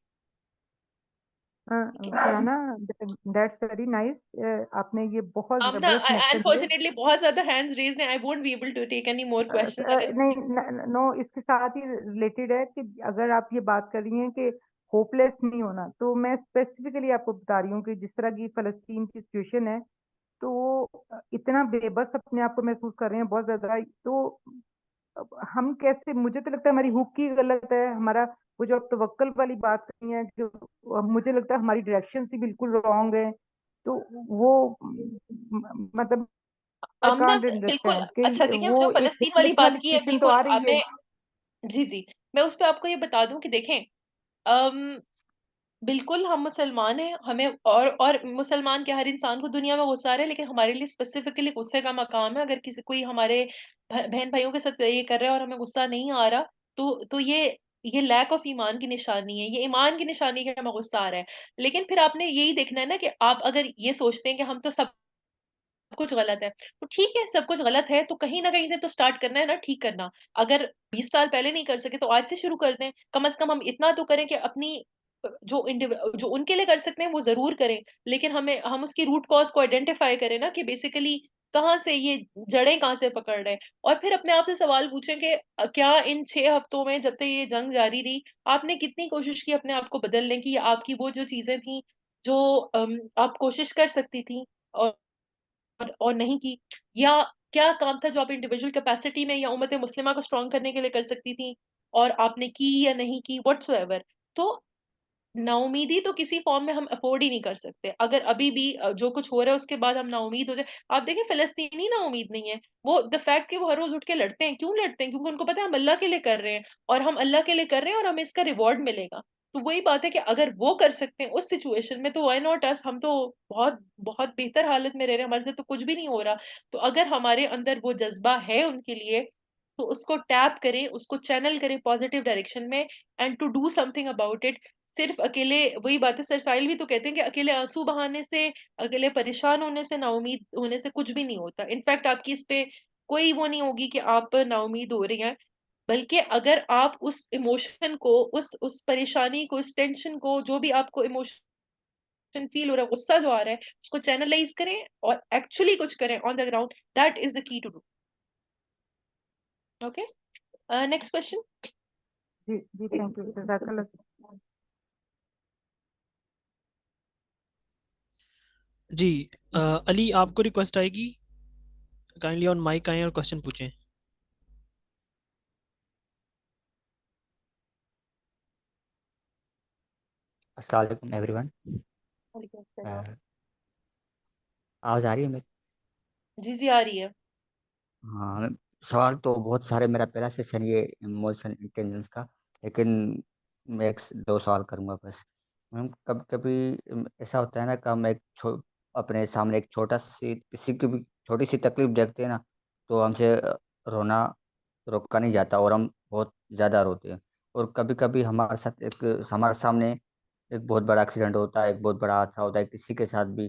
ठीक है फरहाना, दैट्स वेरी नाइस। आपने ये बहुत आमना, जबरदस्त मकसद दिया। अनफॉर्चुनेटली बहुत ज्यादा हैंड्स रेज्ड हैं, I won't be able to take any more questions. अगर नहीं, नो, इसके साथ ही रिलेटेड है कि अगर आप ये बात कर रही हैं कि होपलेस नहीं होना, तो मैं स्पेसिफिकली आपको बता रही हूँ कि जिस तरह की फलस्तीन की सिचुएशन है, तो वो इतना बेबस अपने आप को महसूस कर रहे हैं बहुत ज्यादा। तो अब हम कैसे, मुझे तो लगता है हमारी हुक ही गलत है, हमारा वो जो आप तवक्कल वाली बात कही है कि मुझे लगता है हमारी डायरेक्शन ही बिल्कुल रॉन्ग है। तो वो मतलब आई आमना कांट बिल्कुल। अंडरस्टैंड कि अच्छा देखिए, जो वो एक फलस्तीन वाली होपलेस बात वाली की है सिचुएशन तो बिल्कुल, आ रही है। मैं जी जी मैं उस पर आपको ये बता दूं कि देखें, बिल्कुल हम मुसलमान हैं, हमें और मुसलमान के हर इंसान को दुनिया में गुस्सा आ रहा है, लेकिन हमारे लिए स्पेसिफिकली गुस्से का मकाम है। अगर किसी कोई हमारे बहन भाइयों के साथ ये कर रहा है और हमें गुस्सा नहीं आ रहा, तो ये लैक ऑफ ईमान की निशानी है, ये ईमान की निशानी है कि हमें गुस्सा आ रहा है। लेकिन फिर आपने यही देखना है ना कि आप अगर ये सोचते हैं कि हम तो सब कुछ गलत है, तो ठीक है सब कुछ गलत है तो कहीं ना कहीं से तो स्टार्ट करना है ना ठीक करना। अगर 20 साल पहले नहीं कर सके तो आज से शुरू कर दें, कम से कम हम इतना तो करें कि अपनी जो उनके लिए कर सकते हैं वो जरूर करें, लेकिन हम उसकी रूट कॉज को आइडेंटिफाई करें ना, कि बेसिकली कहाँ से ये जड़ें कहाँ से पकड़ रहे हैं। और फिर अपने आप से सवाल पूछें कि क्या इन 6 हफ्तों में जब तक ये जंग जारी रही आपने कितनी कोशिश की अपने आप को बदलने की, या आपकी वो जो चीजें थी जो आप कोशिश कर सकती थी और नहीं की, या क्या काम था जो आप इंडिविजुअल कैपेसिटी में या उम्मत मुस्लिमा को स्ट्रॉन्ग करने के लिए कर सकती थी और आपने की या नहीं की व्हाट्सोएवर। तो नाउमीदी तो किसी फॉर्म में हम अफोर्ड ही नहीं कर सकते। अगर अभी भी जो कुछ हो रहा है उसके बाद हम नाउमीद हो जाए, आप देखें फिलिस्तीनी नाउमीद नहीं है, वो द फैक्ट कि वो हर रोज उठ के लड़ते हैं, क्यों लड़ते हैं? क्योंकि उनको पता है हम अल्लाह के लिए कर रहे हैं, और हम अल्लाह के लिए कर रहे हैं और हमें इसका रिवॉर्ड मिलेगा। तो वही बात है कि अगर वो कर सकते हैं उस सिचुएशन में, तो व्हाई नॉट अस? हम तो बहुत बहुत बेहतर हालत में रह रहे हैं, हमारे से तो कुछ भी नहीं हो रहा। तो अगर हमारे अंदर वो जज्बा है उनके लिए, तो उसको टैप करें, उसको चैनल करें पॉजिटिव डायरेक्शन में, and to do something about it. सिर्फ अकेले, वही बात है, सर साहिल भी तो कहते हैं कि अकेले आंसू बहाने से, अकेले परेशान होने से, नाउमीद होने से कुछ भी नहीं होता। इनफैक्ट आपकी इस पे कोई वो नहीं होगी कि आप नाउमीद हो रही हैं, बल्कि अगर आप उस इमोशन को, उस परेशानी को, उस टेंशन को, जो भी आपको इमोशन फील हो रहा है, गुस्सा जो आ रहा है, उसको चैनलाइज करें और एक्चुअली कुछ करें on the ground. That is the key to do. Okay, next question. जी जी, थैंक यू, जज़ाकल्लाह सर। जी अली, आपको रिक्वेस्ट आएगी, काइंडली ऑन माइक आएं और क्वेश्चन पूछें। अस्सलाम वालेकुम एवरीवन। वालेकुम अस्सलाम। आवाज़ आ रही है मेरी? जी जी, आ रही है। हाँ, सवाल तो बहुत सारे, मेरा पहला सेशन ये इमोशनल इंटेलिजेंस का, लेकिन मैं एक दो सवाल करूँगा बस। मैम, कभी कभी ऐसा होता है ना कि हम अपने सामने एक छोटा सी, किसी की भी छोटी सी तकलीफ देखते हैं ना, तो हमसे रोना रोका नहीं जाता और हम बहुत ज़्यादा रोते हैं। और कभी कभी हमारे साथ हमारे सामने एक बहुत बड़ा एक्सीडेंट होता है, एक बहुत बड़ा हादसा होता है किसी के साथ भी,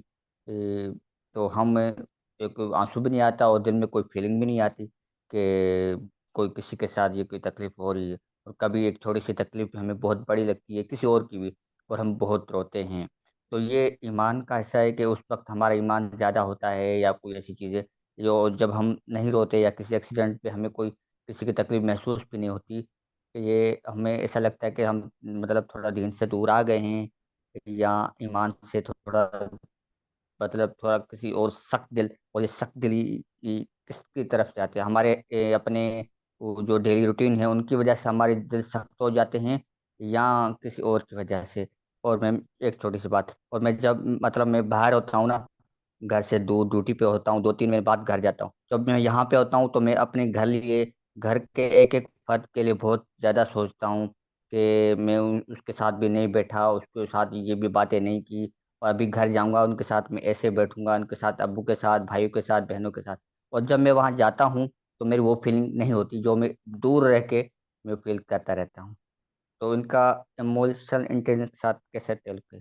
तो हम एक आंसू भी नहीं आता और दिल में कोई फीलिंग भी नहीं आती कि कोई किसी के साथ ये कोई तकलीफ हो रही है। और कभी एक छोटी सी तकलीफ हमें बहुत बड़ी लगती है किसी और की भी, और हम बहुत रोते हैं। तो ये ईमान का हिस्सा है कि उस वक्त हमारा ईमान ज़्यादा होता है, या कोई ऐसी चीज़ें जो जब हम नहीं रोते या किसी एक्सीडेंट पे हमें कोई किसी की तकलीफ महसूस भी नहीं होती, तो ये हमें ऐसा लगता है कि हम मतलब थोड़ा दीन से दूर आ गए हैं, या ईमान से थोड़ा मतलब थोड़ा किसी और सख्त दिल, और ये सख्त दिली किसकी तरफ जाते हैं? हमारे अपने वो जो डेली रूटीन है उनकी वजह से हमारे दिल सख्त हो जाते हैं, या किसी और की वजह से? और मैं एक छोटी सी बात, और मैं जब मतलब मैं बाहर होता हूँ ना, घर से दूर ड्यूटी पे होता हूँ, 2-3 महीने बाद घर जाता हूँ, जब मैं यहाँ पे होता हूँ तो मैं अपने घर लिए, घर के एक एक फर्द के लिए बहुत ज़्यादा सोचता हूँ कि मैं उसके साथ भी नहीं बैठा, उसके साथ ये भी बातें नहीं की, और अभी घर जाऊंगा उनके साथ मैं ऐसे बैठूंगा, उनके साथ अब्बू के साथ, भाइयों के साथ, बहनों के साथ। और जब मैं वहाँ जाता हूँ तो मेरी वो फीलिंग नहीं होती जो मैं दूर रह के मैं फील करता रहता हूँ। तो इनका इमोशनल इंटेलिजेंस के साथ कैसे ताल्लुक है?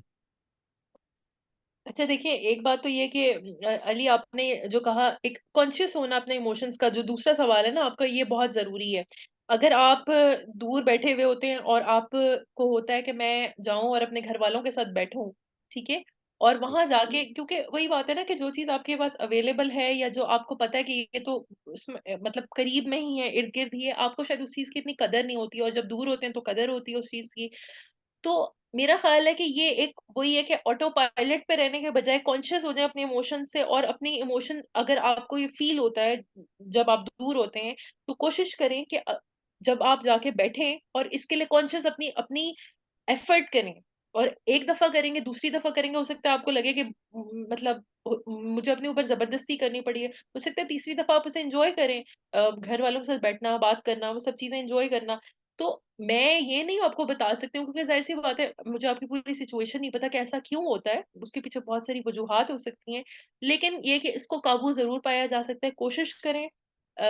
अच्छा देखिए, एक बात तो ये कि अली आपने जो कहा, एक कॉन्शियस होना अपने इमोशंस का, जो दूसरा सवाल है ना आपका, ये बहुत जरूरी है। अगर आप दूर बैठे हुए होते हैं और आपको होता है कि मैं जाऊं और अपने घर वालों के साथ बैठूं, ठीक है, और वहां जाके, क्योंकि वही बात है ना कि जो चीज आपके पास अवेलेबल है, या जो आपको पता है कि ये तो उसमें मतलब करीब में ही है, इर्द गिर्द ही है, आपको शायद उस चीज की इतनी कदर नहीं होती, और जब दूर होते हैं तो कदर होती है उस चीज की। तो मेरा ख्याल है कि ये एक वही है कि ऑटो पायलट पे रहने के बजाय कॉन्शियस हो जाए अपने इमोशन से, और अपनी इमोशन अगर आपको ये फील होता है जब आप दूर होते हैं, तो कोशिश करें कि जब आप जाके बैठें और इसके लिए कॉन्शियस अपनी अपनी एफर्ट करें। और एक दफा करेंगे, दूसरी दफा करेंगे, हो सकता है आपको लगे कि मतलब मुझे अपने ऊपर जबरदस्ती करनी पड़ी है, हो सकता है तीसरी दफा आप उसे एंजॉय करें, घर वालों के साथ बैठना, बात करना, वो सब चीजें एंजॉय करना। तो मैं ये नहीं आपको बता सकती हूँ, क्योंकि जाहिर सी बात है मुझे आपकी पूरी सिचुएशन नहीं पता कि ऐसा क्यों होता है, उसके पीछे बहुत सारी वजूहात हो सकती हैं। लेकिन ये कि इसको काबू जरूर पाया जा सकता है, कोशिश करें।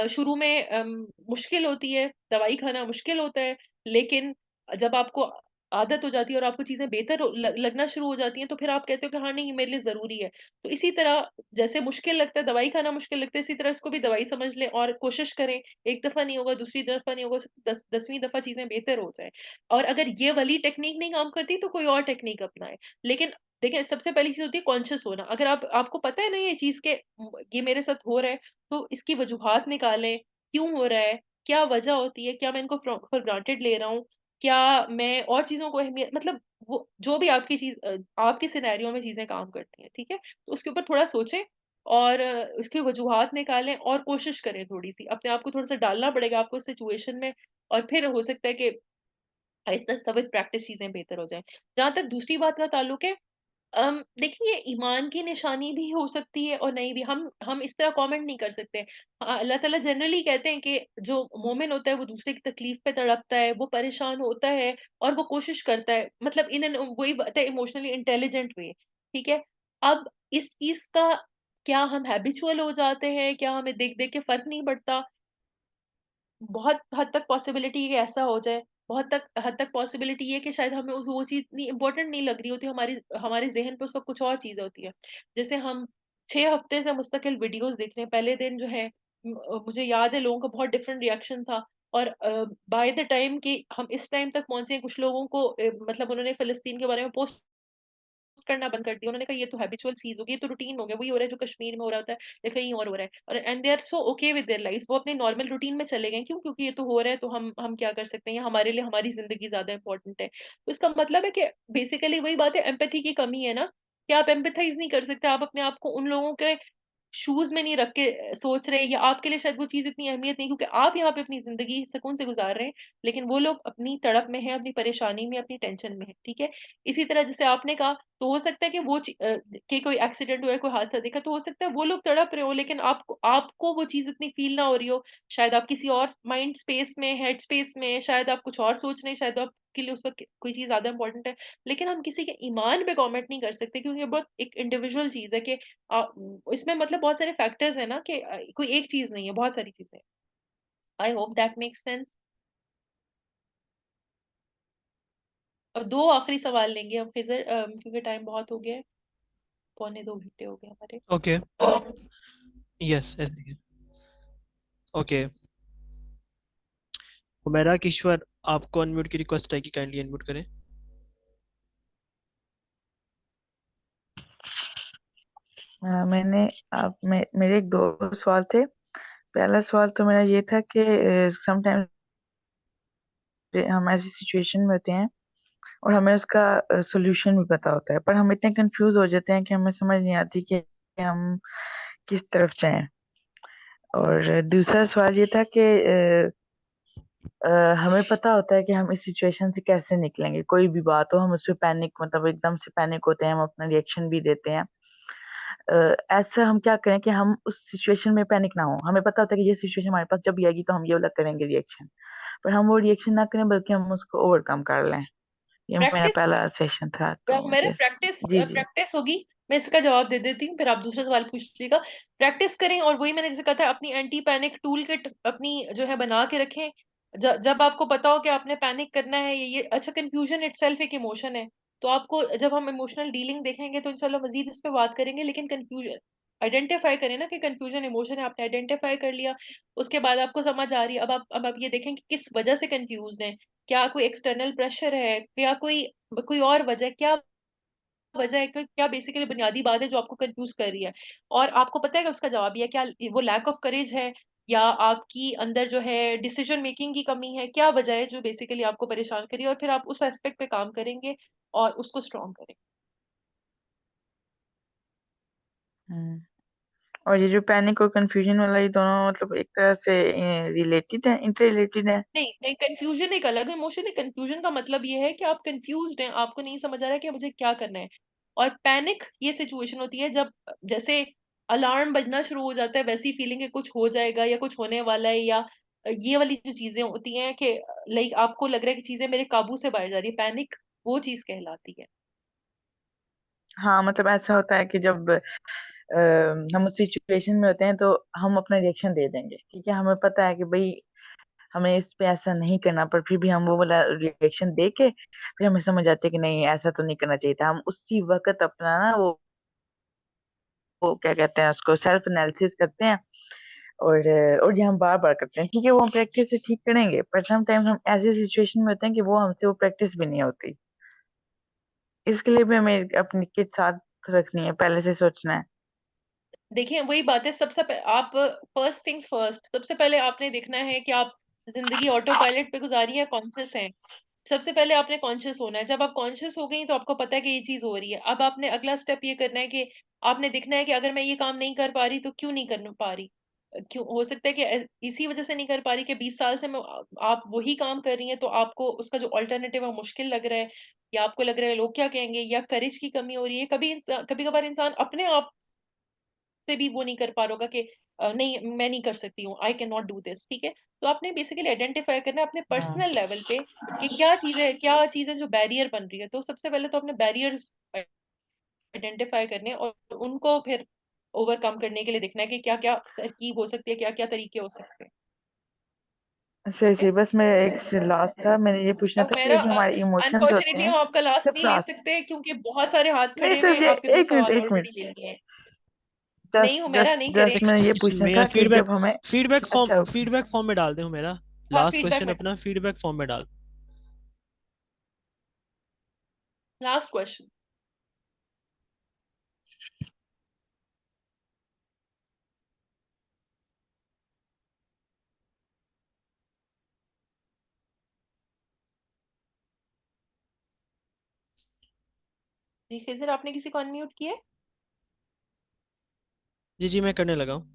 शुरू में मुश्किल होती है, दवाई खाना मुश्किल होता है, लेकिन जब आपको आदत हो जाती है और आपको चीजें बेहतर लगना शुरू हो जाती हैं, तो फिर आप कहते हो कि हाँ नहीं, ये मेरे लिए जरूरी है। तो इसी तरह जैसे मुश्किल लगता है, दवाई खाना मुश्किल लगता है, इसी तरह इसको भी दवाई समझ लें और कोशिश करें। एक दफा नहीं होगा, दूसरी दफा नहीं होगा, 10वीं दफा चीजें बेहतर हो जाए। और अगर ये वाली टेक्निक नहीं काम करती तो कोई और टेक्निक अपनाए। लेकिन देखिए, सबसे पहली चीज होती है कॉन्शियस होना। अगर आपको पता है ना ये चीज के ये मेरे साथ हो रहा है, तो इसकी वजूहात निकालें, क्यों हो रहा है, क्या वजह होती है, क्या मैं इनको फॉर ग्रांटेड ले रहा हूँ, क्या मैं और चीजों को अहमियत, मतलब वो जो भी आपकी चीज आपके सिनेरियो में चीजें काम करती हैं, ठीक है, तो उसके ऊपर थोड़ा सोचें और उसकी वजूहात निकालें और कोशिश करें, थोड़ी सी अपने आप को थोड़ा सा डालना पड़ेगा आपको सिचुएशन में। और फिर हो सकता है कि आहिस्ता आहिस्ता विद प्रैक्टिस चीजें बेहतर हो जाए। जहां तक दूसरी बात का ताल्लुक है, देखिए ईमान की निशानी भी हो सकती है और नहीं भी, हम इस तरह कमेंट नहीं कर सकते। अल्लाह ताला जनरली कहते हैं कि जो मोमिन होता है वो दूसरे की तकलीफ पे तड़पता है, वो परेशान होता है और वो कोशिश करता है, मतलब इन एन वही बात है, इमोशनली इंटेलिजेंट वे। ठीक है, अब इस चीज का क्या हम हैबिचुअल हो जाते हैं, क्या हमें देख देख के फर्क नहीं पड़ता? बहुत हद तक पॉसिबिलिटी है कि ऐसा हो जाए। बहुत तक हद तक पॉसिबिलिटी ये है कि शायद हमें वो चीज़ इतनी इम्पोर्टेंट नहीं लग रही होती, हमारी हमारे ज़हन पे उस वक़्त कुछ और चीज़ें होती हैं। जैसे हम 6 हफ्ते से मुस्तकिल वीडियोज़ देख रहे हैं, पहले दिन जो है मुझे याद है लोगों का बहुत डिफरेंट रिएक्शन था, और बाय द टाइम कि हम इस टाइम तक पहुँचे हैं, कुछ लोगों को मतलब उन्होंने फ़लस्तीन के बारे में पोस्ट करना बंद कर दिया। उन्होंने कहा ये तो हैबिचुअल चीज़ हो गई, ये तो रूटीन हो गया, वही हो रहा है जो कश्मीर में हो रहा होता है या कहीं और हो रहा है, और and they are so okay with their lives. वो अपने नॉर्मल रूटीन में चले गए। क्यों? क्योंकि ये तो हो रहा है, तो हम क्या कर सकते हैं, या हमारे लिए हमारी ज़िंदगी ज़्यादा इम्पोर्टेंट है। तो इसका मतलब है कि बेसिकली वही बात है, एम्पैथी की कमी है ना, कि आप एम्पैथाइज़ नहीं कर सकते, आप अपने आप को उन लोगों के शूज़ में नहीं रख के सोच रहे, या आपके लिए शायद वो चीज़ इतनी अहमियत नहीं, क्योंकि आप यहाँ पे अपनी ज़िंदगी सुकून से गुज़ार रहे हैं, लेकिन वो लोग अपनी तड़प में हैं, अपनी परेशानी में, अपनी टेंशन में हैं, ठीक है? इसी तरह जैसे आपने कहा, तो हो सकता है कि कि कोई एक्सीडेंट हुआ है, कोई हादसा देखा, तो हो सकता है वो लोग तड़प रहे हों, लेकिन आपको आपको वो चीज़ इतनी फ़ील ना हो रही हो। शायद आप किसी और माइंड स्पेस में, हेड स्पेस में, शायद आप कुछ और सोच रहे हैं, शायद आपके लिए उस वक़्त कोई चीज़ ज़्यादा इम्पोर्टेंट है। लेकिन हम किसी के ईमान पे कमेंट नहीं कर सकते, क्योंकि ये बहुत एक इंडिविजुअल चीज़ है कि इसमें मतलब बहुत सारे फैक्टर्स हैं ना, कि कोई एक चीज़ नहीं है, बहुत सारी चीज़ें हैं। I hope that makes sense. और 2 आखिरी सवाल लेंगे हम फिज़र, क्योंकि टाइम बहुत हो गया है, पौने 2 घंटे हो गए हमारे। Okay, yes, okay. Humaira Kishwar, आपको अनम्यूट की रिक्वेस्ट है कि काइंडली अनम्यूट करें। मेरे एक दो सवाल थे। पहला सवाल तो मेरा ये था कि समटाइम्स हम ऐसी सिचुएशन में होते हैं और हमें उसका सॉल्यूशन भी पता होता है, पर हम इतने कंफ्यूज हो जाते हैं कि हमें समझ नहीं आती कि हम किस तरफ जाएं। और दूसरा सवाल ये था कि हमें पता होता है कि हम इस सिचुएशन से कैसे निकलेंगे, कोई भी बात हो हम उस पे पैनिक, मतलब एकदम से पैनिक होते हैं, हम अपना रिएक्शन भी देते हैं। ऐसा हम क्या करें कि हम उस सिचुएशन में पैनिक ना हो। हमें पता होता है कि ये सिचुएशन हमारे पास जब भी आएगी तो हम ये वाला करेंगे रिएक्शन, पर हम वो रिएक्शन ना करें बल्कि हम उसको ओवरकम कर लें। ये मेरा प्रैक्टिस, पहला सेशन था। तो मेरा यस, प्रैक्टिस जी जी। प्रैक्टिस होगी। मैं इसका जवाब दे देती हूँ, फिर आप दूसरा सवाल पूछ लीजिएगा। प्रैक्टिस करें, और वही मैंने जैसे कहा था, अपनी एंटी पैनिक टूल किट अपनी जो है बना के रखें। जब आपको पता हो कि आपने पैनिक करना है, ये अच्छा, कंफ्यूजन इटसेल्फ एक इमोशन है, तो आपको जब हम इमोशनल डीलिंग देखेंगे तो इंशाल्लाह मजीद इस पे बात करेंगे। लेकिन कंफ्यूजन आइडेंटिफाई करें ना, कि कंफ्यूजन इमोशन है, आपने आइडेंटिफाई कर लिया, उसके बाद आपको समझ आ रही है, अब आप ये देखें कि किस वजह से कंफ्यूज है। क्या कोई एक्सटर्नल प्रेशर है, या कोई कोई और वजह, क्या वजह है, कि क्या बेसिकली बुनियादी बात है जो आपको कंफ्यूज कर रही है, और आपको पता है कि उसका जवाब ये है। क्या वो लैक ऑफ करेज है, या आपकी अंदर जो है डिसीजन मेकिंग की कमी है, क्या वजह है जो बेसिकली आपको परेशान करी है, और फिर आप उस एस्पेक्ट पे काम करेंगे और उसको स्ट्रॉन्ग करेंगे। और ये जो पैनिक और कंफ्यूजन वाला, ये दोनों मतलब एक तरह से रिलेटेड है, इंटर रिलेटेड है? नहीं नहीं, कंफ्यूजन एक अलग इमोशन है। कंफ्यूजन का मतलब ये है कि आप कंफ्यूज्ड हैं, आपको नहीं समझ आ रहा है कि मुझे क्या करना है। और पैनिक ये सिचुएशन होती है जब जैसे अलार्म बजना शुरू हो जाता है, वैसी फीलिंग है कुछ हो जाएगा या कुछ होने वाला है, या ये वाली जो चीजें होती हैं कि लाइक आपको लग रहा है कि चीजें मेरे काबू से बाहर जा रही है, पैनिक वो चीज कहलाती है। हाँ, मतलब ऐसा होता है कि जब हम उस सिचुएशन में होते हैं तो हम अपना रिएक्शन दे देंगे, ठीक है, हमें पता है कि भाई हमें इस पे ऐसा नहीं करना, पर फिर भी हम वो वाला रिएक्शन दे के फिर हमें समझ आती है कि नहीं, ऐसा तो नहीं करना चाहिए था। हम उसी वक्त अपना ना वो क्या कहते हैं, उसको सेल्फ एनालिसिस करते हैं। और ये हम बार बार करते हैं, ठीक है, वो हम प्रैक्टिस से ठीक करेंगे, पर समटाइम्स हम ऐसे सिचुएशन में होते हैं कि वो हमसे वो प्रैक्टिस भी नहीं होती। इसके लिए भी हमें अपनी किट साथ रखनी है, पहले से सोचना है। देखिए वही बात है, आप फर्स्ट थिंग्स फर्स्ट, सबसे पहले आपने देखना है कि आप जिंदगी ऑटो पायलट पे गुजारी है, कॉन्शियस हैं। सबसे पहले आपने कॉन्शियस होना है। जब आप कॉन्शियस हो गई तो आपको पता है कि ये चीज हो रही है। अब आपने अगला स्टेप ये करना है कि आपने देखना है कि अगर मैं ये काम नहीं कर पा रही तो क्यों नहीं कर पा रही। क्यों हो सकता है कि इसी वजह से नहीं कर पा रही कि 20 साल से मैं आप वही काम कर रही हैं, तो आपको उसका जो अल्टरनेटिव है मुश्किल लग रहा है, या आपको लग रहा है लोग क्या कहेंगे, या करेज की कमी हो रही है। कभी कभार इंसान अपने आप से भी वो नहीं कर पा रहा होगा कि नहीं मैं नहीं कर सकती हूँ, आई कैन नॉट डू दिस, ठीक है। तो आपने बेसिकली आइडेंटिफाई करना है अपने हाँ पर्सनल लेवल पे कि क्या चीजें जो बैरियर बन रही है। तो सबसे पहले तो अपने बैरियर्स आइडेंटिफाई करने और उनको फिर ओवरकम करने के लिए देखना है कि क्या क्या तरकीब हो सकती है, क्या क्या तरीके हो सकते हैं, सही ठीक है। सही, बस मैं एक लास्ट था, मैंने ये पूछना अब था कि मेरा ये जो हमारे इमोशंस होते अनफॉर्चुनेटली हैं, हम आपका लास्ट सिर्फ नहीं ले लास्ट, सकते क्योंकि बहुत सारे हाथ नहीं खड़े हुए सिर्फ हैं, ये आपके दो एक मिनट सवाल एक मिनट, ऑलरेडी ले लिए हैं। जस्ट नहीं हुमेरा नहीं जस्ट करेंगे। मैं ये नेक्स्ट पूछना मेरा था कि जब हमें, अच्छा फीडबैक फॉर्म में डाल दे मेरा हाँ लास्ट फीडबैक क्वेश्चन में अपना फीडबैक फॉर्म में डाल। Last question. जी खिजर आपने किसी को अनम्यूट किया है? जी जी मैं करने लगा हूँ।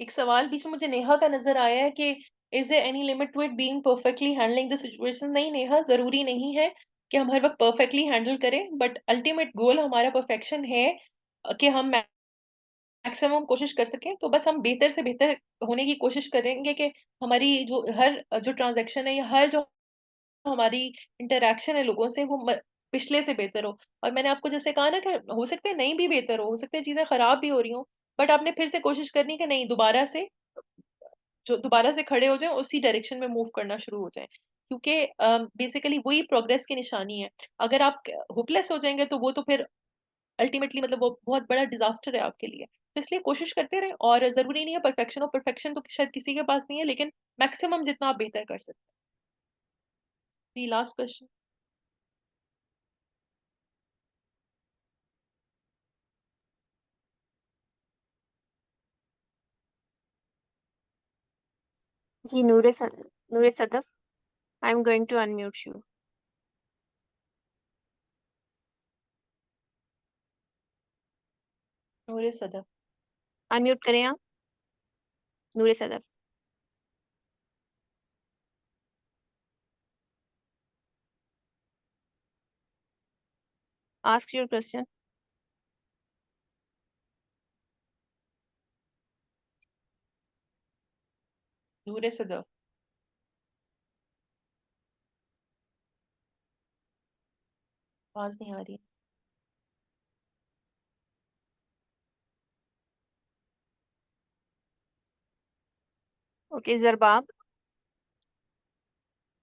एक सवाल बीच में मुझे नेहा का नजर आया है कि is there any limit to it being perfectly handling the situation. नहीं नेहा, जरूरी नहीं है कि हम हर वक्त परफेक्टली हैंडल करें, बट अल्टीमेट गोल हमारा परफेक्शन है कि हम मैक्सिमम कोशिश कर सकें। तो बस हम बेहतर से बेहतर होने की कोशिश करेंगे कि हमारी जो ट्रांजैक्शन है या हर जो हमारी इंटरेक्शन है लोगों से वो पिछले से बेहतर हो। और मैंने आपको जैसे कहा ना कि हो सकता है नहीं भी बेहतर हो सकता है चीजें खराब भी हो रही हो, बट आपने फिर से कोशिश करनी कि नहीं, दोबारा से खड़े हो जाएं, उसी डायरेक्शन में मूव करना शुरू हो जाएं, क्योंकि बेसिकली वही प्रोग्रेस की निशानी है। अगर आप होपलेस हो जाएंगे तो वो तो फिर अल्टीमेटली मतलब वो बहुत बड़ा डिजास्टर है आपके लिए। तो इसलिए कोशिश करते रहें, और जरूरी नहीं है परफेक्शन हो, परफेक्शन तो शायद किसी के पास नहीं है, लेकिन मैक्सिमम जितना आप बेहतर कर सकते हैं। जी लास्ट क्वेश्चन। जी Noore Sadaf, I am going to unmute you. Noore Sadaf. Unmute करें आप, Noore Sadaf. Ask your question. Noore Sadaf. आवाज नहीं आ रही। Okay Zarbab,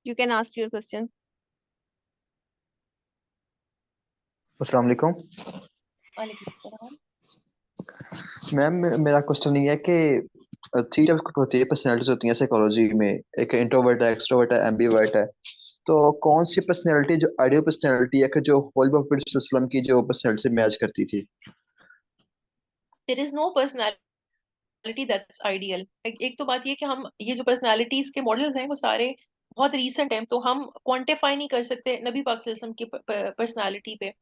you can ask your question. अस्सलाम वालेकुम वालेकुम सलाम। मैम। मेरा क्वेश्चन ये है कि 3 टाइप होती है पर्सनैलिटीज होती हैं साइकोलॉजी में। एक इंट्रोवर्ट है, एक्सट्रोवर्ट है, एम्बीवर्ट है। तो कौन सी पर्सनैलिटी जो आइडियल पर्सनैलिटी है कि जो होल प्रॉफिट वसल्लम की जो पर्सनैलिटी से मैच करती थी? There is no personality that's ideal. एक तो बात ये कि हम ये जो पर्सनालिटीज के मॉडल्स हैं वो सारे बहुत रीसेंट हैं, तो हम क्वांटिफाई नहीं कर सकते नबी पाक सल्लल्लाहु अलैहि वसल्लम की पर्सनालिटी पे।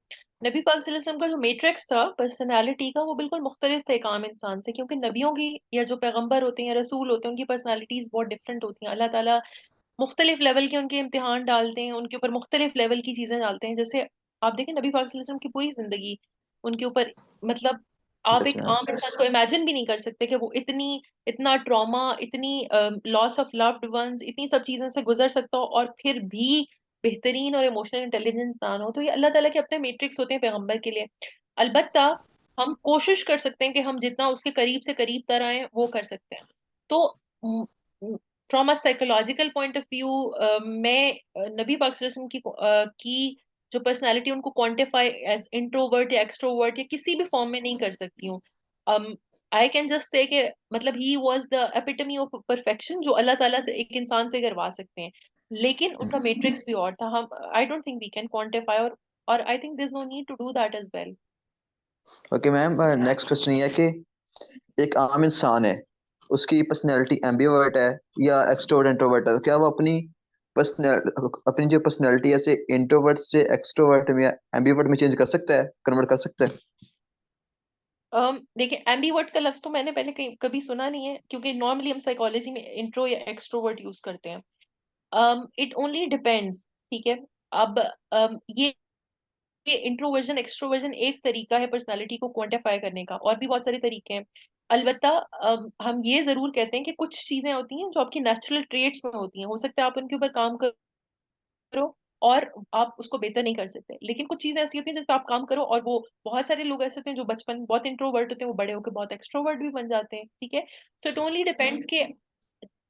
नबी पाक सल्लल्लाहु अलैहि वसल्लम का जो मैट्रिक्स था पर्सनालिटी का वो बिल्कुल मुख्तलिफ था एक आम इंसान से, क्योंकि नबियों की या जो पैगंबर होते हैं या रसूल होते हैं उनकी पर्सनालिटीज बहुत डिफरेंट होती हैं। अल्लाह ताला मुख्तलिफ लेवल के उनके इम्तिहान डालते हैं, उनके ऊपर मुख्तलिफ लेवल की चीजें डालते हैं। जैसे आप देखें नबी पाक सल्लल्लाहु अलैहि वसल्लम की पूरी जिंदगी उनके ऊपर, मतलब आप यस एक मैम। आम इंसान को इमेजिन भी नहीं कर सकते कि वो इतना ट्रॉमा, इतनी लॉस ऑफ लव्ड वंस, इतनी सब चीजों से गुजर सकता हो और फिर भी बेहतरीन और इमोशनल इंटेलिजेंट इंसान हो। तो ये अल्लाह ताला के अपने मैट्रिक्स होते हैं पैगंबर के लिए। अलबत्ता हम कोशिश कर सकते हैं कि हम जितना उसके करीब से करीब तरह आए वो कर सकते हैं। तो from a psychological point of view मैं नबी पाक सल्लल्लाहु अलैहि वसल्लम की जो पर्सनालिटी उनको क्वांटिफाई एज इंट्रोवर्ट या एक्सट्रोवर्ट या किसी भी फॉर्म में नहीं कर सकती हूँ। आई कैन जस्ट से कि मतलब he was the epitome of perfection जो अल्लाह ताला से एक इंसान से करवा सकते हैं। लेकिन उनका मैट्रिक्स भी और था। हम I don't think we can quantify, और I think there is no need to do that as well. Okay ma'am, next question ये है कि एक आम इंसान है, उसकी पर्सनैलिटी एम्बिवर्ट है या एक्सट्रोवर्ट इंट्रोवर्ट है, तो क्या वो अपनी जो पर्सनैलिटी है से इंट्रोवर्ट से एक्सट्रोवर्ट में या एम्बिवर्ट में चेंज कर सकता है, कन्वर्ट कर सकता है? देखिए, एम्बीवर्ट का लफ्ज तो मैंने पहले कहीं कभी सुना नहीं है, क्योंकि नॉर्मली हम साइकोलॉजी में इंट्रो या एक्सट्रोवर्ट यूज करते हैं। इट ओनली डिपेंड्स, ठीक है। अब ये इंट्रोवर्जन एक्सट्रोवर्जन एक तरीका है पर्सनालिटी को क्वांटिफाई करने का, और भी बहुत सारे तरीके हैं। अलबत्ता हम ये जरूर कहते हैं कि कुछ चीजें होती हैं जो आपकी नेचुरल ट्रेट्स में होती हैं, हो सकता है आप उनके ऊपर काम करो और आप उसको बेहतर नहीं कर सकते, लेकिन कुछ चीजें ऐसी होती हैं जिस पर आप काम करो, और वो बहुत सारे लोग ऐसे होते हैं जो बचपन में बहुत इंट्रोवर्ट होते हैं, वो बड़े होकर बहुत एक्सट्रोवर्ट भी बन जाते हैं, ठीक है। सो इट ओनली डिपेंड्स कि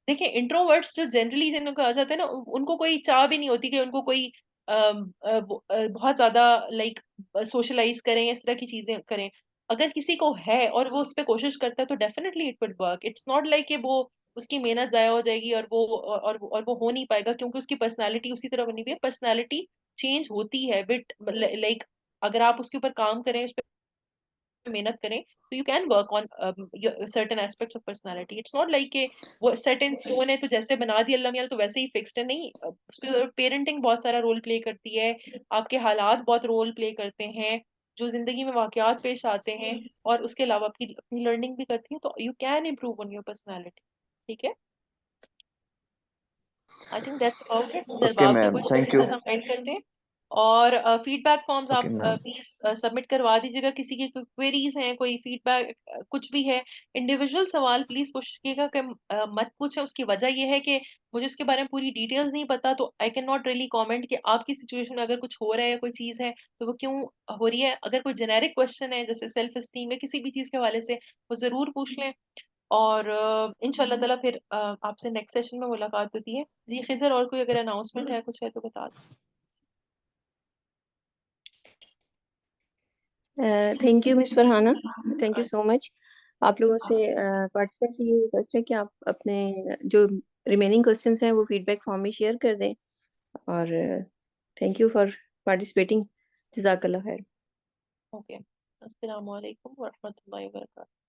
देखिए, इंट्रोवर्ट्स जो जनरली जिनको कहा जाता है ना, उनको कोई चाह भी नहीं होती कि उनको कोई बहुत ज्यादा लाइक सोशलाइज करें, इस तरह की चीजें करें। अगर किसी को है और वो उस पर कोशिश करता है तो definitely it will work. It's not like कि वो उसकी मेहनत जाया हो जाएगी और वो हो नहीं पाएगा, क्योंकि उसकी पर्सनालिटी उसी तरह बनी हुई है। पर्सनालिटी चेंज होती है बिट, लाइक अगर आप उसके ऊपर काम करें, उस मेहनत करें, तो you can work on certain aspects of personality. It's not like के वो सेट इन स्टोन है, तो जैसे बना दिया अल्लाह मियां तो वैसे ही फिक्स्ड है, नहीं। उसमें पेरेंटिंग बहुत सारा रोल प्ले करती है, आपके हालात बहुत रोल प्ले करते हैं, जो जिंदगी में वाकयात पेश आते हैं, और उसके अलावा आपकी अपनी लर्निंग भी करती है, तो you can improve on your personality, ठीक है। I think that's about it. Okay Zarbab के मैम, क्वेश्चन थैंक के यू। साथ हम एंड करते हैं, और फीडबैक फॉर्म्स ओके आप मैम। प्लीज सबमिट करवा दीजिएगा। किसी की कोई क्वेरीज हैं, कोई फीडबैक कुछ भी है, इंडिविजुअल सवाल प्लीज कोशिश कीजिएगा कि मत पूछें। उसकी वजह यह है कि मुझे उसके बारे में पूरी डिटेल्स नहीं पता, तो आई कैन नॉट रियली कॉमेंट कि आपकी सिचुएशन में अगर कुछ हो रहा है या कोई चीज है तो वो क्यों हो रही है। अगर कोई जेनेरिक क्वेश्चन है जैसे सेल्फ एस्टीम या किसी भी चीज के हवाले से, वो जरूर पूछ लें, और इंशाल्लाह ताला फिर आपसे नेक्स्ट सेशन में मुलाकात होती है। जी खिजर, और कोई अगर अनाउंसमेंट है, कुछ है तो बता दो। Thank you miss Farhana, thank you so much. आप लोगों से पार्टिसिपेंट से ये रिक्वेस्ट है कि आप अपने जो रिमेनिंग क्वेश्चंस हैं वो फीडबैक फॉर्म में शेयर कर दें, और थैंक यू फॉर पार्टिसिपेटिंग। जज़ाकल्लाह खैर। ओके, अस्सलाम वालेकुम व रहमतुल्लाहि व बरकातहू।